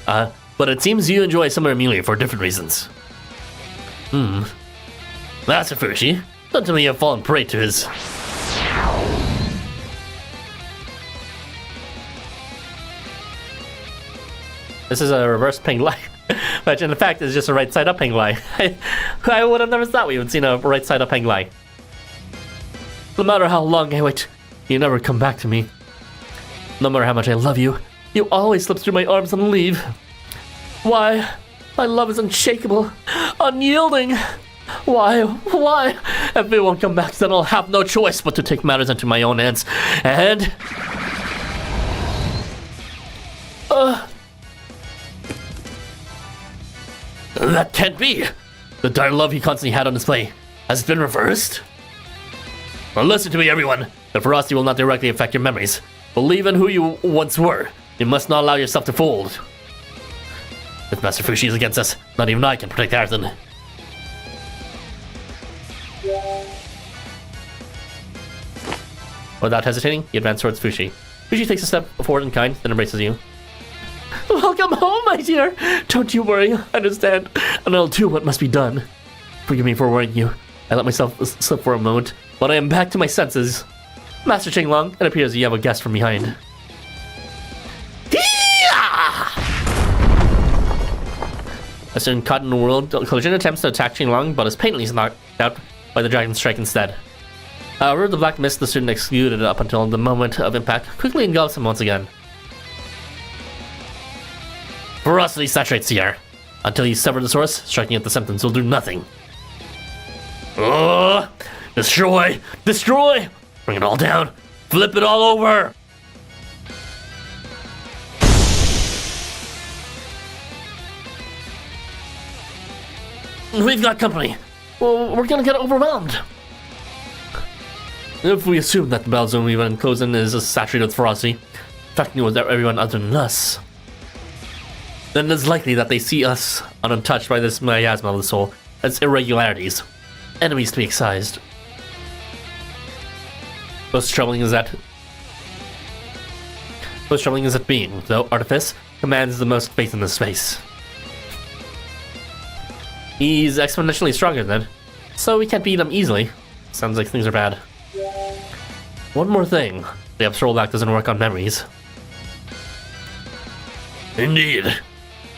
S2: But it seems you enjoy similar immunity for different reasons. Master Fushi, don't tell me you have fallen prey to his...
S1: This is a reverse Penglai, which in fact is just a right side up Penglai. I would have never thought we would have seen a right side up Penglai. No matter how long I wait, you never come back to me. No matter how much I love you, you always slip through my arms and leave. Why? My love is unshakable, unyielding. Why? If it won't come back, then I'll have no choice but to take matters into my own hands. And...
S2: That can't be! The dire love he constantly had on display has been reversed? Well, listen to me, everyone. The ferocity will not directly affect your memories. Believe in who you once were. You must not allow yourself to fold. If Master Fushi is against us, not even I can protect Arthur.
S1: Without hesitating, he advances towards Fushi. Fushi takes a step forward in kind, then embraces you.
S2: Welcome home, my dear! Don't you worry, I understand, and I'll do what must be done.
S1: Forgive me for worrying you. I let myself slip for a moment, but I am back to my senses. Master Qinglong, it appears you have a guest from behind. A certain caught in the world collision attempts to attack Qinglong, but is painfully knocked out by the dragon strike instead. However, the black mist the student executed up until the moment of impact quickly engulfs him once again.
S2: Ferocity saturates the air. Until you sever the source, striking at the symptoms will do nothing. Destroy! Destroy! Bring it all down! Flip it all over! We've got company.
S1: well, we're gonna get overwhelmed. If we assume that the battle zone we've enclosed in is saturated with ferocity, affecting with everyone other than us, then it's likely that they see us untouched by this miasma of the soul as irregularities, enemies to be excised. Most troubling is that being, though Artifice, commands the most faith in this space. He's exponentially stronger then, so we can't beat him easily. Sounds like things are bad. One more thing, the Prologue doesn't work on memories. Indeed.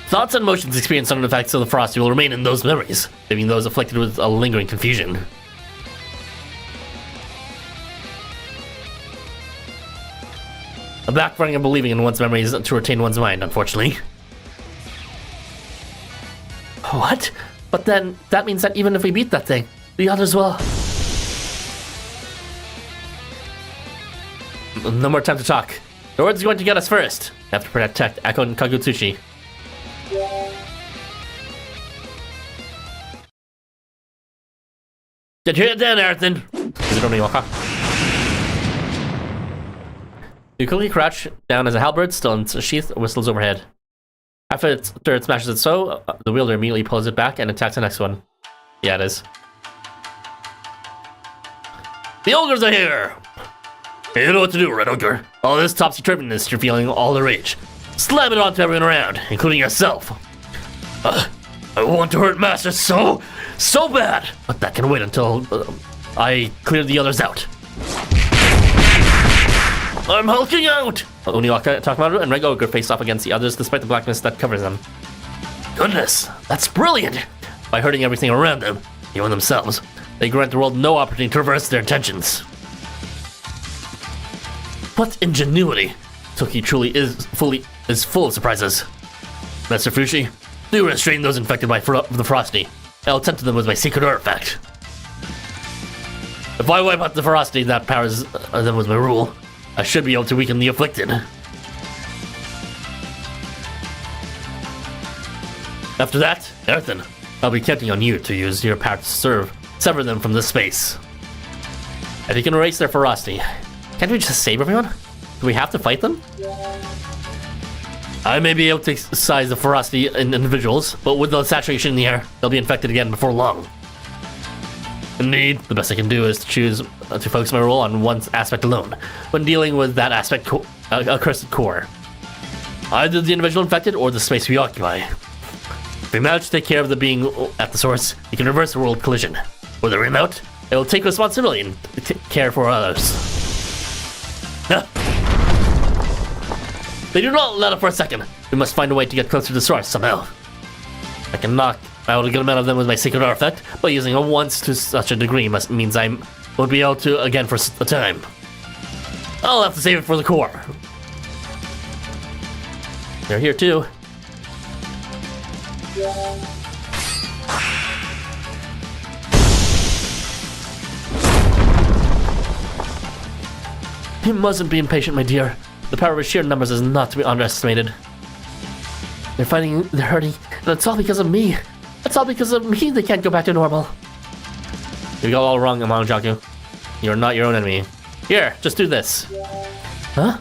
S1: Thoughts and emotions experienced under the effects of the frosty will remain in those memories, leaving those afflicted with a lingering confusion. A backfiring of believing in one's memories to retain one's mind, unfortunately. What? But then, that means that even if we beat that thing, the others will... No more time to talk. The word's going to get us first. We have to protect Ako and Kagutsuchi. Did you hear it then, Aerithon? Is it only Waka? You quickly crouch down as a halberd, still in its sheath, whistles overhead. After it smashes it so, the wielder immediately pulls it back and attacks the next one. Yeah, it is. The ogres are here! You know what to do, Red Ogre. All this topsy-turviness you're feeling all the rage. Slam it onto everyone around, including yourself. I want to hurt Master so bad, but that can wait until I clear the others out. I'm hulking out! Uniwaka, Takamaru, and Red Ogre face off against the others despite the blackness that covers them. Goodness, that's brilliant! By hurting everything around them, even themselves, they grant the world no opportunity to reverse their intentions. What ingenuity! Toki truly is full of surprises. Master Fushi, do restrain those infected by the Frosty. I'll tend to them with my secret artifact. If I wipe out the Frosty that powers them with my rule, I should be able to weaken the afflicted. After that, Aerithon, I'll be counting on you to use your power to sever them from this space. If you can erase their ferocity, can't we just save everyone? Do we have to fight them? I may be able to size the ferocity in individuals, but with the saturation in the air, they'll be infected again before long. Indeed, the best I can do is to choose to focus my role on one aspect alone, when dealing with that aspect accursed core. Either the individual infected or the space we occupy. If we manage to take care of the being at the source, we can reverse the world collision. With a rim out, I will take responsibility and care for others. They do not let up for a second. We must find a way to get closer to the source somehow. I can knock out a good amount of them with my secret artifact, but using it once to such a degree means I won't be able to again for a time. I'll have to save it for the core. They're here too. You mustn't be impatient, my dear. The power of sheer numbers is not to be underestimated. They're fighting, they're hurting, and it's all because of me. It's all because of me they can't go back to normal. You got all wrong, Amanojaku. You're not your own enemy. Here, just do this. Huh?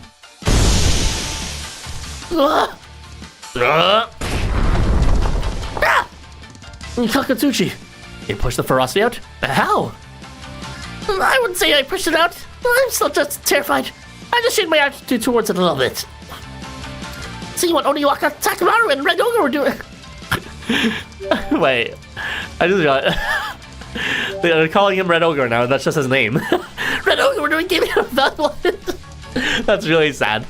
S1: Kakatsuchi, you pushed the ferocity out? How? I wouldn't say I pushed it out. I'm still just terrified. I just changed my attitude towards it a little bit. See what Oniwaka, Takamaru, and Red Ogre were doing. Wait, I just got. They're calling him Red Ogre now. That's just his name. Red Ogre, we're doing gaming of that one. That's really sad.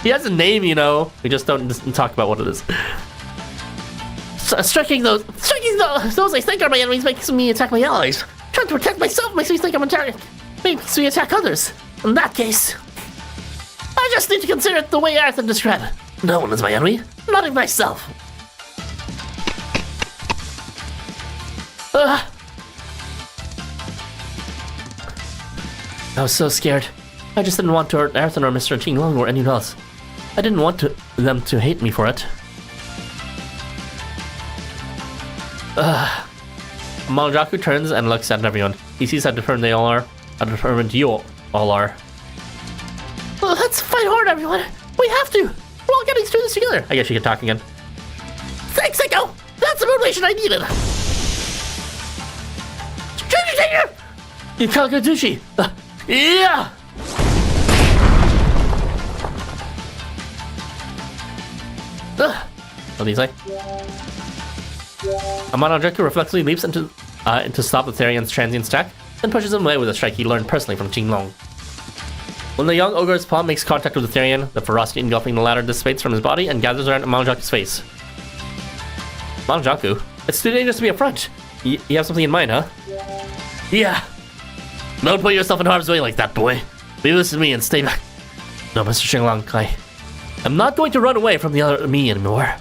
S1: He has a name, you know. We just don't talk about what it is. Striking those I think are my enemies makes me attack my allies. Trying to protect myself makes me think I'm a target. Makes me attack others. In that case, I just need to consider it the way Aerithon described it. No one is my enemy, not even myself. I was so scared. I just didn't want to hurt Aerithon or Mr. Qinglong or anyone else. I didn't want them to hate me for it. Amanojaku turns and looks at everyone. He sees how determined they all are, how determined you all are.
S2: Well, let's fight hard, everyone. We have to. We're all getting through this together.
S1: I guess you can talk again.
S2: Thanks, Echo. That's the motivation I needed. Stranger danger!
S1: Ikagadushi!
S2: Yeah!
S1: What do you say? Amanojaku reflexively leaps into stop the Therian's transient stack, then pushes him away with a strike he learned personally from Qinglong. When the young ogre's palm makes contact with the Therian, the ferocity engulfing the latter dissipates from his body and gathers around Amanojaku's face. Amanojaku? It's too dangerous to be upfront. You have something in mind, huh?
S2: Yeah. Don't put yourself in harm's way like that, boy. Be listen to me and stay back.
S1: No, Mr. Qinglong, I'm not going to run away from the other me anymore.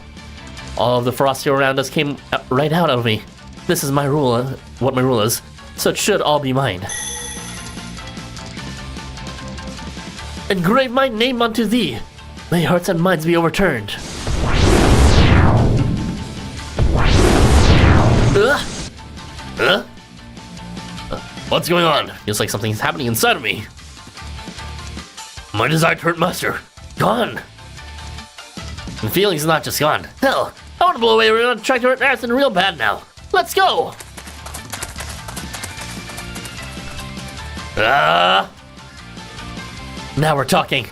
S1: All of the ferocity around us came right out of me. This is my rule, what my rule is, so it should all be mine.
S2: Engrave my name onto thee.
S1: May hearts and minds be overturned.
S2: What's going on?
S1: Feels like something's happening inside of me.
S2: My desire to hurt Master. Gone.
S1: The feeling's not just gone.
S2: Hell, I want to blow away everyone and try to hurt Marathon real bad now. Let's go.
S1: Now we're talking.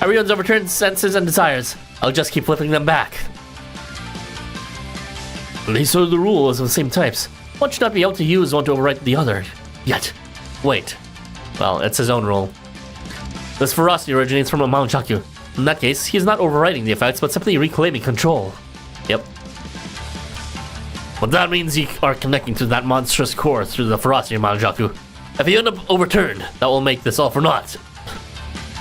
S1: Everyone's overturned senses and desires. I'll just keep flipping them back. These are the rules of the same types. One should not be able to use one to overwrite the other. Yet. Wait. Well, it's his own rule. This ferocity originates from Amanojaku. In that case, he is not overwriting the effects, but simply reclaiming control. Yep.
S2: But that means you are connecting to that monstrous core through the ferocity of Amanojaku. If you end up overturned, that will make this all for naught.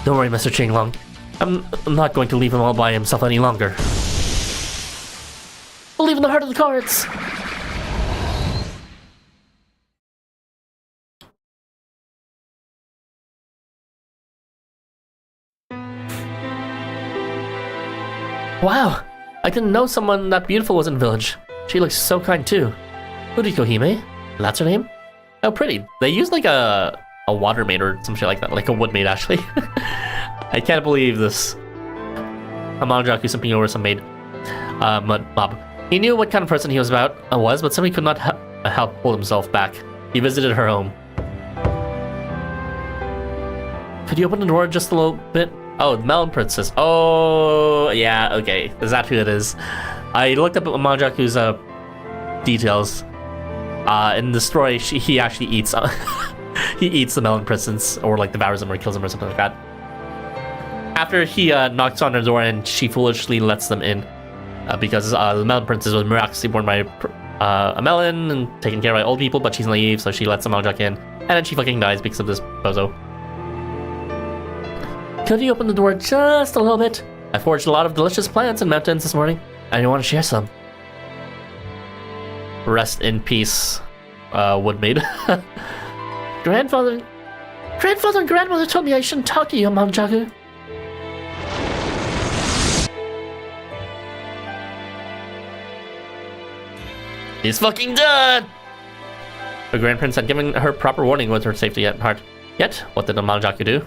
S1: Don't worry, Mr. Qinglong. I'm not going to leave him all by himself any longer.
S2: Believe in the heart of the cards.
S1: Wow, I didn't know someone that beautiful was in the village. She looks so kind too. Uriko Hime? That's her name? How pretty. They used like a water maid or some shit like that, like a wood maid actually. I can't believe this. Amanojaku simping over some maid. Bob. He knew what kind of person he was but simply could not help hold himself back. He visited her home. Could you open the door just a little bit? Oh, the Melon Princess. Oh, yeah, okay. Is that who it is? I looked up Amanojaku's details. In the story, he actually eats he eats the Melon Princess, or like devours him or kills him or something like that. After he knocks on her door and she foolishly lets them in, because the Melon Princess was miraculously born by a melon and taken care of by old people, but she's naive, so she lets Amanojaku in, and then she fucking dies because of this bozo. Could you open the door just a little bit? I foraged a lot of delicious plants and mountains this morning, and I want to share some. Rest in peace, Woodmaid.
S2: Grandfather and grandmother told me I shouldn't talk to you, Amanojaku.
S1: He's fucking dead! Her grandparents had given her proper warning with her safety at heart. Yet, what did Amanojaku do?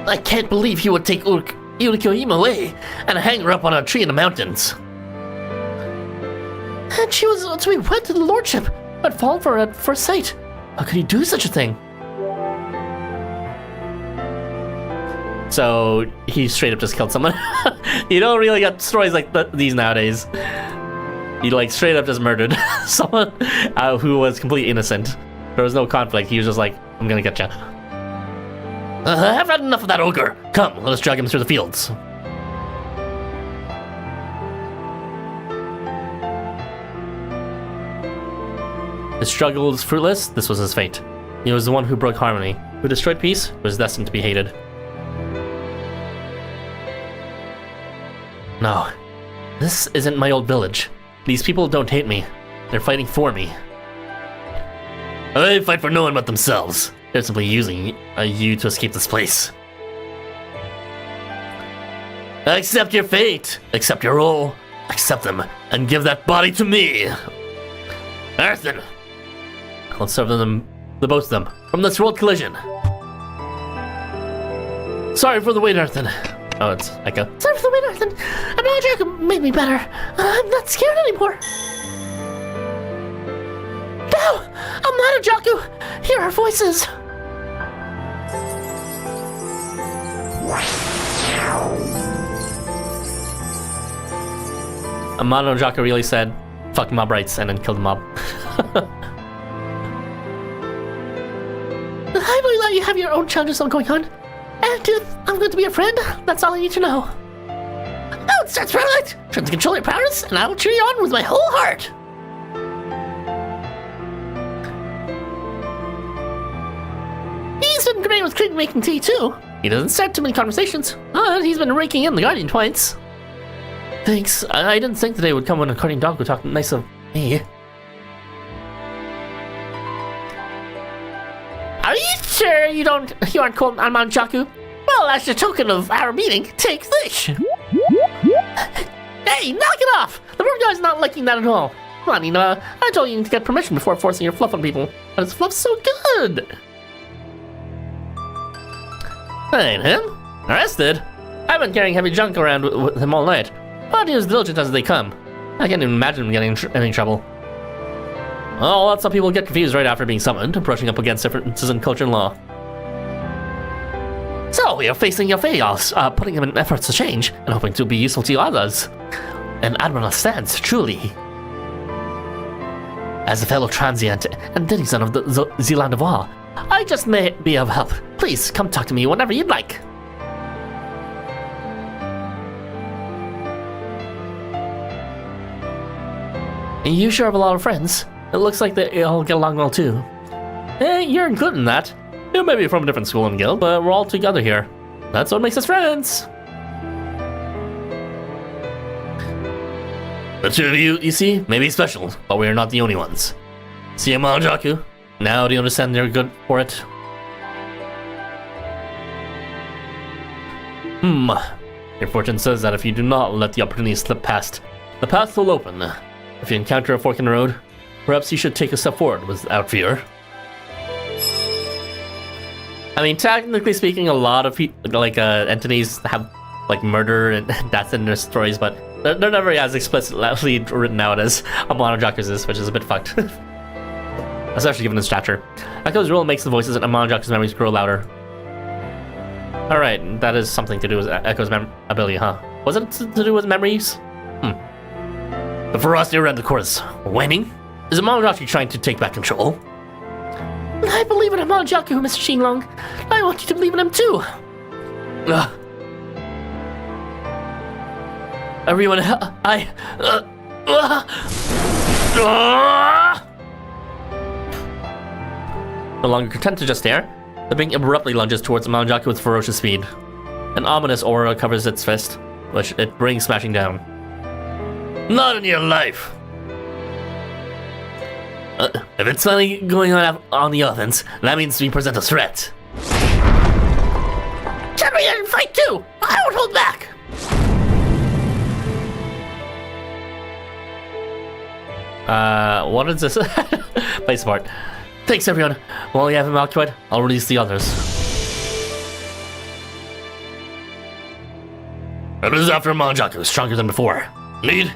S2: I can't believe he would take Uriko Hime away and hang her up on a tree in the mountains. And she was to be wed to the lordship. I'd fallen for her at first sight.
S1: How could he do such a thing? So, he straight up just killed someone. You don't really get stories like these nowadays. He like straight up just murdered someone who was completely innocent. There was no conflict, he was just like, I'm gonna get you.
S2: I've had enough of that ogre. Come, let us drag him through the fields.
S1: His struggle was fruitless, this was his fate. He was the one who broke harmony, who destroyed peace, was destined to be hated. No, this isn't my old village. These people don't hate me. They're fighting for me.
S2: They fight for no one but themselves. They're simply using you to escape this place.
S1: Accept your fate. Accept your role. Accept them and give that body to me. Earthen. Let's serve them, the both of them, from this world collision. Sorry for the wait, Earthen. Oh, it's Echo.
S2: Sorry for the wait, Earthen. Amanojaku made me better. I'm not scared anymore. Now, Amanojaku, hear our voices.
S1: Amanojaku really said, fuck mob rights, and then killed the mob.
S2: I really let you have your own challenges going on. And I'm going to be a friend. That's all I need to know. Oh, that's right. Try to control your powers, and I will cheer you on with my whole heart. He's been great with making tea, too. He doesn't start too many conversations. He's been raking in the Guardian points.
S1: Thanks. I didn't think today would come when a Guardian dog would talk nice of me.
S2: Are you sure you aren't called Amanojaku? Well, as a token of our meeting, take this. Hey, knock it off! The poor guy's not liking that at all. Come on, Ina. I told you to get permission before forcing your fluff on people. But his fluff's so good!
S1: That ain't him. Arrested? I've been carrying heavy junk around with him all night. But he was diligent as they come. I can't even imagine him getting in any trouble. Oh, lots of people get confused right after being summoned, brushing up against differences in culture and law.
S2: So, you're facing your fails, putting him in efforts to change, and hoping to be useful to others. An admirable stance, truly. As a fellow transient and denizen of the land of War, I just may be of help. Please, come talk to me whenever you'd like.
S1: You sure have a lot of friends. It looks like they all get along well too. Hey, you're included in that. You may be from a different school and guild, but we're all together here. That's what makes us friends. The two of you see, may be special, but we are not the only ones. See, Amanojaku? Now do you understand you're good for it? Your fortune says that if you do not let the opportunity slip past, the path will open. If you encounter a fork in the road, perhaps you should take a step forward without fear. I mean, technically speaking, a lot of entities have like murder and death in their stories, but they're never as explicitly written out as Amanojaku's is, which is a bit fucked. Especially given his stature. Echo's rule makes the voices in Amanojaku's memories grow louder. Alright, that is something to do with Echo's ability, huh? Was it to do with memories? The ferocity around the court is waning. Is Amanojaku trying to take back control?
S2: I believe in Amanojaku, Mr. Qinglong. I want you to believe in him too.
S1: Everyone, No longer content to just stare, the being abruptly lunges towards Amanojaku with ferocious speed. An ominous aura covers its fist, which it brings smashing down. Not in your life! If it's finally going on the offense, that means we present a threat.
S2: Can we fight too? I won't hold back!
S1: What is this? Play support. Thanks everyone. While you have him occupied, I'll release the others. It is after Amanojaku, stronger than before. Need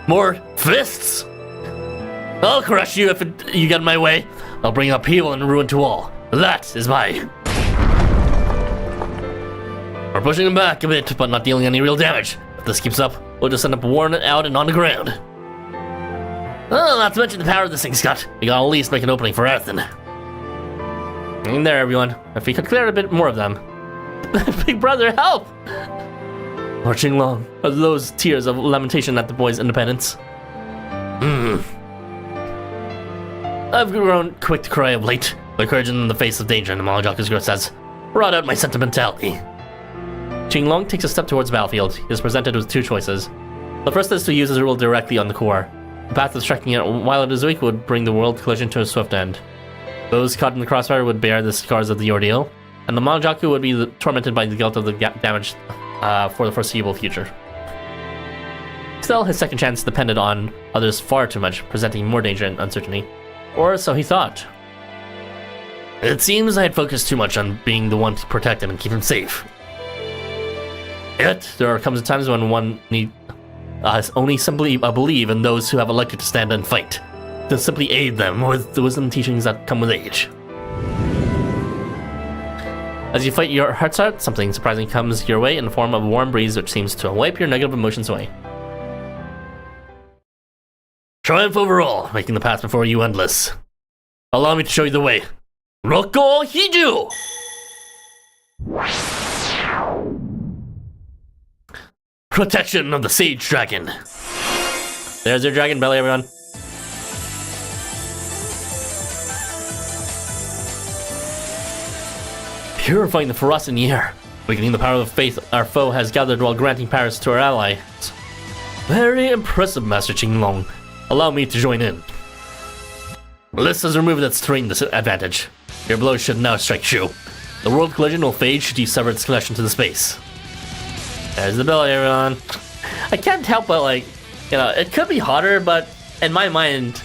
S1: more fists? I'll crush you if you get in my way. I'll bring upheaval and ruin to all. That is my... We're pushing him back a bit, but not dealing any real damage. If this keeps up, we'll just end up worn out and on the ground. Oh, not to mention the power this thing's got. We gotta at least make an opening for Earthen. In there, everyone. If we could clear a bit more of them. Big brother, help! Or Qinglong, are those tears of lamentation at the boy's independence? I've grown quick to cry of late. The courage in the face of danger, Amanojaku's growth has brought out my sentimentality. Qinglong takes a step towards the battlefield. He is presented with two choices. The first is to use his rule directly on the core. The path of striking it while it is weak would bring the world collision to a swift end. Those caught in the crossfire would bear the scars of the ordeal, and the Amanojaku would be tormented by the guilt of the damage for the foreseeable future. Still, his second chance depended on others far too much, presenting more danger and uncertainty. Or so he thought. It seems I had focused too much on being the one to protect him and keep him safe. Yet, there comes times when one need only simply believe in those who have elected to stand and fight, to simply aid them with the wisdom and teachings that come with age. As you fight your heart's out, something surprising comes your way in the form of a warm breeze which seems to wipe your negative emotions away. Triumph over all, making the path before you endless. Allow me to show you the way. Roko Hiju! Protection of the Sage Dragon. There's your dragon belly, everyone. Purifying the ferocity in the air, weakening the power of faith our foe has gathered while granting powers to our allies. Very impressive, Master Qinglong. Allow me to join in. Bliss has removed its terrain disadvantage. Your blow should now strike true. The world collision will fade should you sever its connection to the space. There's the belly, everyone. I can't help but, like, you know, it could be hotter, but in my mind,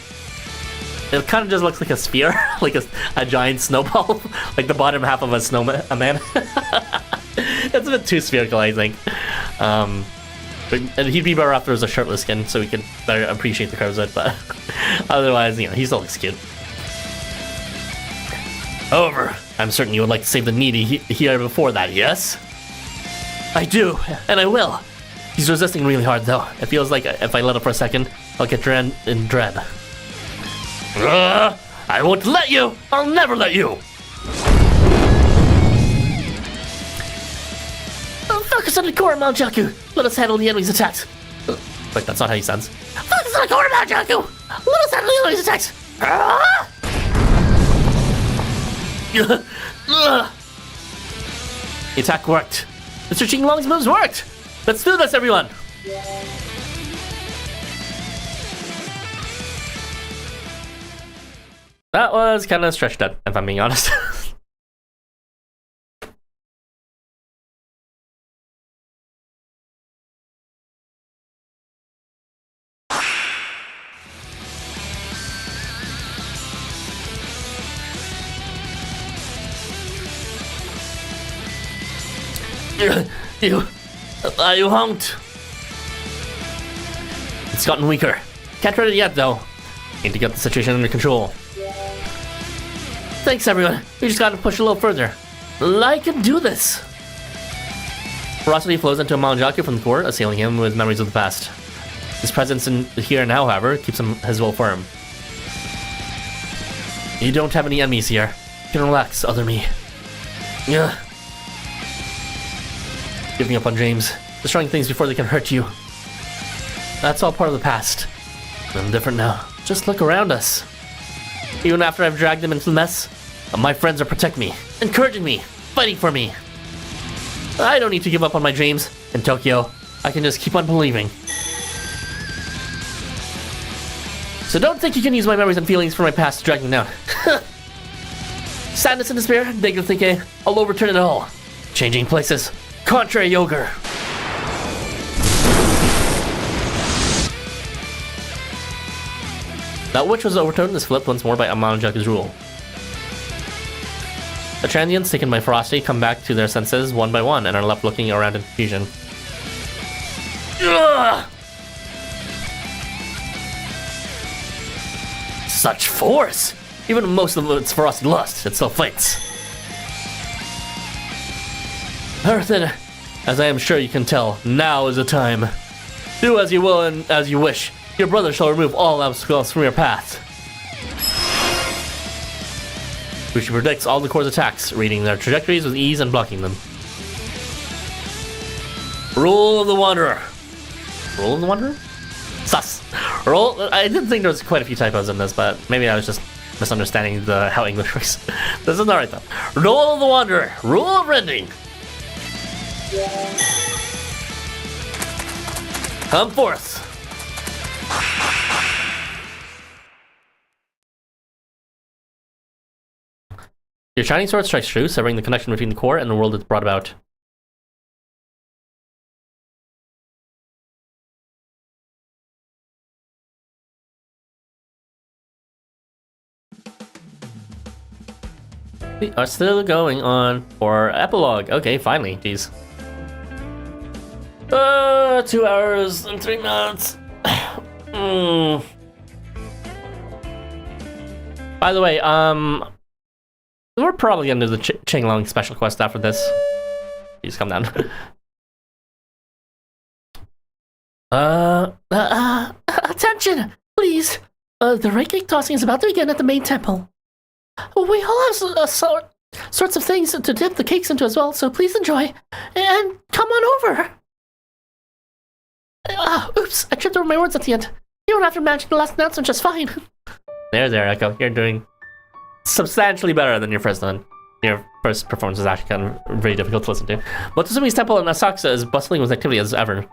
S1: it kind of just looks like a sphere, like a giant snowball, like the bottom half of a snowman. That's a bit too spherical, I think. And he'd be better off if there was a shirtless skin, so we could better appreciate the curves of it, but otherwise, you know, he still looks cute. However, I'm certain you would like to save the needy here before that, yes? I do, and I will. He's resisting really hard, though. It feels like if I let up for a second, I'll get drowned in dread. I won't let you! I'll never let you! Focus on the core, Amanojaku! Let us handle the enemy's attacks! Wait, that's not how he sounds. Focus on the core, Amanojaku! Let us handle the enemy's attacks! The attack worked. Mr. Qinglong's moves worked! Let's do this, everyone! That was kind of stretched out, if I'm being honest. You won't. It's gotten weaker. Can't hurt it yet, though. Need to get the situation under control. Thanks, everyone. We just gotta push a little further. I can do this. Ferocity flows into Amanojaku from the core, assailing him with memories of the past. His presence in the here and now, however, keeps his will firm. You don't have any enemies here. You can relax, other me. Yeah. Giving up on James, destroying things before they can hurt you. That's all part of the past. I'm different now. Just look around us. Even after I've dragged them into the mess, my friends are protecting me, encouraging me, fighting for me. I don't need to give up on my dreams. In Tokyo, I can just keep on believing. So don't think you can use my memories and feelings from my past to drag me down. Sadness and despair, negative thinking, I'll overturn it all. Changing places. Contrary Ogre. That which was overturned is flipped once more by Amanojaku's rule. The transients taken by ferocity come back to their senses one by one and are left looking around in confusion. Ugh! Such force! Even most of its ferocity lost, it still fights. Earthen, as I am sure you can tell, now is the time. Do as you will and as you wish. Your brother shall remove all obstacles from your path. Which predicts all the core's attacks, reading their trajectories with ease and blocking them. Rule of the Wanderer. Rule of the Wanderer? Sus. Rule. I did think there was quite a few typos in this, but maybe I was just misunderstanding how English works. This is not right though. Rule of the Wanderer. Rule of Rending. Come forth. Your shining sword strikes true, severing the connection between the core and the world it's brought about. We are still going on for Epilogue. Okay, finally, jeez. 2 hours and 3 minutes. By the way, we're probably gonna do the Qinglong special quest after this. Please come down.
S3: Attention, please. The right cake tossing is about to begin at the main temple. We all have sorts of things to dip the cakes into as well, so please enjoy. And come on over. Oops, I tripped over my words at the end. You don't have to manage the last announcement just fine.
S1: There, Echo. You're doing substantially better than your first one. Your first performance was actually kind of very difficult to listen to. But Tsusumi's temple in Asakusa is bustling with activity as ever.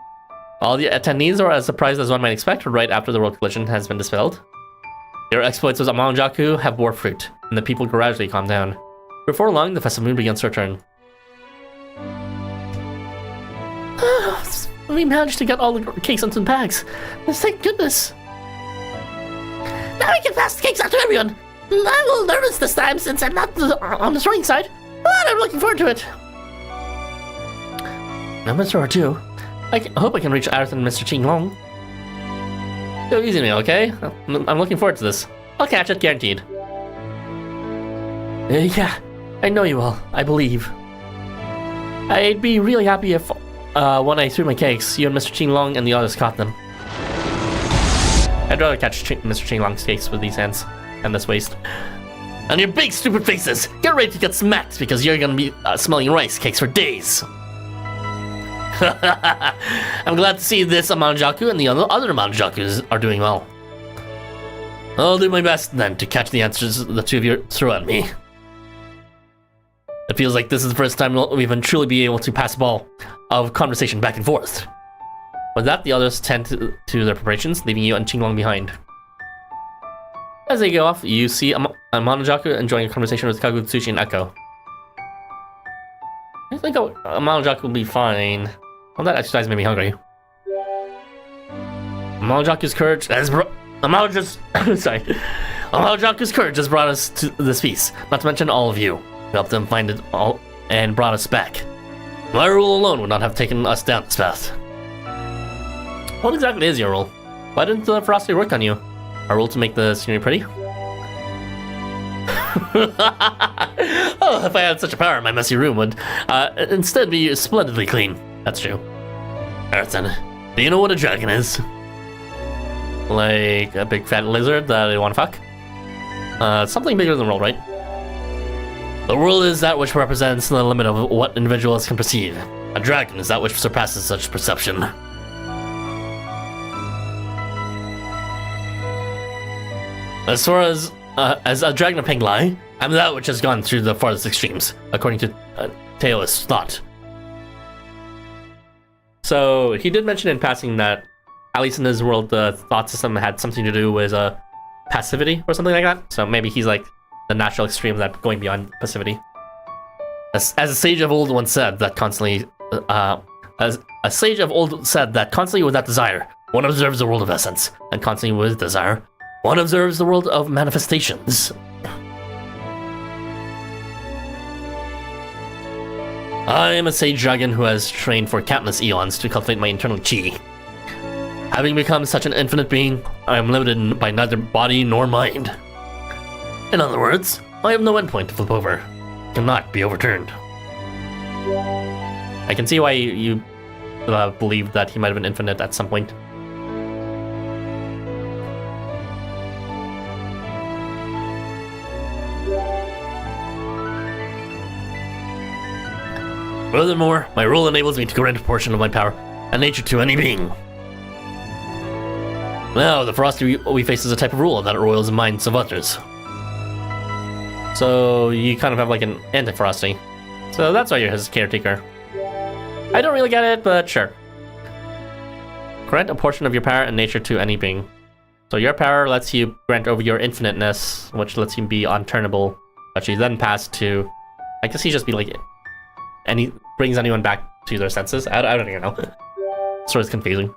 S1: All the attendees are as surprised as one might expect right after the world collision has been dispelled. Their exploits with Amanojaku have bore fruit, and the people gradually calm down. Before long, the festive mood begins to return.
S3: We managed to get all the cakes into the bags. Thank goodness. Now we can pass the cakes out to everyone. I'm a little nervous this time since I'm not on the throwing side, but I'm looking forward to it.
S1: I'm not sure too. I hope I can reach Arth and Mr. Qinglong. Go easy on me, okay? I'm looking forward to this. I'll catch it, guaranteed.
S3: Yeah, I know you will. I believe.
S1: I'd be really happy if, when I threw my cakes, you and Mr. Qinglong and the others caught them. I'd rather catch Mr. Qinglong's cakes with these hands and this waist.
S2: And your big stupid faces, get ready to get smacked because you're gonna be smelling rice cakes for days. I'm glad to see this Amanojaku and the other Amanojakus are doing well. I'll do my best then to catch the answers the two of you throw at me. It feels like this is the first time we've been truly be able to pass a ball of conversation back and forth.
S1: With that, the others tend to their preparations, leaving you and Qinglong behind. As they go off, you see Amanojaku enjoying a conversation with Kagutsuchi and Echo. I think Amanojaku will be fine. Well, that exercise made me hungry. Amanojaku's courage has Amanojaku's courage has brought us to this feast, not to mention all of you. We helped them find it all and brought us back. My rule alone would not have taken us down this path. What exactly is your rule? Why didn't the ferocity work on you? Our rule to make the scenery pretty? Oh, if I had such a power, my messy room would instead be splendidly clean. That's true. Earthen, do you know what a dragon is? Like a big fat lizard that I want to fuck? Something bigger than the world, right? The world is that which represents the limit of what individuals can perceive. A dragon is that which surpasses such perception. As far as a dragon of Penglai, I'm that which has gone through the farthest extremes, according to Teo's thought. So he did mention in passing that, at least in his world, the thought system had something to do with passivity or something like that. So maybe he's like the natural extreme of that, going beyond passivity. As a sage of old once said that constantly, without desire, one observes the world of essence, and constantly with desire, one observes the world of manifestations. I am a sage dragon who has trained for countless eons to cultivate my internal chi. Having become such an infinite being, I am limited by neither body nor mind. In other words, I have no endpoint to flip over. Cannot be overturned. I can see why you believe that he might have been infinite at some point. Furthermore, my rule enables me to grant a portion of my power and nature to any being. Now, the ferocity we face is a type of rule that roils the minds of others. So, you kind of have like an anti-ferocity. So that's why you're his caretaker. I don't really get it, but sure. Grant a portion of your power and nature to any being. So your power lets you grant over your infiniteness, which lets you be unturnable, which you then pass to... I guess he just be like... And he brings anyone back to their senses. I don't even know. Sort of confusing.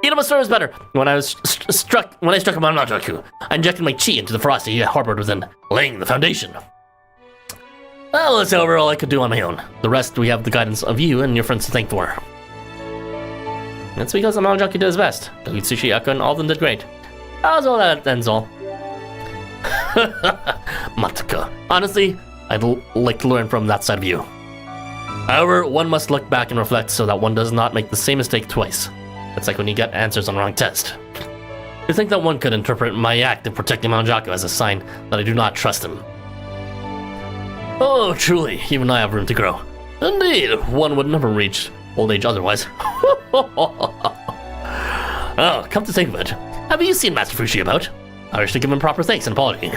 S1: Inuma story is better. When I struck Amanojaku, I injected my chi into the frost he harbored within, laying the foundation. Well, that's overall I could do on my own. The rest we have the guidance of you and your friends to thank for. That's because Amanojaku did his best. Yutsushi, Aka, and all of them did great. How's all that ends all? Matuka. Honestly, I'd like to learn from that side of you. However, one must look back and reflect so that one does not make the same mistake twice. It's like when you get answers on the wrong test. You think that one could interpret my act of protecting Amanojaku as a sign that I do not trust him. Oh, truly, even I have room to grow. Indeed, one would never reach old age otherwise. Oh, come to think of it, have you seen Master Fushi about? I wish to give him proper thanks and apology.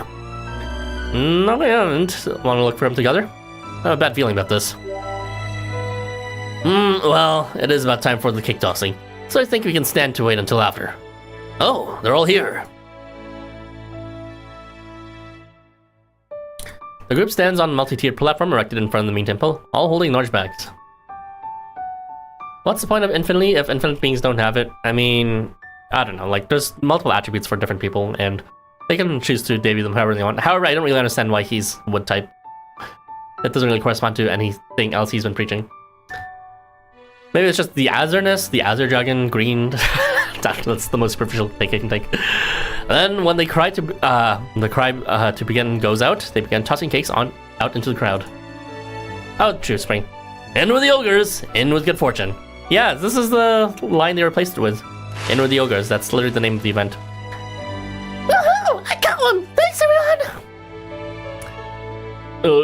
S1: No, I haven't. Want to look for him together? I have a bad feeling about this. Well, it is about time for the cake tossing, so I think we can stand to wait until after. Oh, they're all here. The group stands on a multi-tiered platform erected in front of the main temple, all holding large bags. What's the point of infinity if infinite beings don't have it? I mean, I don't know, like, there's multiple attributes for different people, and they can choose to debut them however they want. However, I don't really understand why he's wood type. That doesn't really correspond to anything else he's been preaching. Maybe it's just the Azerness, the Azer Dragon, green. That's the most superficial take I can take. Then, when the cry to begin goes out, they begin tossing cakes out into the crowd. Oh, true, Spring. In with the ogres, in with good fortune. Yeah, this is the line they replaced it with. In with the ogres, that's literally the name of the event.
S3: Woohoo! I got one! Thanks, everyone!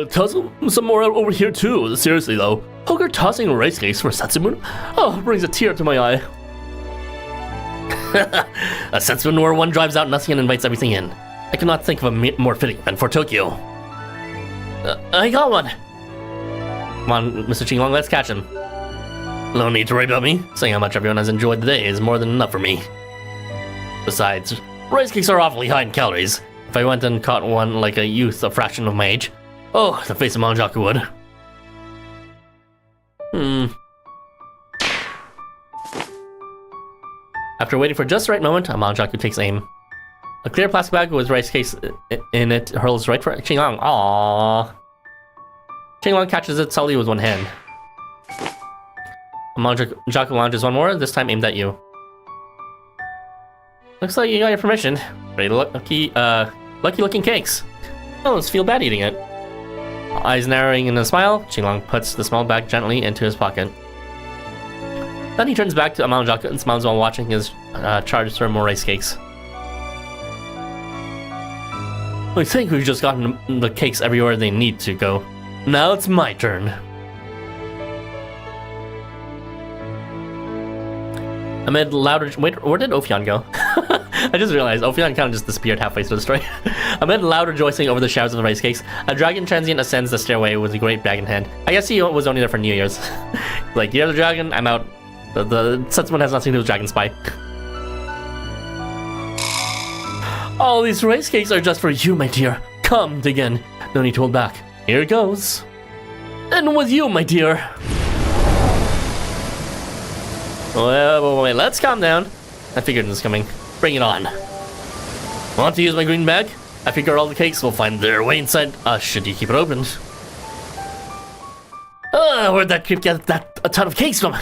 S1: Toss some more out over here too. Seriously though, ogre tossing rice cakes for Setsumon? Oh, brings a tear to my eye. A Setsumon where one drives out nothing and invites everything in. I cannot think of a more fitting event for Tokyo. I got one. Come on, Mr. Qinglong, let's catch him. No need to worry about me. Saying how much everyone has enjoyed the day is more than enough for me. Besides, rice cakes are awfully high in calories. If I went and caught one like a youth a fraction of my age, oh, the face of Amanojaku would. After waiting for just the right moment, Amanojaku takes aim. A clear plastic bag with rice cakes in it hurls right for Qinglong. Aww. Qinglong catches it solely with one hand. Amanojaku launches one more, this time aimed at you. Looks like you got your permission. Pretty lucky looking cakes. Oh, let's feel bad eating it. Eyes narrowing in a smile, Qinglong puts the small bag gently into his pocket. Then he turns back to Amanojaku and smiles while watching his charge for more rice cakes. I think we've just gotten the cakes everywhere they need to go. Now it's my turn. Amid louder... Wait, where did Ophion go? I just realized Ophion kind of just disappeared halfway through the story. Amid loud rejoicing over the showers of the rice cakes, a dragon transient ascends the stairway with a great bag in hand. I guess he was only there for New Year's. Like, you're the dragon, I'm out. The Setsumon has nothing to do with Dragon Spy. All these rice cakes are just for you, my dear. Come, dig in. No need to hold back. Here it goes. And with you, my dear. Wait, let's calm down. I figured this was coming. Bring it on. Want to use my green bag? I figure all the cakes will find their way inside should you keep it open. Where'd that creep get a ton of cakes from?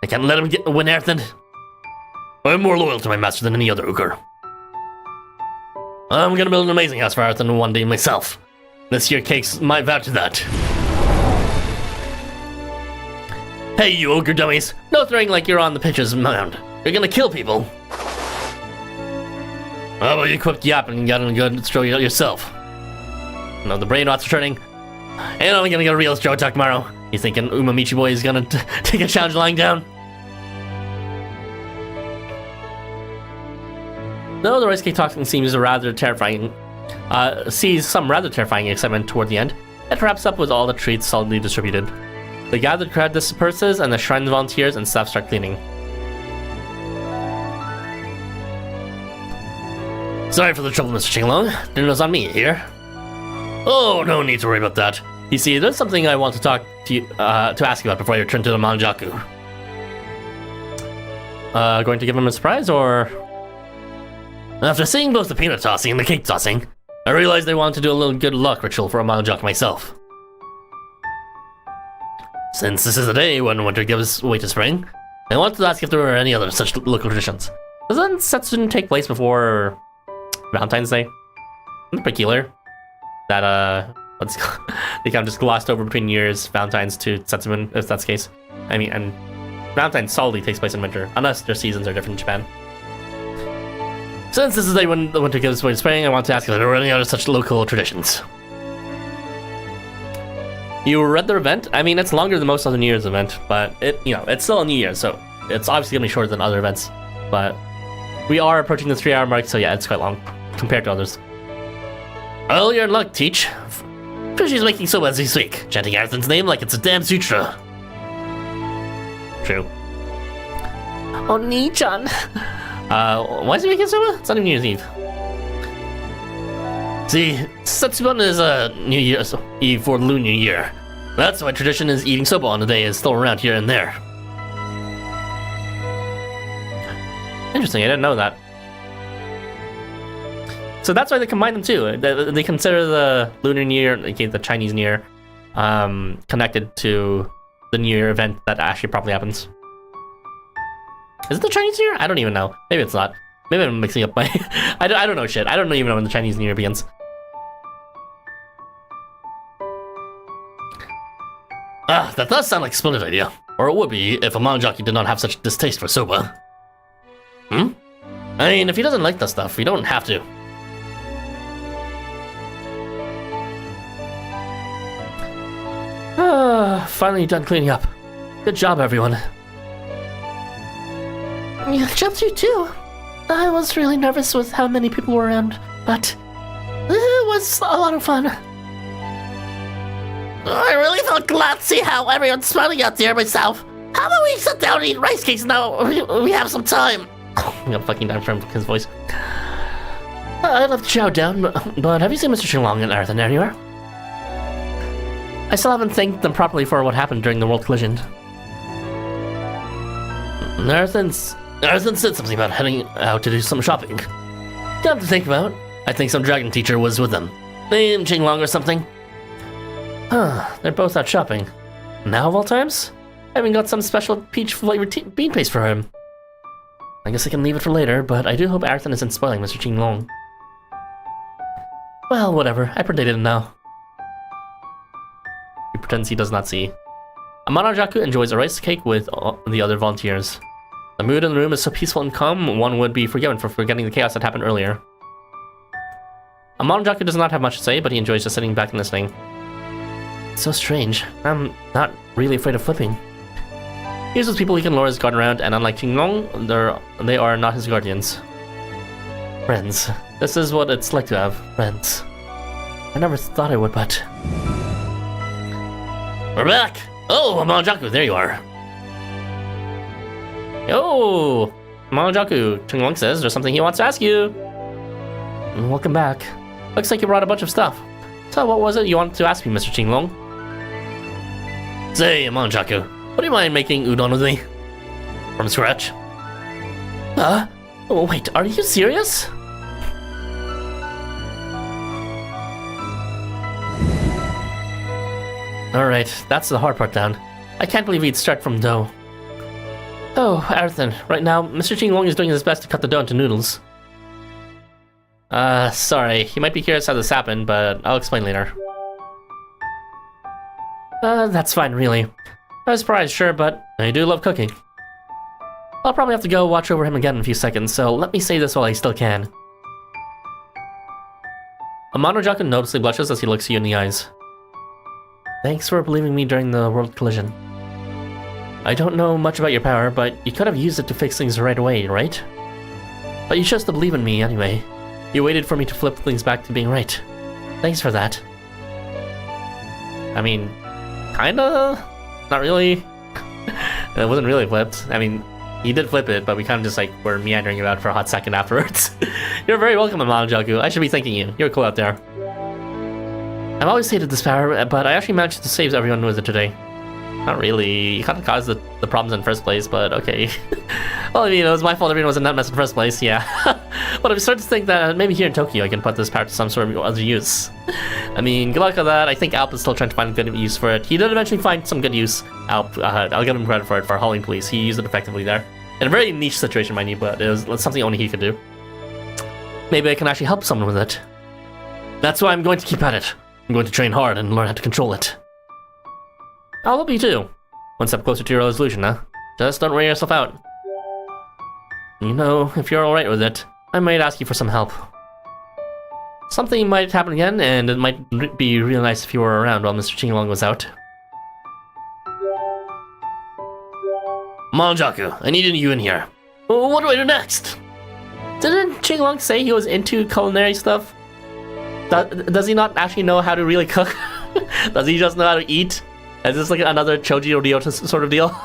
S1: I can't let him win everything. I'm more loyal to my master than any other ogre. I'm gonna build an amazing house for Arthur one day myself. This year cake's my vow to that. Hey, you ogre dummies! No throwing like you're on the pitcher's mound. You're gonna kill people. How about you quit yapping and get on a good stroke yourself? No, the brain rot's returning. And I'm gonna get a real stroke talk tomorrow. You thinking Umamichi boy is gonna take a challenge lying down? Though the rice cake talking seems rather terrifying, sees some rather terrifying excitement toward the end, it wraps up with all the treats solidly distributed. The gathered crowd disperses and the shrine volunteers and staff start cleaning. Sorry for the trouble, Mr. Qinglong. Dinner's on me here. Oh, no need to worry about that. You see, there's something I want to talk to you, to ask you about before I return to the Amanojaku. Going to give him a surprise, or?
S2: After seeing both the peanut tossing and the cake tossing, I realized I wanted to do a little good luck ritual for Amanojaku myself. Since this is the day when winter gives way to spring, I wanted to ask if there were any other such local traditions.
S1: Doesn't Setsubun take place before Valentine's Day? Isn't it peculiar that what's they kind of just glossed over between years, Valentine's to Setsubun, if that's the case. I mean, and Valentine's solidly takes place in winter, unless their seasons are different in Japan.
S2: Since this is the day when the winter gives way to spring, I want to ask if there were any other such local traditions.
S1: You read their event? I mean, it's longer than most other New Year's event, but it's still a New Year, so it's obviously gonna be shorter than other events. But we are approaching the 3-hour mark, so yeah, it's quite long compared to others.
S2: Well, you're in luck, Teach. Fishy's making soba as we speak, chanting Arthur's name like it's a damn sutra.
S1: True.
S3: Oh, Nii-chan.
S1: Why is he making soba? It's not even New Year's Eve.
S2: See, Setsubun is a New Year's Eve for Lunar Year. That's why tradition is eating soba on the day is still around here and there.
S1: Interesting, I didn't know that. So that's why they combine them too. They consider the Lunar New Year, okay, the Chinese New Year, connected to the New Year event that actually probably happens. Is it the Chinese New Year? I don't even know. Maybe it's not. Maybe I'm mixing up my... I don't know shit. I don't even know when the Chinese New Year begins.
S2: That does sound like a splendid idea. Or it would be if Amanojaku did not have such distaste for soba. I mean, if he doesn't like that stuff, you don't have to.
S1: Finally done cleaning up. Good job, everyone.
S3: Yeah, jumped you too. I was really nervous with how many people were around, but it was a lot of fun.
S2: I really felt glad to see how everyone's smiling out there myself. How about we sit down and eat rice cakes now? We have some time.
S1: I'm gonna fucking down from his voice.
S3: I'd love to chow down, but have you seen Mr. Qinglong and Arthur anywhere?
S1: I still haven't thanked them properly for what happened during the world collision.
S2: Arthur said something about heading out to do some shopping. Got to think about. I think some dragon teacher was with them. Named Qinglong or something.
S1: They're both out shopping. Now of all times? I even got some special peach flavored bean paste for him. I guess I can leave it for later, but I do hope Arthur isn't spoiling Mr. Qinglong. Well, whatever. I predicted it now. He pretends he does not see. Amanojaku enjoys a rice cake with the other volunteers. The mood in the room is so peaceful and calm, one would be forgiven for forgetting the chaos that happened earlier. Amanojaku does not have much to say, but he enjoys just sitting back and listening. It's so strange. I'm not really afraid of flipping. He's with people he can lure his guard around, and unlike Qinglong, they are not his guardians. Friends. This is what it's like to have friends. I never thought I would, but...
S2: We're back! Oh, Amanojaku, there you are.
S1: Yo! Amanojaku, Qinglong says there's something he wants to ask you. Welcome back. Looks like you brought a bunch of stuff. So what was it you wanted to ask me, Mr. Qinglong?
S2: Say, Amanojaku, would you mind making udon with me? From scratch?
S1: Oh, wait, are you serious? Alright, that's the hard part down. I can't believe he'd start from dough. Oh, Arthur, right now, Mr. Qinglong is doing his best to cut the dough into noodles. Sorry, he might be curious how this happened, but I'll explain later. That's fine, really. I was surprised, sure, but I do love cooking. I'll probably have to go watch over him again in a few seconds, so let me say this while I still can. Amanojaku noticeably blushes as he looks you in the eyes. Thanks for believing me during the world collision. I don't know much about your power, but you could have used it to fix things right away, right? But you chose to believe in me anyway. You waited for me to flip things back to being right. Thanks for that. I mean, kinda? Not really. It wasn't really flipped. I mean, he did flip it, but we kind of just were meandering about for a hot second afterwards. You're very welcome, Amanojaku. I should be thanking you. You're cool out there. I've always hated this power, but I actually managed to save everyone with it today. Not really. You kind of caused the problems in the first place, but okay. Well, I mean, it was my fault everyone was in that mess in the first place, yeah. But I'm starting to think that maybe here in Tokyo I can put this power to some sort of other use. I mean, good luck with that. I think Alp is still trying to find good use for it. He did eventually find some good use. Alp, I'll give him credit for it, for hauling police. He used it effectively there. In a very niche situation, mind you, but it was something only he could do. Maybe I can actually help someone with it. That's why I'm going to keep at it. I'm going to train hard and learn how to control it. I'll help you too. One step closer to your resolution, huh? Just don't wear yourself out. You know, if you're alright with it, I might ask you for some help. Something might happen again, and it might be real nice if you were around while Mr. Qinglong was out. Amanojaku, I need you in here. What do I do next? Didn't Qinglong say he was into culinary stuff? Does he not actually know how to really cook? Does he just know how to eat? Is this like another Choji or Ryota sort of deal?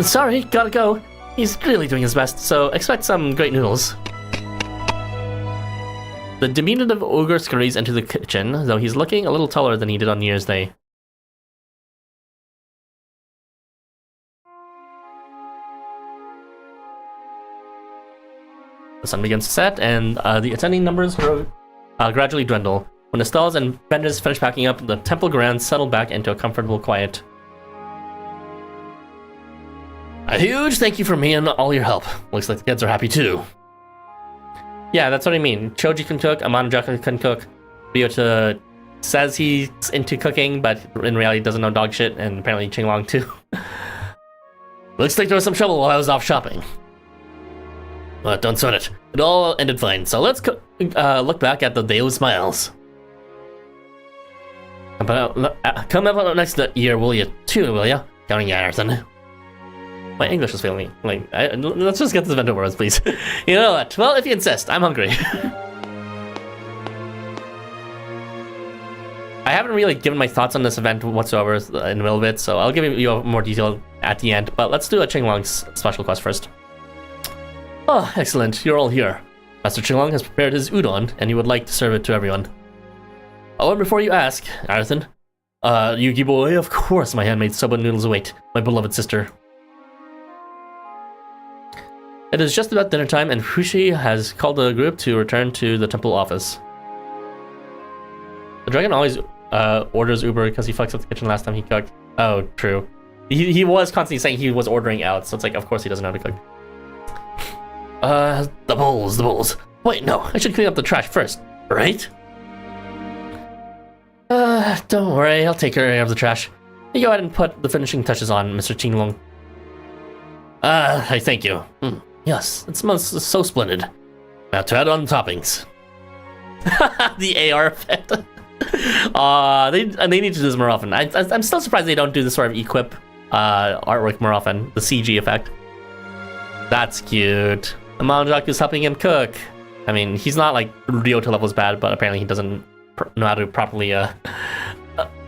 S1: Sorry, gotta go. He's really doing his best, so expect some great noodles. The diminutive ogre scurries into the kitchen, though he's looking a little taller than he did on New Year's Day. The sun begins to set, and the attending numbers gradually dwindle. When the stalls and vendors finish packing up, the temple grounds settle back into a comfortable quiet. A huge thank you from me and all your help. Looks like the kids are happy too. Yeah, that's what I mean. Choji can cook, Amanojaku can cook. Ryota says he's into cooking, but in reality doesn't know dog shit, and apparently Qinglong too. Looks like there was some trouble while I was off shopping. But don't sweat it. It all ended fine, so let's look back at the day with smiles. Come up next year, will you? Too, will ya? Counting Yarson. My English is failing me. Like, let's just get this event over with, please. You know what? Well, if you insist, I'm hungry. I haven't really given my thoughts on this event whatsoever in the middle of it, so I'll give you more detail at the end. But let's do a Qinglong's special quest first. Oh, excellent. You're all here. Master Qinglong has prepared his udon, and he would like to serve it to everyone. Oh, and before you ask, Arthur, Yuki boy, of course my handmade soba noodles await, my beloved sister. It is just about dinner time, and Fushi has called the group to return to the temple office. The dragon always orders Uber because he fucks up the kitchen last time he cooked. Oh, true. He was constantly saying he was ordering out, so it's like, of course he doesn't know how to cook. The bowls. Wait, no, I should clean up the trash first, right? Don't worry, I'll take care of the trash. You go ahead and put the finishing touches on, Mr. Qinglong. I thank you. Yes, it smells so splendid. Now to add on toppings. The AR effect. They need to do this more often. I'm still surprised they don't do this sort of equip artwork more often. The CG effect. That's cute. Amanojaku's helping him cook. I mean, he's not like Ryota levels bad, but apparently he doesn't know how to properly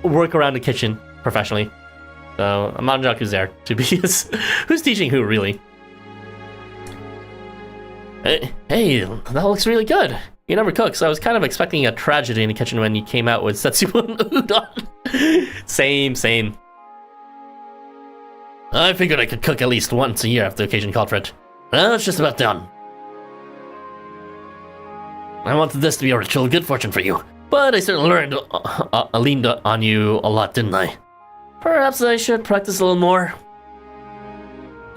S1: work around the kitchen professionally. So Amanojaku's there to be his... Who's teaching who, really? Hey, that looks really good. You never cook, so I was kind of expecting a tragedy in the kitchen when you came out with Setsubo Udon. Same. I figured I could cook at least once a year if the occasion called for it. Well, it's just about done. I wanted this to be a ritual good fortune for you, but I certainly leaned on you a lot, didn't I? Perhaps I should practice a little more.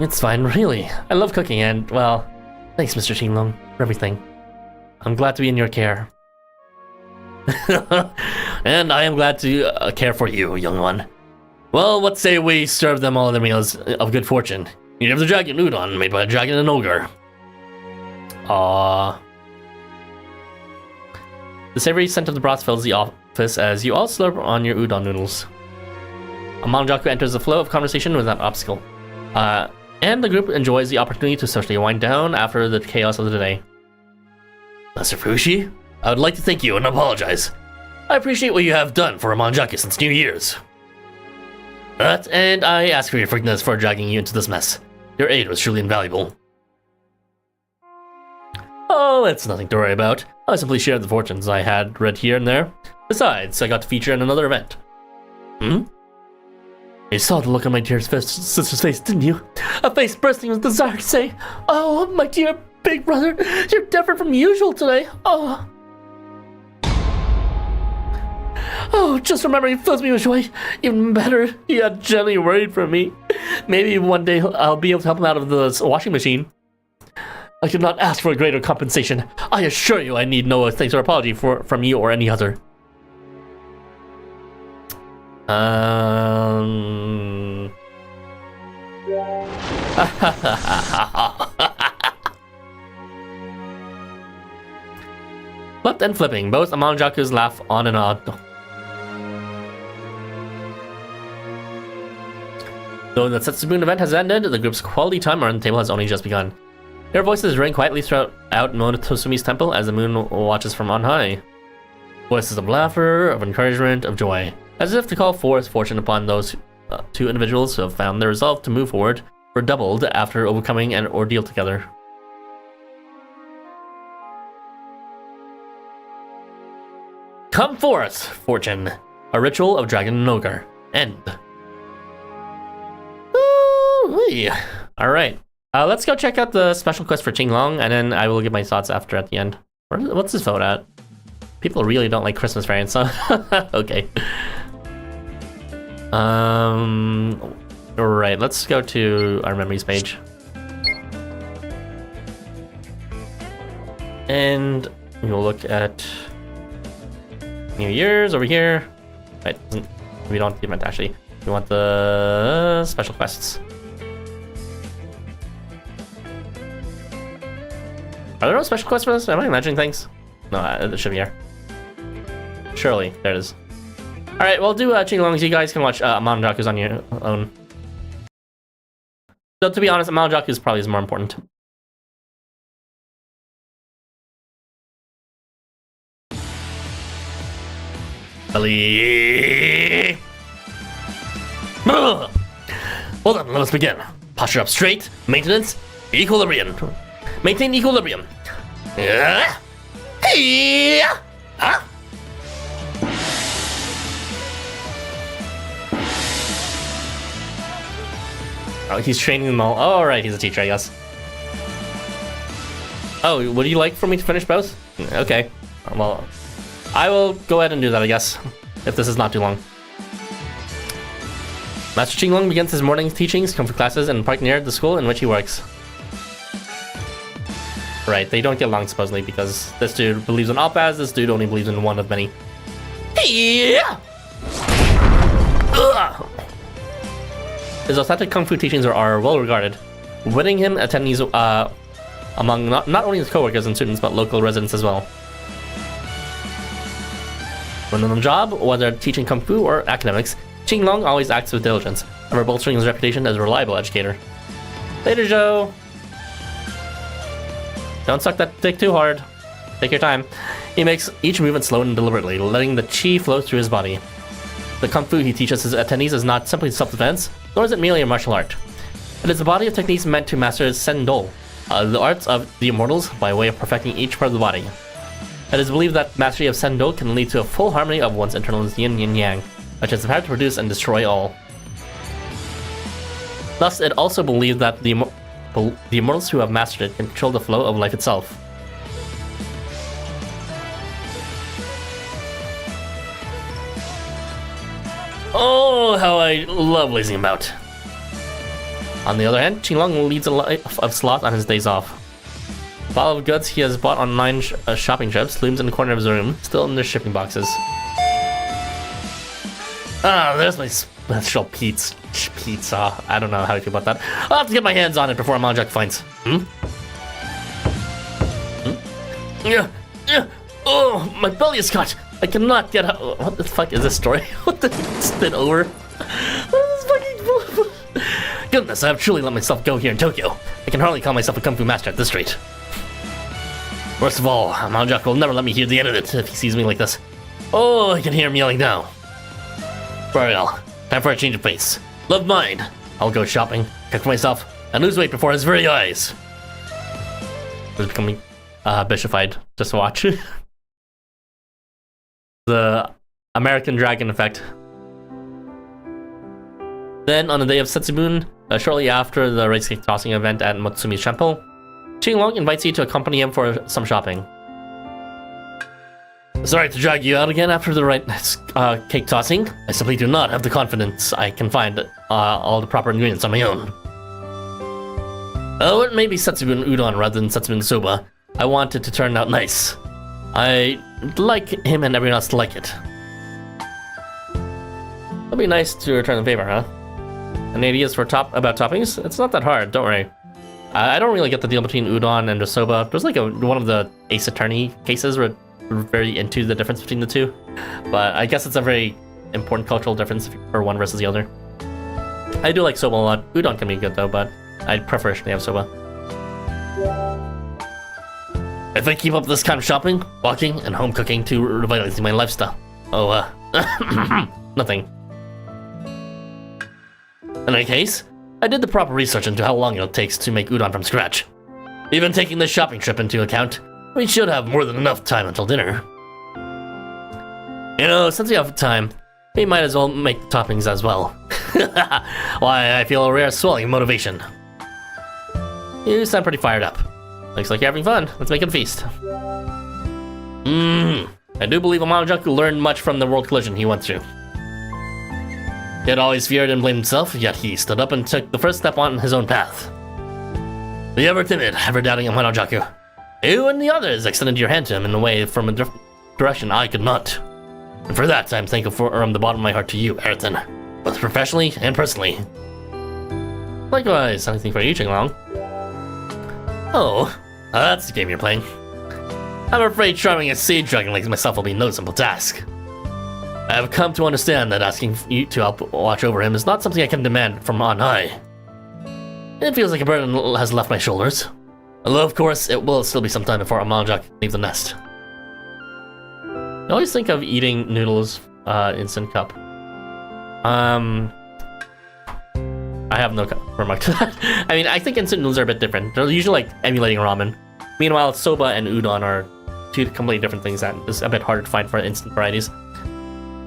S1: It's fine, really. I love cooking and, well, thanks, Mr. Qinglong, for everything. I'm glad to be in your care. And I am glad to care for you, young one. Well, what say we serve them all their meals of good fortune? You have the dragon udon made by a dragon and ogre. Aww. The savory scent of the broth fills the office as you all slurp on your udon noodles. Amanojaku enters the flow of conversation without obstacle. And the group enjoys the opportunity to socially wind down after the chaos of the day. Master Fushi, I would like to thank you and apologize. I appreciate what you have done for Amanojaku since New Year's. And I ask for your forgiveness for dragging you into this mess. Your aid was truly invaluable. Oh, it's nothing to worry about. I simply shared the fortunes I had read here and there. Besides, I got to feature in another event. Are you You saw the look on my dear sister's face, didn't you? A face bursting with desire to say, "Oh, my dear big brother, you're different from usual today. Oh, just remembering fills me with joy. Even better, he had gently worried for me. Maybe one day I'll be able to help him out of the washing machine. I could not ask for a greater compensation. I assure you I need no thanks or apology from you or any other." Flipped and flipping, both Amanojakus laugh on and on. Though the Setsubun event has ended, the group's quality time around the table has only just begun. Their voices ring quietly throughout Monotosumi's temple as the moon watches from on high. Voices of laughter, of encouragement, of joy, as if to call forth fortune upon those two individuals who have found their resolve to move forward, were doubled after overcoming an ordeal together. Come forth, fortune. A ritual of dragon and ogre. End. Ooh-wee. All right. Let's go check out the special quest for Qinglong, and then I will give my thoughts after at the end. What's this vote at? People really don't like Christmas variants, so okay. Alright, let's go to our memories page. And we'll look at New Year's over here. Right, we don't want the event actually. We want the special quests. Are there no special quests for this? Am I imagining things? No, it should be here. Surely, there it is. Alright, we'll do Qinglong, so you guys can watch Amanojaku's on your own. So to be honest, Amanojaku's probably is more important. Ali. Well then, let us begin. Posture up straight, maintenance, equilibrium. Maintain equilibrium. Oh, he's training them all. Oh, right, he's a teacher, I guess. Oh, would you like for me to finish both? Okay. Well, I will go ahead and do that, I guess, if this is not too long. Master Qinglong begins his morning teachings, comfort classes, in a park near the school in which he works. Right, they don't get along supposedly because this dude believes in all paths, this dude only believes in one of many. Yeah! His authentic kung fu teachings are well regarded, winning him attendees among not only his coworkers and students, but local residents as well. When on the job, whether teaching kung fu or academics, Qinglong always acts with diligence, ever bolstering his reputation as a reliable educator. Later, Joe. Don't suck that dick too hard. Take your time. He makes each movement slow and deliberately, letting the chi flow through his body. The kung fu he teaches his attendees is not simply self-defense, nor is it merely a martial art. It is a body of techniques meant to master Sendo, the arts of the immortals by way of perfecting each part of the body. It is believed that mastery of Sendo can lead to a full harmony of one's internal yin and yang, which has the power to produce and destroy all. Thus, it also believed that the immortals who have mastered it can control the flow of life itself. Oh, how I love lazing about. On the other hand, Qinglong leads a life of sloth on his days off. The pile of goods he has bought on 9 shopping trips looms in the corner of his room, still in their shipping boxes. Ah, there's my special pizza. I don't know how to feel about that. I'll have to get my hands on it before Amanojaku finds. Yeah. Oh, my belly is caught. I cannot get out. What the fuck is this story? What the spin over? This fucking goodness, I have truly let myself go here in Tokyo. I can hardly call myself a kung fu master at this rate. Worst of all, Amanojaku will never let me hear the end of it if he sees me like this. Oh, I can hear him yelling now. Very well. Time for a change of pace. Love mine. I'll go shopping, cook for myself, and lose weight before his very eyes. He's becoming bishofied. Just watch. The American Dragon effect. Then, on the day of Setsubun, shortly after the rice cake tossing event at Motsumi's temple, Qinglong invites you to accompany him for some shopping. Sorry to drag you out again after the cake tossing. I simply do not have the confidence I can find all the proper ingredients on my own. Oh, it may be Setsubun udon rather than Setsubun soba. I want it to turn out nice. I like him and everyone else to like it. It'll be nice to return the favor, huh? Any ideas for about toppings? It's not that hard, don't worry. I don't really get the deal between udon and the soba. There's like one of the Ace Attorney cases where we're very into the difference between the two. But I guess it's a very important cultural difference for one versus the other. I do like soba a lot. Udon can be good though, but I'd prefer to have soba. If I keep up this kind of shopping, walking, and home cooking to revitalizing my lifestyle. Oh, nothing. In any case, I did the proper research into how long it takes to make udon from scratch. Even taking this shopping trip into account, we should have more than enough time until dinner. You know, since we have time, we might as well make the toppings as well. Why, I feel a rare swelling of motivation. You sound pretty fired up. Looks like you're having fun. Let's make it a feast. I do believe Amanojaku learned much from the world collision he went through. He had always feared and blamed himself, yet he stood up and took the first step on his own path. The ever-timid, ever-doubting Amanojaku. You and the others extended your hand to him in a way from a direction I could not. And for that, I'm thankful from the bottom of my heart to you, Ayrton. Both professionally and personally. Likewise, anything for you, Qinglong. Oh, that's the game you're playing. I'm afraid charming a siege dragon like myself will be no simple task. I have come to understand that asking you to help watch over him is not something I can demand from on high. It feels like a burden has left my shoulders. Although, of course, it will still be some time before Amanojaku leaves the nest. I always think of eating noodles instant cup. I have no remark to that. I mean, I think instant noodles are a bit different. They're usually like emulating ramen. Meanwhile, soba and udon are two completely different things that is a bit harder to find for instant varieties.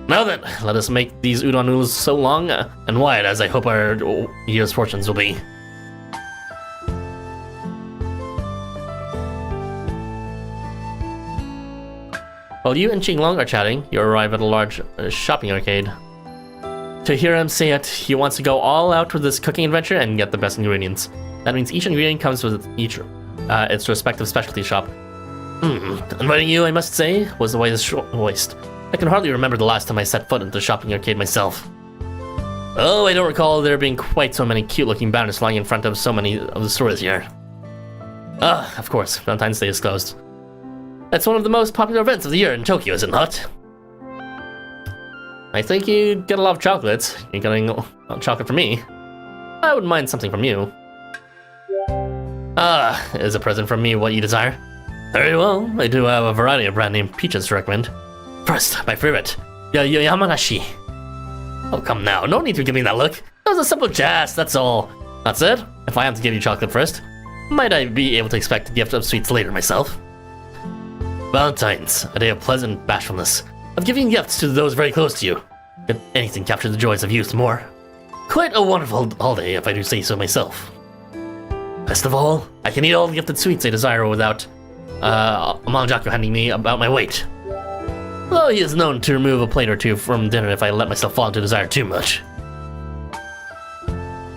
S1: Now then, let us make these udon noodles so long and wide as I hope our year's fortunes will be. While you and Qinglong are chatting, you arrive at a large shopping arcade. To hear him say it, he wants to go all out with this cooking adventure and get the best ingredients. That means each ingredient comes with its respective specialty shop. Inviting you, I must say, was the wisest choice. I can hardly remember the last time I set foot into the shopping arcade myself. Oh, I don't recall there being quite so many cute-looking banners lying in front of so many of the stores here. Ah, of course, Valentine's Day is closed. That's one of the most popular events of the year in Tokyo, is it not? I think you get a lot of chocolates. You're getting chocolate from me. I wouldn't mind something from you. Ah, is a present from me what you desire? Very well, I do have a variety of brand name peaches to recommend. First, my favorite, Yamanashi. Oh, come now, no need to give me that look. That was a simple jest, that's all. That said, if I am to give you chocolate first, might I be able to expect a gift of sweets later myself? Valentine's, a day of pleasant bashfulness, of giving gifts to those very close to you. Could anything capture the joys of youth more? Quite a wonderful holiday, if I do say so myself. Best of all, I can eat all the gifted sweets I desire without Amanojaku handing me about my weight. Though he is known to remove a plate or two from dinner if I let myself fall into desire too much.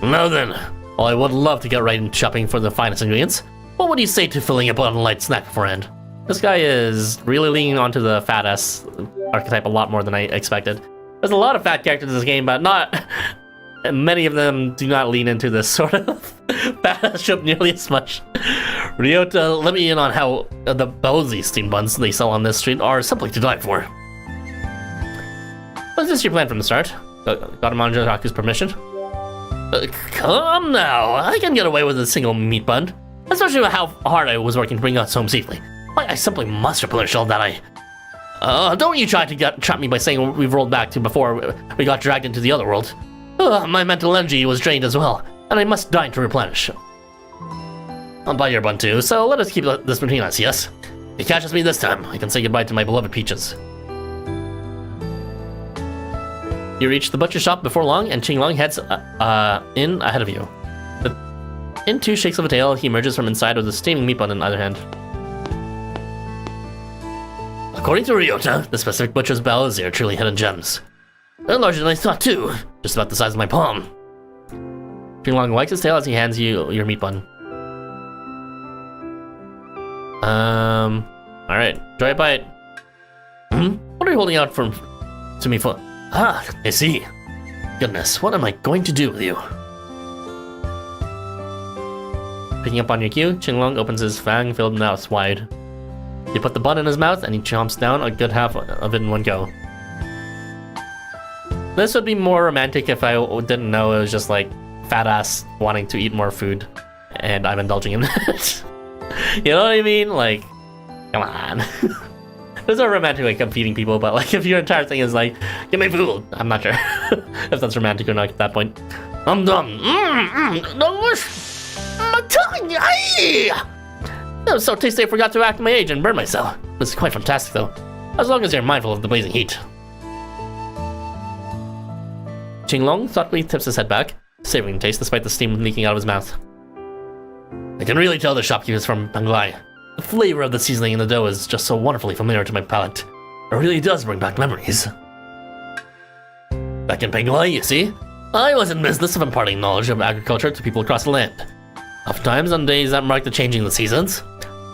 S1: Now then, while I would love to get right into shopping for the finest ingredients, what would you say to filling up on a light snack beforehand? This guy is really leaning onto the fat ass archetype a lot more than I expected. There's a lot of fat characters in this game, but not many of them do not lean into this sort of fat ass trope nearly as much. Ryota, let me in on how the Bozy steamed buns they sell on this street are simply to die for. Was this your plan from the start? Got Amanojaku's permission? Come now, I can get away with a single meat bun, especially with how hard I was working to bring us home safely. Why, I simply must replenish all that don't you try to trap me by saying we've rolled back to before we got dragged into the other world. My mental energy was drained as well, and I must dine to replenish. I'll buy your bun too, so let us keep this between us, yes? If he catches me this time, I can say goodbye to my beloved peaches. You reach the butcher shop before long, and Qinglong heads in ahead of you. In 2 shakes of a tail, he emerges from inside with a steaming meat bun in either hand. According to Ryota, the specific butcher's bells are truly hidden gems. They're larger than I thought too, just about the size of my palm. Qinglong wags his tail as he hands you your meat bun. Alright, enjoy a bite. What are you holding out to me for? Ah, I see. Goodness, what am I going to do with you? Picking up on your cue, Qinglong opens his fang-filled mouth wide. You put the bun in his mouth and he chomps down a good half of it in one go. This would be more romantic if I didn't know it was just like fat ass wanting to eat more food and I'm indulging in it. You know what I mean? Like, come on. There's a romantic way of feeding people, but like if your entire thing is like, give me food, I'm not sure if that's romantic or not at that point. I'm done. Delicious. My tongue. That was so tasty I forgot to act my age and burn myself. This is quite fantastic though, as long as you're mindful of the blazing heat. Qinglong thoughtfully tips his head back, savoring the taste despite the steam leaking out of his mouth. I can really tell the shopkeeper's from Penglai. The flavor of the seasoning in the dough is just so wonderfully familiar to my palate. It really does bring back memories. Back in Penglai, you see, I was in business of imparting knowledge of agriculture to people across the land. Oftentimes on days that mark the changing of the seasons,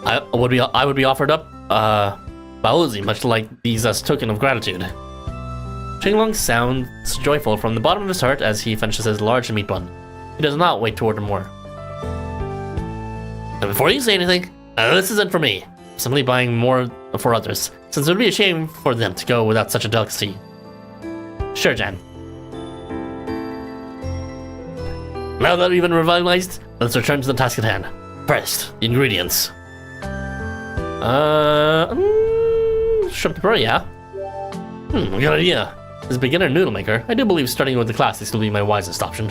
S1: I would be offered up baozi, much like these as token of gratitude. Qinglong sounds joyful from the bottom of his heart as he finishes his large meat bun. He does not wait to order more. And before you say anything, this isn't for me. I'm simply buying more for others, since it would be a shame for them to go without such a delicacy. Sure, Jan. Now that we've been revitalized, let's return to the task at hand. First, the ingredients. Shrimp tempura, yeah? Good idea. As a beginner noodle maker, I do believe starting with the classics will be my wisest option.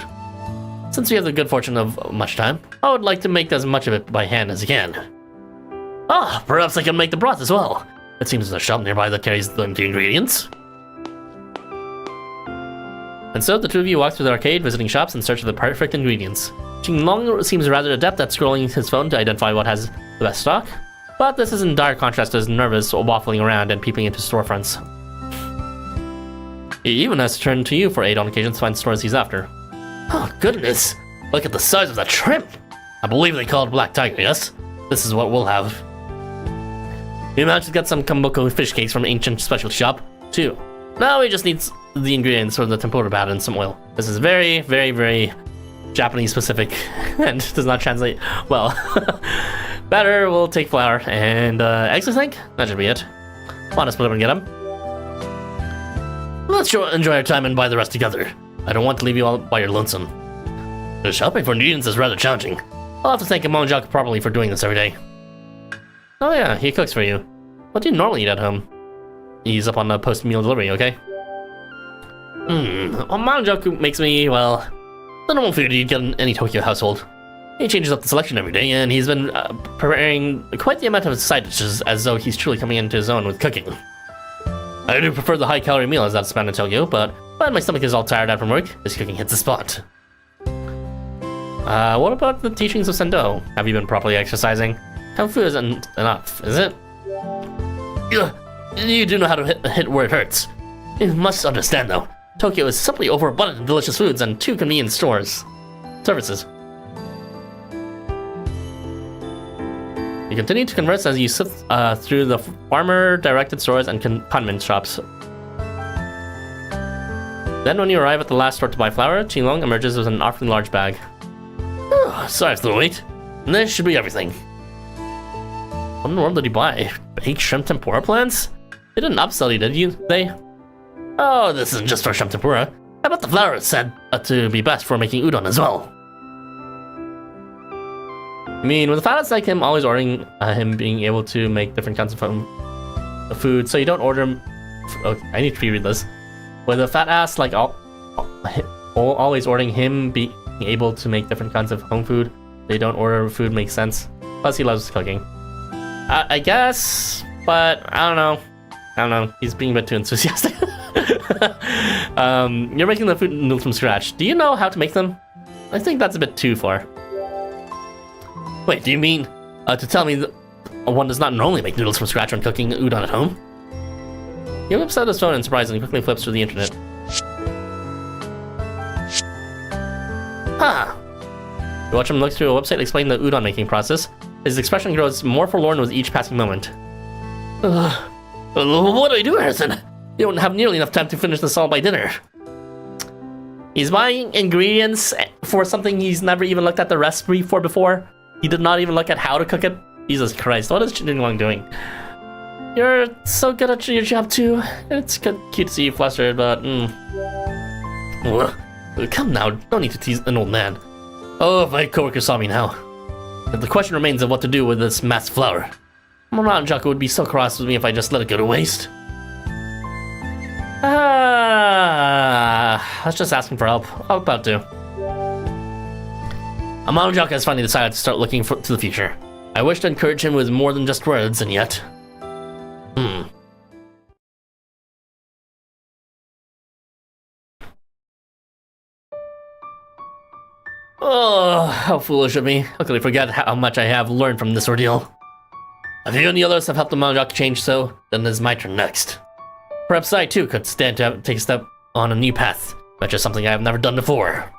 S1: Since we have the good fortune of much time, I would like to make as much of it by hand as I can. Ah, perhaps I can make the broth as well. It seems there's a shop nearby that carries the ingredients. And so the two of you walk through the arcade, visiting shops in search of the perfect ingredients. Qinglong seems rather adept at scrolling his phone to identify what has the best stock, but this is in dire contrast to his nervous waffling around and peeping into storefronts. He even has to turn to you for aid on occasion to find stores he's after. Oh goodness, look at the size of that shrimp! I believe they call it black tiger, yes? This is what we'll have. We managed to get some Kamboko fish cakes from an ancient specialty shop, too. Now we just need the ingredients for the tempura batter and some oil. This is very, very, very Japanese specific and does not translate well. Batter will take flour and eggs, I think? That should be it. Want to split up and get them? Let's enjoy our time and buy the rest together. I don't want to leave you all by your lonesome. The shopping for ingredients is rather challenging. I'll have to thank Amanojaku properly for doing this every day. Oh yeah, he cooks for you. What do you normally eat at home? He's up on the post-meal delivery, okay? Amanojaku makes me, well, the normal food you'd get in any Tokyo household. He changes up the selection every day, and he's been preparing quite the amount of side dishes as though he's truly coming into his own with cooking. I do prefer the high-calorie meal as that's found in Tokyo, but when my stomach is all tired out from work, this cooking hits the spot. What about the teachings of Sendo? Have you been properly exercising? Kung Fu isn't enough, is it? You do know how to hit where it hurts. You must understand, though. Tokyo is simply overabundant in delicious foods and 2 convenient services. You continue to converse as you sit through the farmer-directed stores and condiment shops. Then when you arrive at the last store to buy flour, Qinglong emerges with an awfully large bag. Oh, sorry for the wait. This should be everything. What in the world did you buy? Baked shrimp tempura plants? They didn't upsell you, did you? Oh, this isn't just for shrimp tempura. How about the flour is said to be best for making udon as well? I mean, with a fat ass like him always ordering him being able to make different kinds of food, so you don't order him... Okay, I need to reread this. With a fat ass like always ordering him being able to make different kinds of home food, they don't order food makes sense. Plus he loves cooking. I guess, but I don't know. He's being a bit too enthusiastic. You're making the food noodles from scratch. Do you know how to make them? I think that's a bit too far. Wait, do you mean to tell me that one does not normally make noodles from scratch when cooking udon at home? He whips out his phone in surprise and quickly flips through the internet. Huh. You watch him look through a website explaining the udon making process. His expression grows more forlorn with each passing moment. What do I do, Harrison? You don't have nearly enough time to finish this all by dinner. He's buying ingredients for something he's never even looked at the recipe for before. He did not even look at how to cook it. Jesus Christ, what is Qinglong doing? You're so good at your job too. It's cute to see you flustered, but come now, don't need to tease an old man. Oh, if my coworker saw me now. But the question remains of what to do with this mass flour. Amanojaku would be so cross with me if I just let it go to waste. That's just asking for help. How about to? Amanojaku has finally decided to start looking to the future. I wish to encourage him with more than just words, and yet... Oh, how foolish of me. How could I forget how much I have learned from this ordeal? If you and the others have helped Amanojaku change so, then it's my turn next. Perhaps I too could stand to take a step on a new path, which is something I have never done before.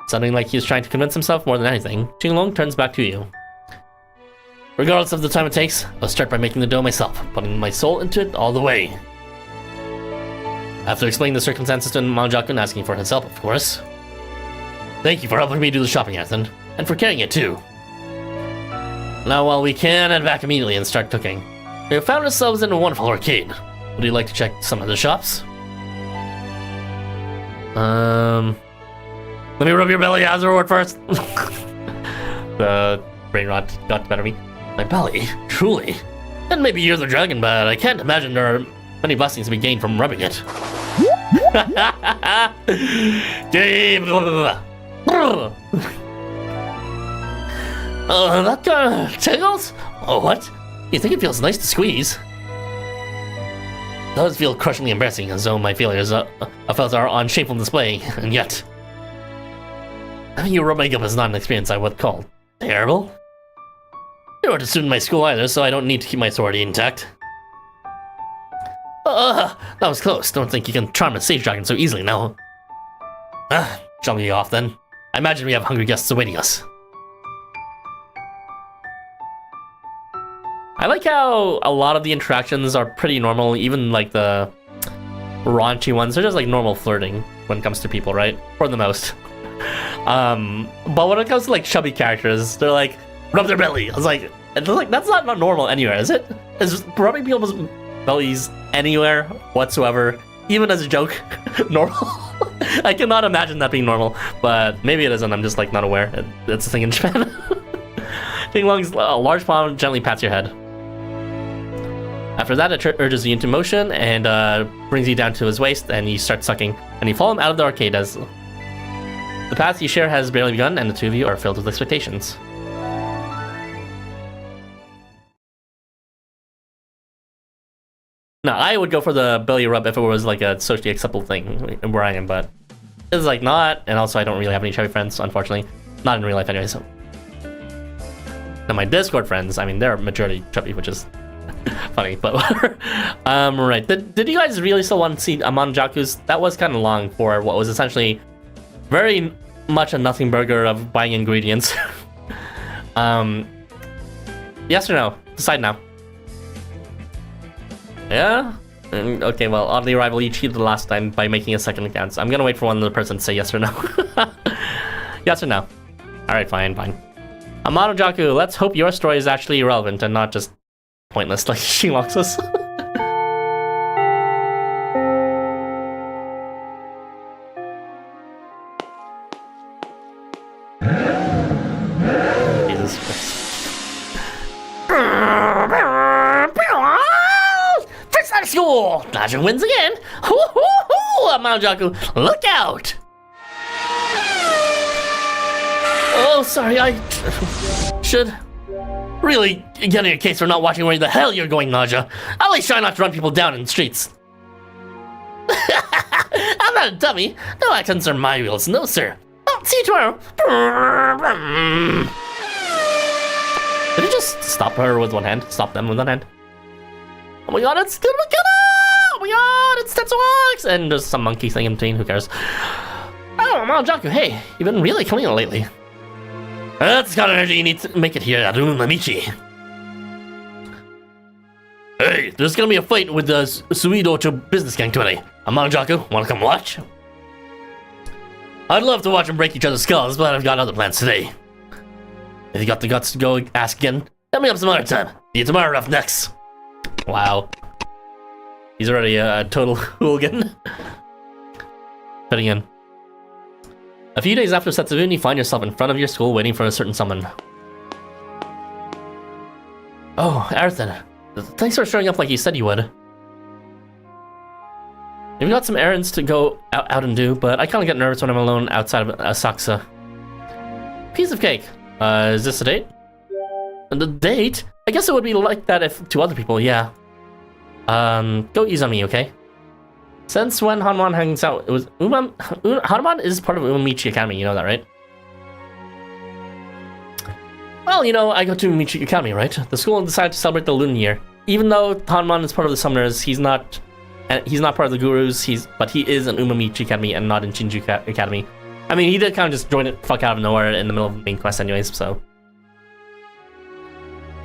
S1: Sounding like he was trying to convince himself more than anything, Qinglong turns back to you. Regardless of the time it takes, I'll start by making the dough myself, putting my soul into it all the way. After explaining the circumstances to Amanojaku and asking for his help, of course. Thank you for helping me do the shopping, Ethan, and for carrying it too. Now, while we can head back immediately and start cooking, we have found ourselves in a wonderful arcade. Would you like to check some of the shops? Let me rub your belly as a reward first. The brain rot got the better of me. My belly? Truly? And maybe you're the dragon, but I can't imagine there are many blessings to be gained from rubbing it. That tickles? Oh, what? You think it feels nice to squeeze? It does feel crushingly embarrassing, as though my failures are on shameful display, and yet... having you rub makeup is not an experience I would call terrible. You weren't a student in my school either, so I don't need to keep my authority intact. That was close. Don't think you can charm a sage dragon so easily now. Shall we be off then? I imagine we have hungry guests awaiting us. I like how a lot of the interactions are pretty normal, even like the raunchy ones. They're just like normal flirting when it comes to people, right? For the most. But when it comes to like chubby characters, they're like, rub their belly. I was like, that's not normal anywhere, is it? Is rubbing people's bellies anywhere whatsoever, even as a joke, normal? I cannot imagine that being normal, but maybe it isn't. I'm just like not aware. It's a thing in Japan. Qinglong's large palm gently pats your head. After that, it urges you into motion and brings you down to his waist, and you start sucking, and you follow him out of the arcade as the path you share has barely begun, and the two of you are filled with expectations. Now, I would go for the belly rub if it was like a socially acceptable thing where I am, but it's like not, and also I don't really have any chubby friends, unfortunately. Not in real life anyway, so. Now, my Discord friends, I mean, they're majority chubby, which is funny, but whatever. Right. Did you guys really still want to see Amanojaku's? That was kind of long for what was essentially very much a nothing burger of buying ingredients. Yes or no? Decide now. Yeah? Okay, well, oddly arrival, you cheated the last time by making a second account, so I'm gonna wait for one other person to say yes or no. Yes or no? Alright, fine. Amanojaku, let's hope your story is actually relevant and not just pointless like Qinglong says. Jesus Christ.
S2: First out of school! Naja wins again! Hoo-hoo-hoo! Amanojaku, look out!
S3: Oh, sorry, I should...
S2: Really, get on your case for not watching where the hell you're going, Naja. At least try not to run people down in the streets. I'm not a dummy. No accidents are my wheels. No, sir. Oh, see you tomorrow.
S1: Did he just stop her with one hand? Stop them with one hand? Oh my god, it's good! Oh my god, it's Tetsuox! And there's some monkey thing in between, who cares?
S2: Oh, Amanojaku, hey, you've been really clean lately.
S1: That's the kind of energy you need to make it here at Umamichi. Hey, there's gonna be a fight with the Suidocho business gang today. Amanojaku, wanna come watch? I'd love to watch them break each other's skulls, but I've got other plans today. If you got the guts to go ask again, hit me up some other time. See you tomorrow, Roughnecks. Wow. He's already a total hooligan. Fitting in. A few days after Setsubun, you find yourself in front of your school waiting for a certain someone. Oh, Aerthin. Thanks for showing up like you said you would. We've got some errands to go out and do, but I kinda get nervous when I'm alone outside of Asakusa. Piece of cake. Is this a date? The date? I guess it would be like that if to other people, yeah. Go easy on me, okay? Since when Hanman hangs out, it was Hanman is part of Umamichi Academy, you know that, right? Well, you know, I go to Umamichi Academy, right? The school decided to celebrate the Lunar Year. Even though Hanman is part of the Summoners, he's not part of the Gurus, but he is in Umamichi Academy and not in Shinjuku Academy. I mean, he did kind of just join it fuck out of nowhere in the middle of the main quest anyways, so.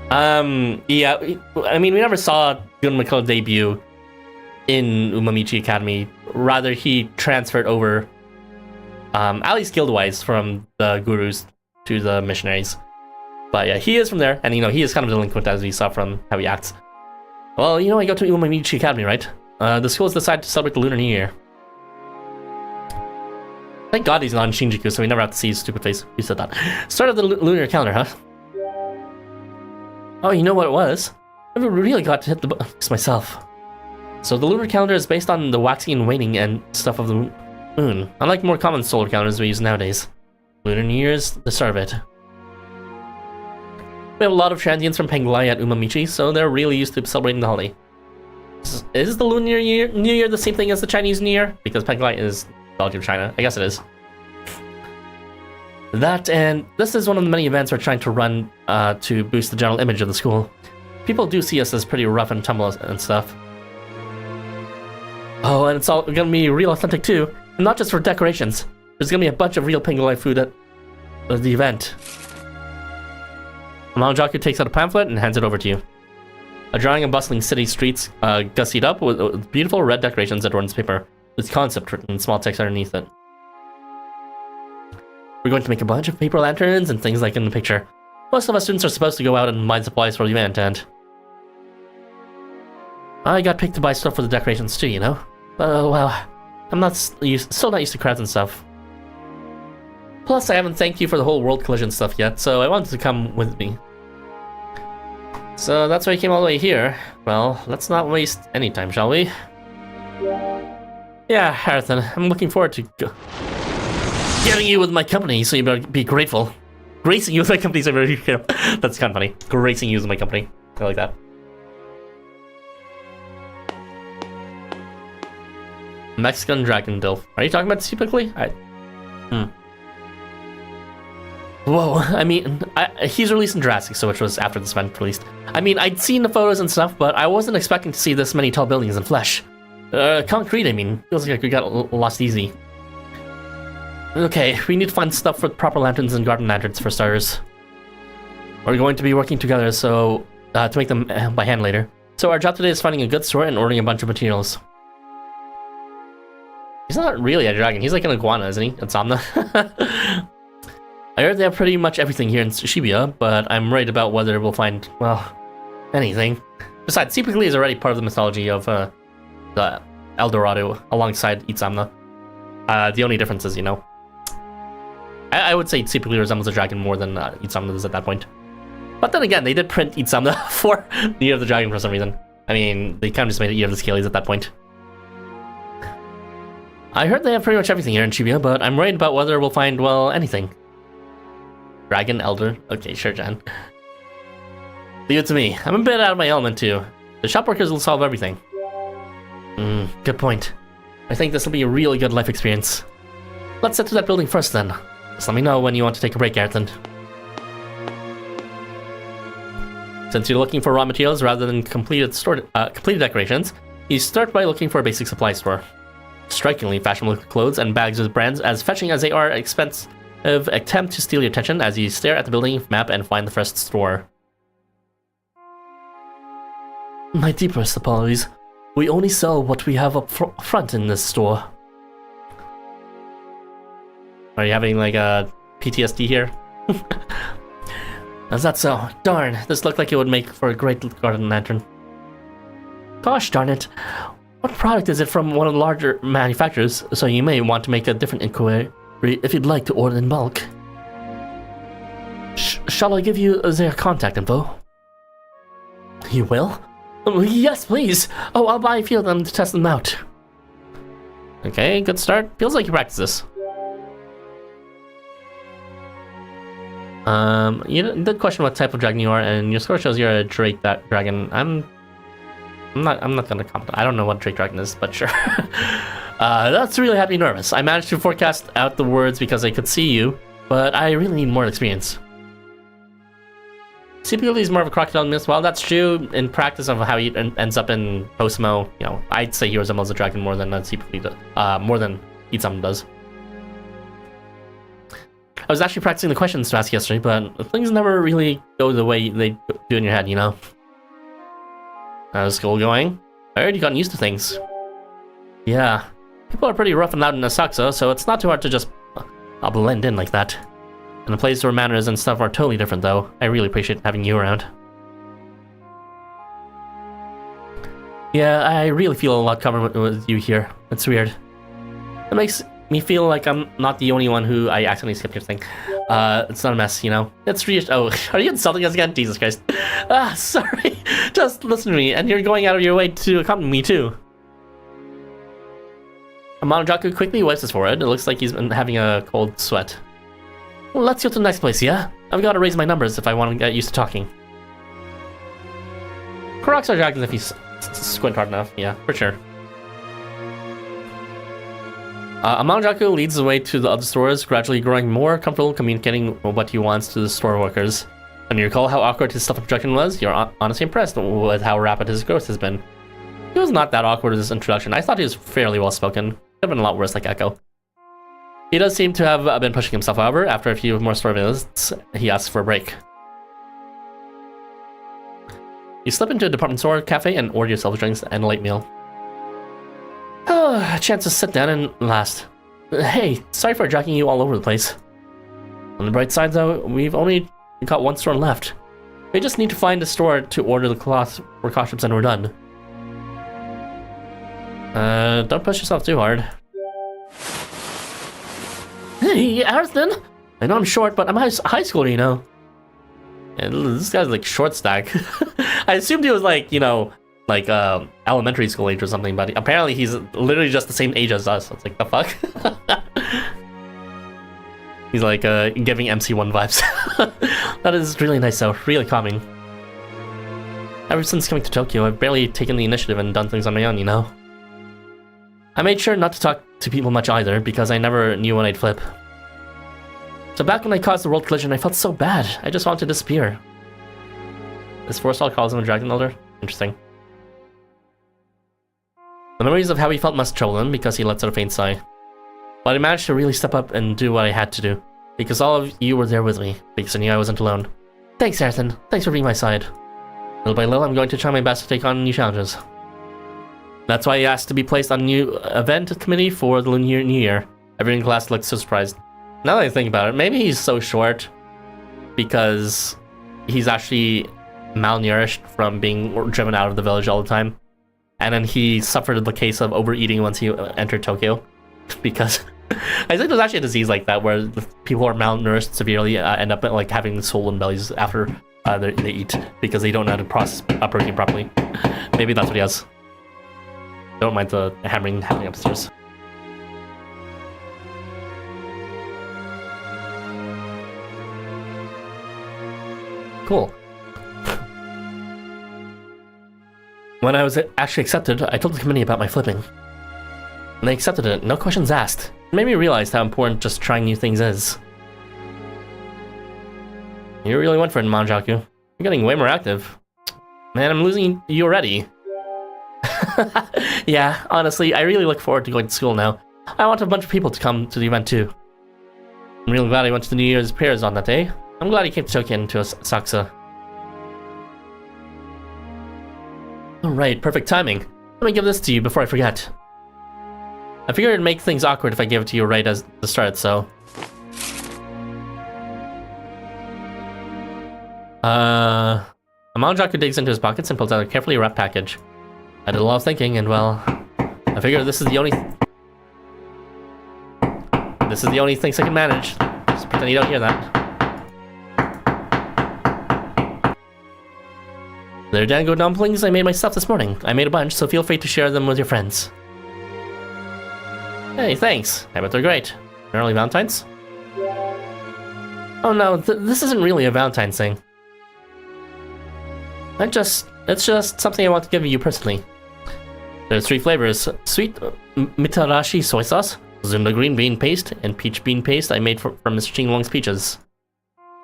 S1: Yeah, I mean, we never saw Gun Mako debut in Umamichi Academy. Rather, he transferred over, at least guild-wise, from the Gurus to the Missionaries. But yeah, he is from there, and you know, he is kind of delinquent as we saw from how he acts. Well, you know, I go to Umamichi Academy, right? The schools decided to celebrate the Lunar New Year. Thank God he's not in Shinjuku, so we never have to see his stupid face. Who said that? Start of the lunar calendar, huh? Oh, you know what it was? I really got to hit the books myself. So the lunar calendar is based on the waxing and waning and stuff of the moon. Unlike more common solar calendars we use nowadays. Lunar New Year is the start of it. We have a lot of transients from Penglai at Umamichi, so they're really used to celebrating the holiday. Is the Lunar New Year the same thing as the Chinese New Year? Because Penglai is Belgium, China. I guess it is. That, and this is one of the many events we're trying to run to boost the general image of the school. People do see us as pretty rough and tumble and stuff. Oh, and it's all gonna be real authentic too, and not just for decorations. There's gonna be a bunch of real Penglai food at the event. Amanojaku takes out a pamphlet and hands it over to you. A drawing of bustling city streets gussied up with beautiful red decorations that adorns paper, with concept written in small text underneath it. We're going to make a bunch of paper lanterns and things like in the picture. Most of us students are supposed to go out and buy supplies for the event, and I got picked to buy stuff for the decorations too, you know? Well, I'm still not used to crowds and stuff. Plus, I haven't thanked you for the whole world collision stuff yet, so I wanted to come with me. So that's why I came all the way here. Well, let's not waste any time, shall we? Yeah, Harrison, I'm looking forward to getting you with my company, so you better be grateful. Gracing you with my company, so you better be That's kind of funny. Gracing you with my company. I like that. Mexican Dragon Dilf. Are you talking about this typically? Whoa, I mean, he's releasing Jurassic, so which was after this event released. I mean, I'd seen the photos and stuff, but I wasn't expecting to see this many tall buildings in flesh. Concrete, I mean. Feels like we got lost easy. Okay, we need to find stuff for proper lanterns and garden lanterns for starters. We're going to be working together, so to make them by hand later. So our job today is finding a good store and ordering a bunch of materials. He's not really a dragon, he's like an iguana, isn't he? A Somna. I heard they have pretty much everything here in Shibuya, but I'm worried about whether we'll find, well, anything. Besides, typically is already part of the mythology of the El Dorado alongside Itzamna. The only difference is, you know, I would say typically resembles a dragon more than Itzamna does at that point. But then again, they did print Itzamna for the Year of the Dragon for some reason. I mean, they kind of just made it Year of the Scalies at that point. I heard they have pretty much everything here in Shibuya, but I'm worried about whether we'll find, well, anything. Dragon, Elder, okay, sure, Jan. Leave it to me. I'm a bit out of my element too. The shop workers will solve everything. Good point. I think this will be a really good life experience. Let's head to that building first then. Just let me know when you want to take a break, Ayrton. Since you're looking for raw materials rather than completed decorations, you start by looking for a basic supply store. Strikingly fashionable clothes and bags with brands as fetching as they are expensive attempt to steal your attention as you stare at the building map and find the first store. My deepest apologies. We only sell what we have up front in this store. Are you having like a PTSD here? Is that so? Darn, this looked like it would make for a great garden lantern. Gosh darn it. What product is it from one of the larger manufacturers, so you may want to make a different inquiry if you'd like to order in bulk. Shall I give you their contact info? You will? Yes, please! Oh, I'll buy a few of them to test them out. Okay, good start. Feels like you practice this. You did question what type of dragon you are, and your score shows you're a Drake dragon. I'm not gonna comment. I don't know what Drake dragon is, but sure. That's really had me nervous. I managed to forecast out the words because I could see you, but I really need more experience. Secretly is more of a crocodile myth. Well, that's true in practice of how he ends up in Housamo. You know, I'd say he resembles a dragon more than Housamo does. I was actually practicing the questions to ask yesterday, but things never really go the way they do in your head, you know? How's school going? I heard you gotten used to things. Yeah, people are pretty rough and loud in Asakusa, so it's not too hard to just blend in like that. And a place where manners and stuff are totally different, though. I really appreciate having you around. Yeah, I really feel a lot covered with you here. It's weird. It makes me feel like I'm not the only one who I accidentally skipped your thing. It's not a mess, you know? It's oh, are you insulting us again? Jesus Christ. Sorry. Just listen to me, and you're going out of your way to accompany me, too. Amanojaku quickly wipes his forehead. It looks like he's been having a cold sweat. Well, let's go to the next place, yeah? I've got to raise my numbers if I want to get used to talking. Karoks are dragons if you squint hard enough, yeah, for sure. Amanojaku leads the way to the other stores, gradually growing more comfortable communicating what he wants to the store workers. And you recall how awkward his stuff introduction was? You're honestly impressed with how rapid his growth has been. He was not that awkward in his introduction. I thought he was fairly well spoken. Could have been a lot worse like Echo. He does seem to have been pushing himself, however. After a few more store visits, he asks for a break. You slip into a department store cafe and order yourself drinks and a light meal. Oh, a chance to sit down and last. Hey, sorry for dragging you all over the place. On the bright side, though, we've only got one store left. We just need to find a store to order the cloth for costumes and we're done. Don't push yourself too hard. Hey, Arston! I know I'm short, but I'm a high schooler, you know. And this guy's like short stack. I assumed he was like, you know, like elementary school age or something, but apparently he's literally just the same age as us. It's like, the fuck? He's like giving MC1 vibes. That is really nice though, really calming. Ever since coming to Tokyo, I've barely taken the initiative and done things on my own, you know? I made sure not to talk to people much either, because I never knew when I'd flip. So back when I caused the world collision, I felt so bad. I just wanted to disappear. This Forestall calls him a dragon elder? Interesting. The memories of how he felt must trouble him, because he lets out a faint sigh. But I managed to really step up and do what I had to do, because all of you were there with me, because I knew I wasn't alone. Thanks, Ayrton. Thanks for being my side. Little by little, I'm going to try my best to take on new challenges. That's why he asked to be placed on a new event committee for the New Year. Everyone in class looked so surprised. Now that I think about it, maybe he's so short because he's actually malnourished from being driven out of the village all the time. And then he suffered the case of overeating once he entered Tokyo. Because I think there's actually a disease like that where people who are malnourished severely end up like having swollen bellies after they eat because they don't know how to process protein properly. Maybe that's what he has. Don't mind the hammering happening upstairs. Cool. When I was actually accepted, I told the committee about my flipping. And they accepted it, no questions asked. It made me realize how important just trying new things is. You really went for it, Amanojaku. You're getting way more active. Man, I'm losing you already. Yeah, honestly, I really look forward to going to school now. I want a bunch of people to come to the event too. I'm really glad I went to the New Year's prayers on that day. I'm glad you came to Tokyo and to Asakusa. Alright, perfect timing. Let me give this to you before I forget. I figured it'd make things awkward if I gave it to you right as the start, so... Amanojaku digs into his pockets and pulls out a carefully wrapped package. I did a lot of thinking, and well... I figured this is the only... This is the only things I can manage. Just pretend you don't hear that. They're dango dumplings I made myself this morning. I made a bunch, so feel free to share them with your friends. Hey, thanks. I bet they're great. Early Valentine's? Oh no, this isn't really a Valentine's thing. It's just something I want to give you personally. There's 3 flavors. Sweet mitarashi soy sauce, Zunda green bean paste, and peach bean paste I made from Mr. Qinglong's peaches.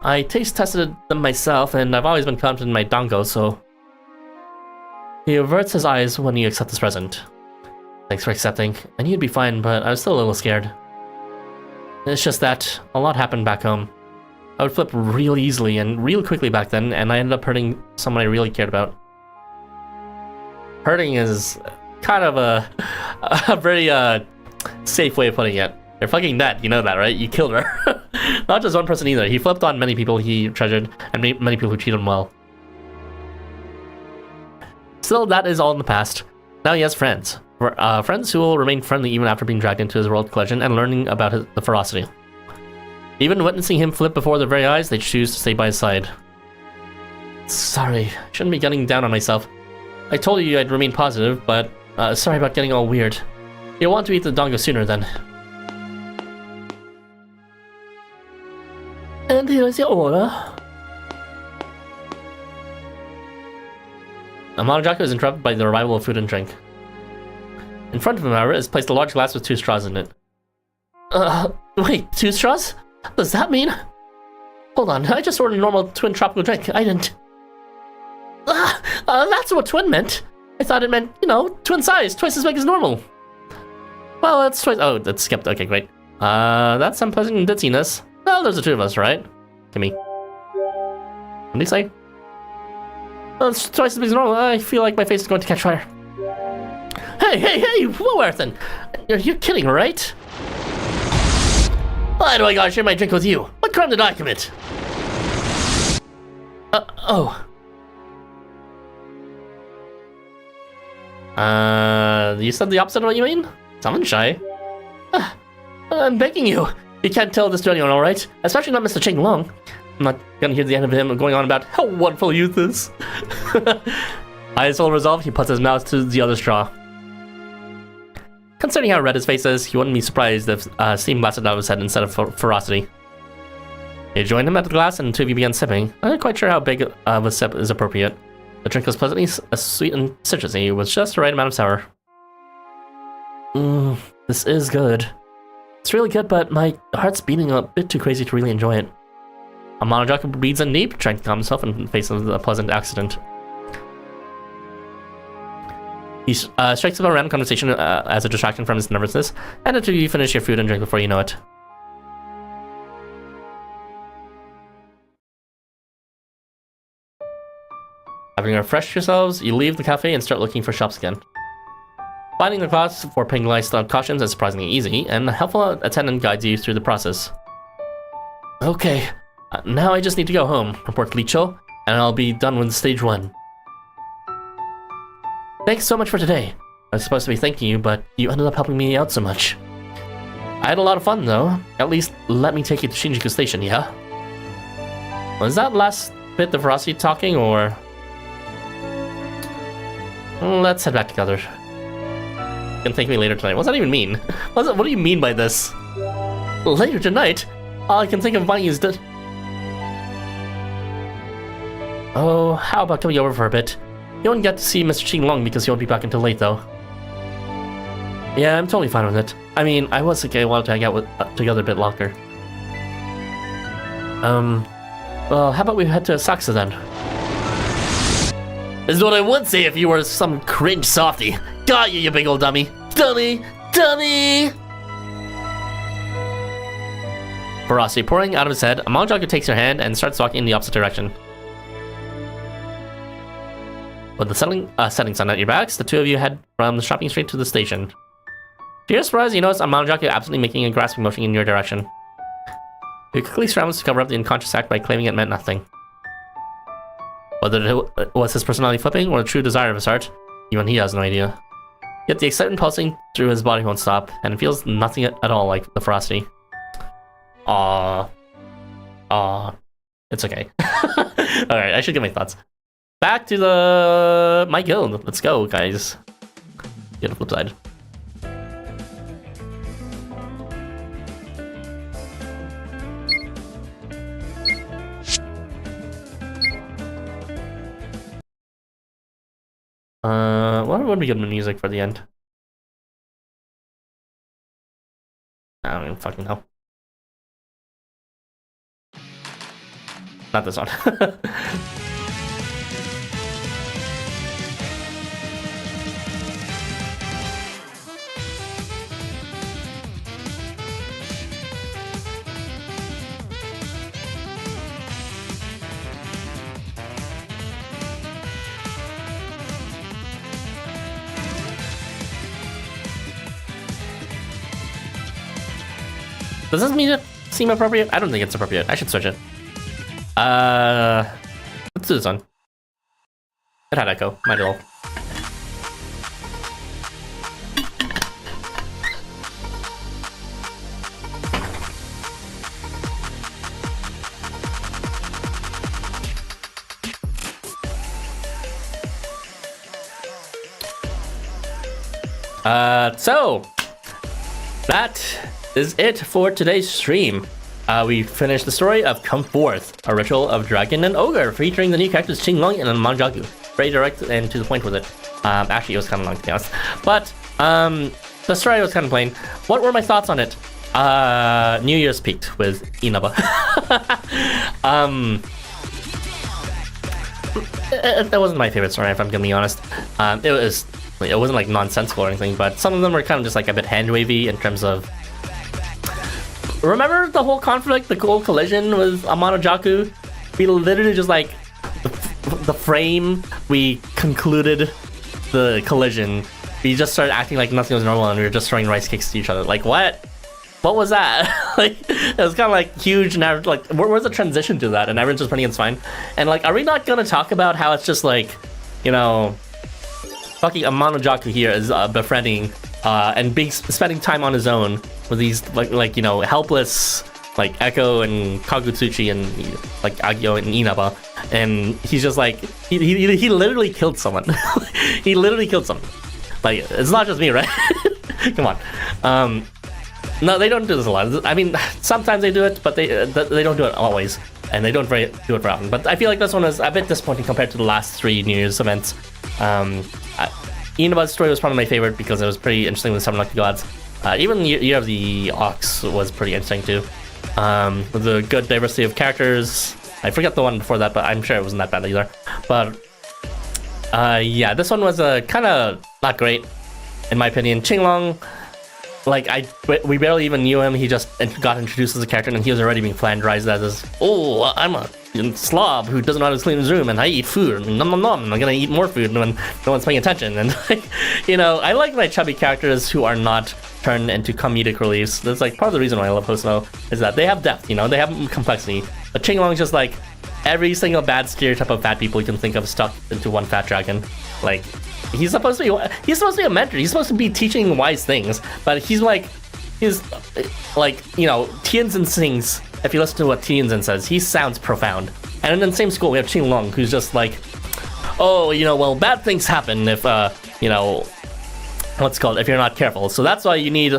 S1: I taste tested them myself, and I've always been confident in my dango, so... He averts his eyes when you accept this present. Thanks for accepting. I knew you'd be fine, but I was still a little scared. It's just that a lot happened back home. I would flip real easily and real quickly back then, and I ended up hurting someone I really cared about. Hurting is kind of a very safe way of putting it. You're fucking dead, you know that, right? You killed her. Not just one person either. He flipped on many people he treasured, and many people who treated him well. Still, that is all in the past. Now he has friends. Friends who will remain friendly even after being dragged into his world collection and learning about the ferocity. Even witnessing him flip before their very eyes, they choose to stay by his side. Sorry, I shouldn't be getting down on myself. I told you I'd remain positive, but sorry about getting all weird. You'll want to eat the dango sooner then.
S3: And here's your order.
S1: Amanojaku is interrupted by the arrival of food and drink. In front of him, however, is placed a large glass with 2 straws in it.
S3: Wait, 2 straws? Does that mean... Hold on, I just ordered a normal twin tropical drink. I didn't... that's what twin meant. I thought it meant, you know, twin size, twice as big as normal. Well, that's twice... Oh, that's skipped. Okay, great. That's unpleasant ditziness. Well, there's the 2 of us, right? Gimme. What do you say? Well, it's twice as big as normal. I feel like my face is going to catch fire. Hey, whoa, Earthen! You're kidding, right? Why do I gotta share my drink with you? What crime did I commit? Oh. You said the opposite of what you mean? Someone shy. I'm begging you. You can't tell this to anyone, alright? Especially not Mr. Qinglong. I'm not gonna hear the end of him going on about how wonderful youth is. Eyes full resolve, he puts his mouth to the other straw. Considering how red his face is, you wouldn't be surprised if steam blasted out of his head instead of ferocity. You joined him at the glass and the 2 of you began sipping. I'm not quite sure how big of a sip is appropriate. The drink was pleasantly sweet and citrusy, with just the right amount of sour. This is good. It's really good, but my heart's beating a bit too crazy to really enjoy it. Amanojaku breathes in deep, trying to calm himself in the face of the pleasant accident. He strikes up a random conversation as a distraction from his nervousness, and until you finish your food and drink before you know it. Having refreshed yourselves, you leave the cafe and start looking for shops again. Finding the class for penalized cautions is surprisingly easy, and a helpful attendant guides you through the process. Okay, now I just need to go home, report to Licho, and I'll be done with stage 1. Thanks so much for today. I was supposed to be thanking you, but you ended up helping me out so much. I had a lot of fun, though. At least, let me take you to Shinjuku Station, yeah? Was that last bit the ferocity talking, or...? Let's head back together. You can thank me later tonight. What does that even mean? What do you mean by this? Later tonight? All I can think of buying is that... Oh, how about coming over for a bit? You won't get to see Mr. Qinglong because he won't be back until late, though.
S1: Yeah, I'm totally fine with it. I mean, I was okay while to hang out with together a bit longer. Well, how about we head to Saxa then?
S2: This is what I would say if you were some cringe softy. Got you, you big old dummy. Dummy! Dummy!
S1: Ferocity pouring out of his head, Amanojaku takes your hand and starts walking in the opposite direction. With the setting sun at your backs, the two of you head from the shopping street to the station. To your surprise, you notice Amanojaku absolutely making a grasping motion in your direction. He quickly scrambles to cover up the unconscious act by claiming it meant nothing. Whether it was his personality flipping or a true desire of his heart, even he has no idea. Yet the excitement pulsing through his body won't stop, and it feels nothing at all like the ferocity. Aww. It's okay. Alright, I should get my thoughts. Back to my guild. Let's go, guys. Get the flip side. What would be good music for the end? I don't even fucking know. Not this one. Does this music seem appropriate? I don't think it's appropriate. I should switch it. Let's do this one. It had echo. Might as well. So that is it for today's stream. We finished the story of Come Forth, a ritual of dragon and ogre, featuring the new characters Qinglong and Amanojaku. Very direct and to the point with it. Actually, it was kind of long to be honest, but the story was kind of plain. What were my thoughts on it? New Year's peaked with Inaba. That wasn't my favorite story, if I'm gonna be honest. It wasn't like nonsensical or anything, but some of them were kind of just like a bit hand wavy in terms of. Remember the whole conflict, the whole collision with Amanojaku? We literally just like the frame we concluded the collision. We just started acting like nothing was normal and we were just throwing rice cakes to each other. Like what? What was that? Like it was kind of like huge. And like where's the transition to that? And everyone's just putting it's fine. And like, are we not gonna talk about how it's just like, you know, fucking Amanojaku here is befriending and spending time on his own with these like you know helpless like Echo and Kagutsuchi and like Agyo and Inaba, and he's just like he literally killed someone. He literally killed someone. Like it's not just me, right? Come on. No, they don't do this a lot. I mean, sometimes they do it, but they don't do it always, and they don't do it very often. But I feel like this one was a bit disappointing compared to the last 3 New Year's events. Inaba's story was probably my favorite because it was pretty interesting with 7 Lucky Gods. Even Year of the Ox was pretty interesting too. With a good diversity of characters. I forget the one before that, but I'm sure it wasn't that bad either. But yeah, this one was kind of not great, in my opinion. Qinglong, like we barely even knew him. He just got introduced as a character, and he was already being flanderized as this. Oh, I'm a slob who doesn't know how to clean his room, and I eat food. Nom nom nom. I'm gonna eat more food when no one's paying attention. And like, you know, I like my chubby characters who are not turned into comedic reliefs. That's like part of the reason why I love Housamo is that they have depth. You know, they have complexity. But Qinglong's just like every single bad stereotype of fat people you can think of stuck into one fat dragon. Like he's supposed to be a mentor. He's supposed to be teaching wise things, but he's like you know, Tianzin sings. If you listen to what Tianzin says, he sounds profound. And in the same school, we have Qinglong, who's just like, oh, you know, well, bad things happen if, you know, if you're not careful. So that's why you need,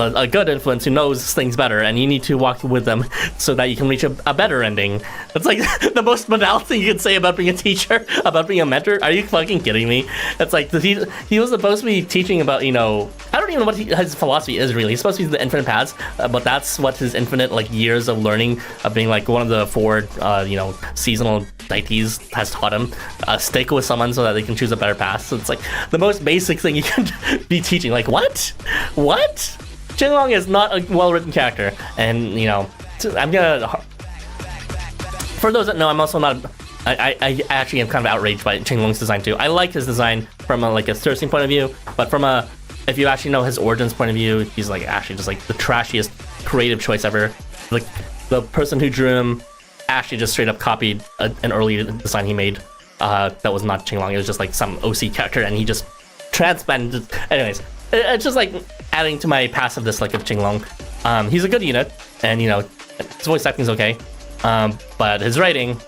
S1: a good influence who knows things better, and you need to walk with them so that you can reach a better ending. It's like the most banal thing you could say about being a teacher, about being a mentor. Are you fucking kidding me? It's like he was supposed to be teaching about, I don't even know what his philosophy is really. He's supposed to be the infinite paths, but that's what his infinite years of learning of being one of the 4 seasonal deities has taught him. Stick with someone so that they can choose a better path. So it's the most basic thing you can be teaching. What? Qinglong is not a well-written character, and I'm gonna. For those that know, I'm also not. I actually am kind of outraged by Qinglong's design too. I like his design from a sourcing point of view, but from if you actually know his origins point of view, he's actually just the trashiest creative choice ever. The person who drew him actually just straight up copied an early design he made. That was not Qinglong. It was just some OC character, and he just transplanted. Anyways, it's just adding to my passive dislike of Qinglong. He's a good unit, and his voice acting's okay, but his writing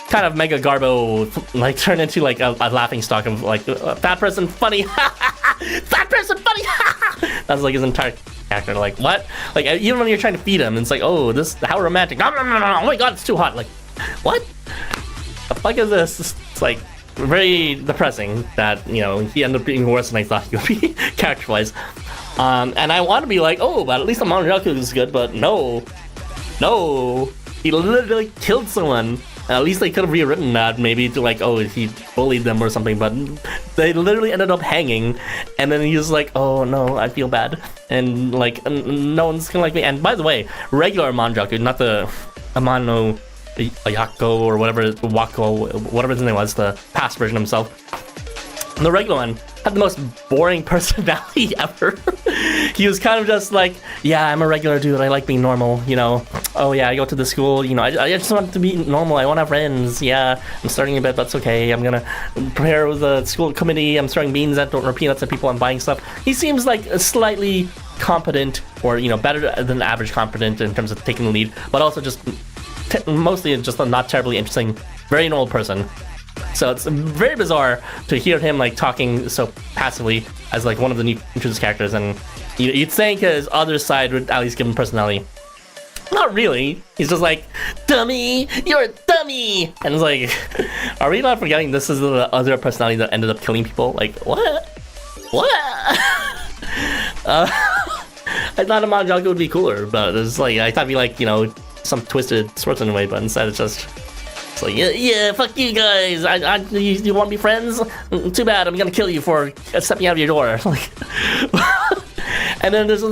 S1: kind of mega garbo, turned into a laughing stock of fat person funny, fat person funny. That's his entire character. What? Even when you're trying to feed him, it's oh, this how romantic. No, oh my god, it's too hot. What? The fuck is this? It's very depressing that he ended up being worse than I thought he would be character-wise. And I want to be oh, but at least Amanojaku is good, but no, he literally killed someone. At least they could have rewritten that maybe to oh, he bullied them or something, but they literally ended up hanging, and then he was oh no, I feel bad, and no one's gonna like me. And by the way, regular Amanojaku, not the Amanojaku or whatever his name was, the past version of himself. The regular one had the most boring personality ever. He was kind of just yeah, I'm a regular dude, I like being normal, Oh yeah, I go to the school, I just want to be normal, I want to have friends, yeah, I'm starting a bit, but it's okay, I'm gonna prepare with the school committee, I'm throwing beans at or peanuts at people, I'm buying stuff. He seems slightly competent, or, better than average competent in terms of taking the lead, but also just mostly just a not terribly interesting, very normal person. So it's very bizarre to hear him talking so passively as one of the new introduced characters, and you'd think his other side would at least give him personality. Not really. He's just dummy, you're a dummy, and it's are we not forgetting this is the other personality that ended up killing people? What? I thought Amanojaku would be cooler, but it's I thought it'd be some twisted sorts in a way, but instead it's just. It's yeah, fuck you guys. You want to be friends? Too bad. I'm gonna kill you for stepping out of your door. And then there's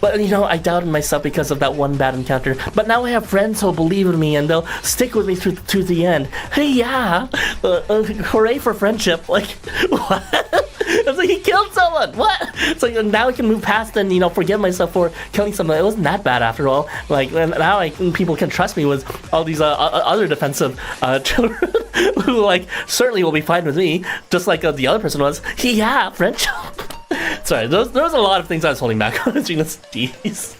S1: but I doubted myself because of that one bad encounter. But now I have friends who'll believe in me and they'll stick with me to the end. Hey, yeah, hooray for friendship. What? It's he killed someone. What? It's now I can move past and forgive myself for killing someone. It wasn't that bad after all. Now people can trust me with all these other defensive children who certainly will be fine with me, just like the other person was. Yeah, friendship. Sorry, there was a lot of things I was holding back on Gina's D's.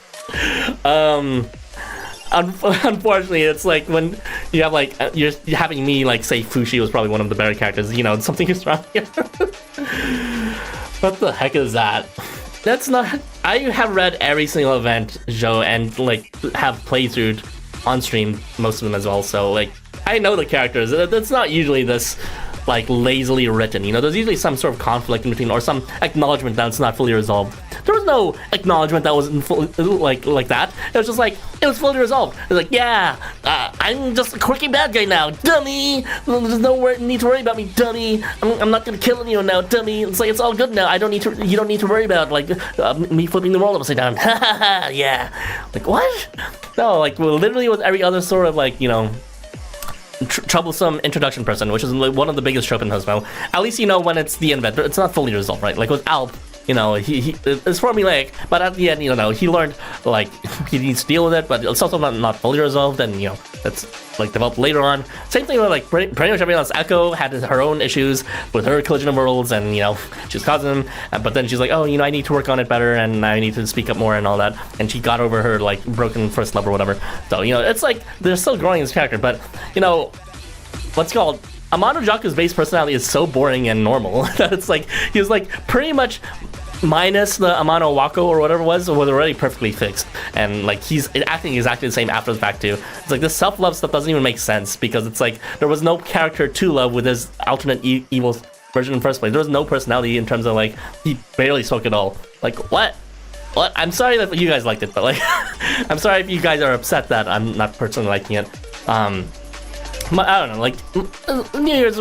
S1: Unfortunately, it's when you have you're having me say Fushi was probably one of the better characters. Something is wrong here. What the heck is that? That's not. I have read every single event show and have playthrough on stream most of them as well. So I know the characters. It's not usually this lazily written. There's usually some sort of conflict in between or some acknowledgement that it's not fully resolved. There was no acknowledgement that wasn't full, like that. It was just it was fully resolved. It was yeah, I'm just a quirky bad guy now, dummy. There's no need to worry about me, dummy. I'm not gonna kill anyone now, dummy. It's it's all good now. You don't need to worry about me flipping the world upside down. Yeah. What? No, literally with every other sort of troublesome introduction person, which is one of the biggest trope in Housamo. At least when it's the end of it, it's not fully resolved, right? With Alp, he it's formulaic, but at the end, he learned he needs to deal with it, but it's also not fully resolved, and that's developed later on. Same thing with pretty much everyone else. Echo had her own issues with her collision of worlds, and she was causing them, but then she's oh, I need to work on it better, and I need to speak up more and all that, and she got over her broken first love or whatever. So it's they're still growing as character, but what's called Amanojaku's base personality is so boring and normal that it's he was pretty much minus the Amanojaku or whatever it was already perfectly fixed, and like he's acting exactly the same after the fact too. It's like this self-love stuff doesn't even make sense because it's like there was no character to love with his alternate evil version in the first place. There was no personality in terms of like he barely spoke at all. Like what? I'm sorry that you guys liked it, but like I'm sorry if you guys are upset that I'm not personally liking it. But I don't know, like New Year's.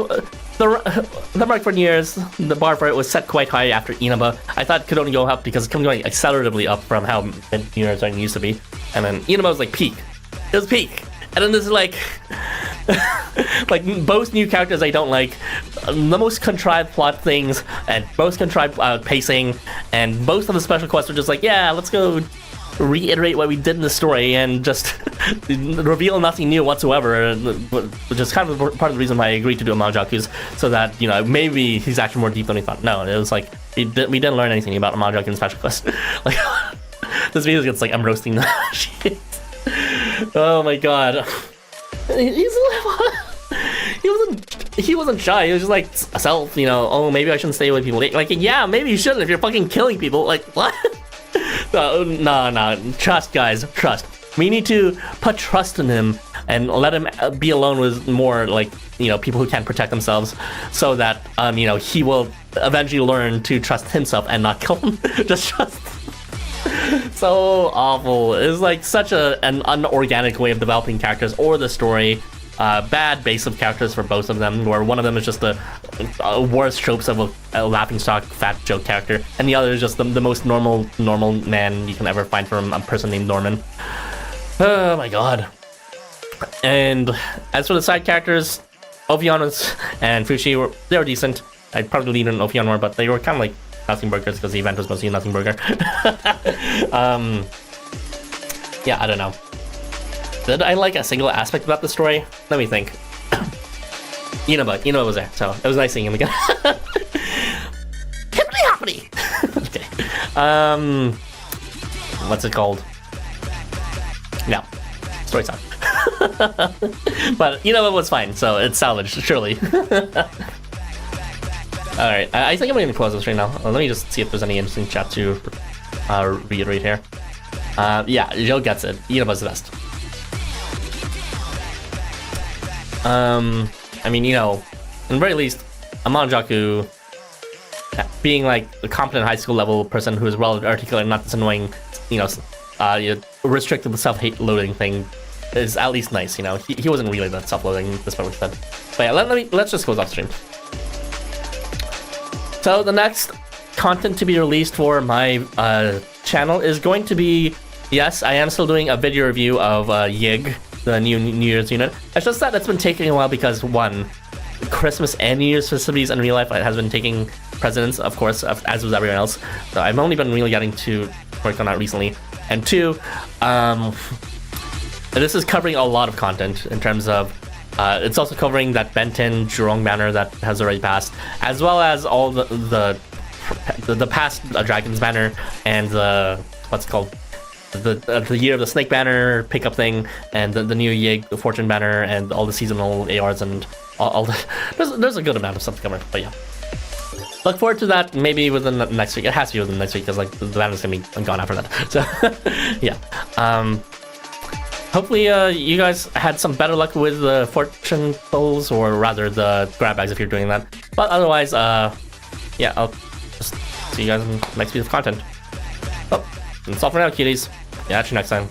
S1: The mark for New Year's, the bar for it was set quite high after Inaba. I thought it could only go up because it kept going acceleratively up from how New Year's used to be. And then Inaba was like peak. It was peak. And then this is like, like both new characters I don't like, the most contrived plot things, and most contrived pacing, and most of the special quests were just like, yeah, let's go reiterate what we did in the story and just reveal nothing new whatsoever, which is kind of part of the reason why I agreed to do Amanojaku's, so that, you know, maybe he's actually more deep than we thought. No, it was like, we didn't learn anything about Amanojaku in Special Quest. Like, this video gets like, I'm roasting the shit. Oh my god. He wasn't shy, he was just like, self, you know, oh, maybe I shouldn't stay with people. Like, yeah, maybe you shouldn't if you're fucking killing people. Like, what? No, trust, guys, trust. We need to put trust in him and let him be alone with more, like, you know, people who can't protect themselves, so that, you know, he will eventually learn to trust himself and not kill him. Just trust. So awful. It's like such an unorganic way of developing characters or the story. Bad base of characters for both of them, where one of them is just the worst tropes of a laughing stock fat joke character, and the other is just the most normal man you can ever find from a person named Norman. Oh my god. And as for the side characters, Ophion and Fushi they were decent. I'd probably lean on Ophion more, but they were kind of like nothing burgers because the event was mostly a nothing burger. Yeah, I don't know. Did I like a single aspect about the story? Let me think. Inaba was there, so it was nice seeing him again.
S2: Hippity hoppity!
S1: Okay. What's it called? No. Story time. But Inaba was fine, so it's salvaged, surely. Alright, I think I'm gonna close this right now. Let me just see if there's any interesting chat to reiterate here. Yeah, Joe gets it. Inaba's the best. I mean, you know, in the very least, Amanojaku being like a competent high school level person who is well articulate and not this annoying, you know, restricted self-hate loading thing is at least nice, you know. He wasn't really that self-loading, despite what he said. But yeah, let's just close off stream. So the next content to be released for my channel is going to be, yes, I am still doing a video review of Yig, the new New Year's unit. It's just that it's been taking a while because, one, Christmas and New Year's festivities in real life has been taking precedence, of course, as was everyone else. So I've only been really getting to work on that recently. And two, this is covering a lot of content in terms of it's also covering that Ben 10 Jurong banner that has already passed, as well as all the past Dragon's banner and the what's it called, the Year of the Snake banner pickup thing, and the new Yig Fortune banner, and all the seasonal ARs and all the there's a good amount of stuff to cover. But yeah, look forward to that maybe within the next week. It has to be within the next week because like the banner's gonna be gone after that. So yeah. Hopefully you guys had some better luck with the fortune bowls, or rather the grab bags if you're doing that. But otherwise, yeah, I'll just see you guys in the next piece of content. Oh, that's all for now, cuties. Yeah, catch you next time.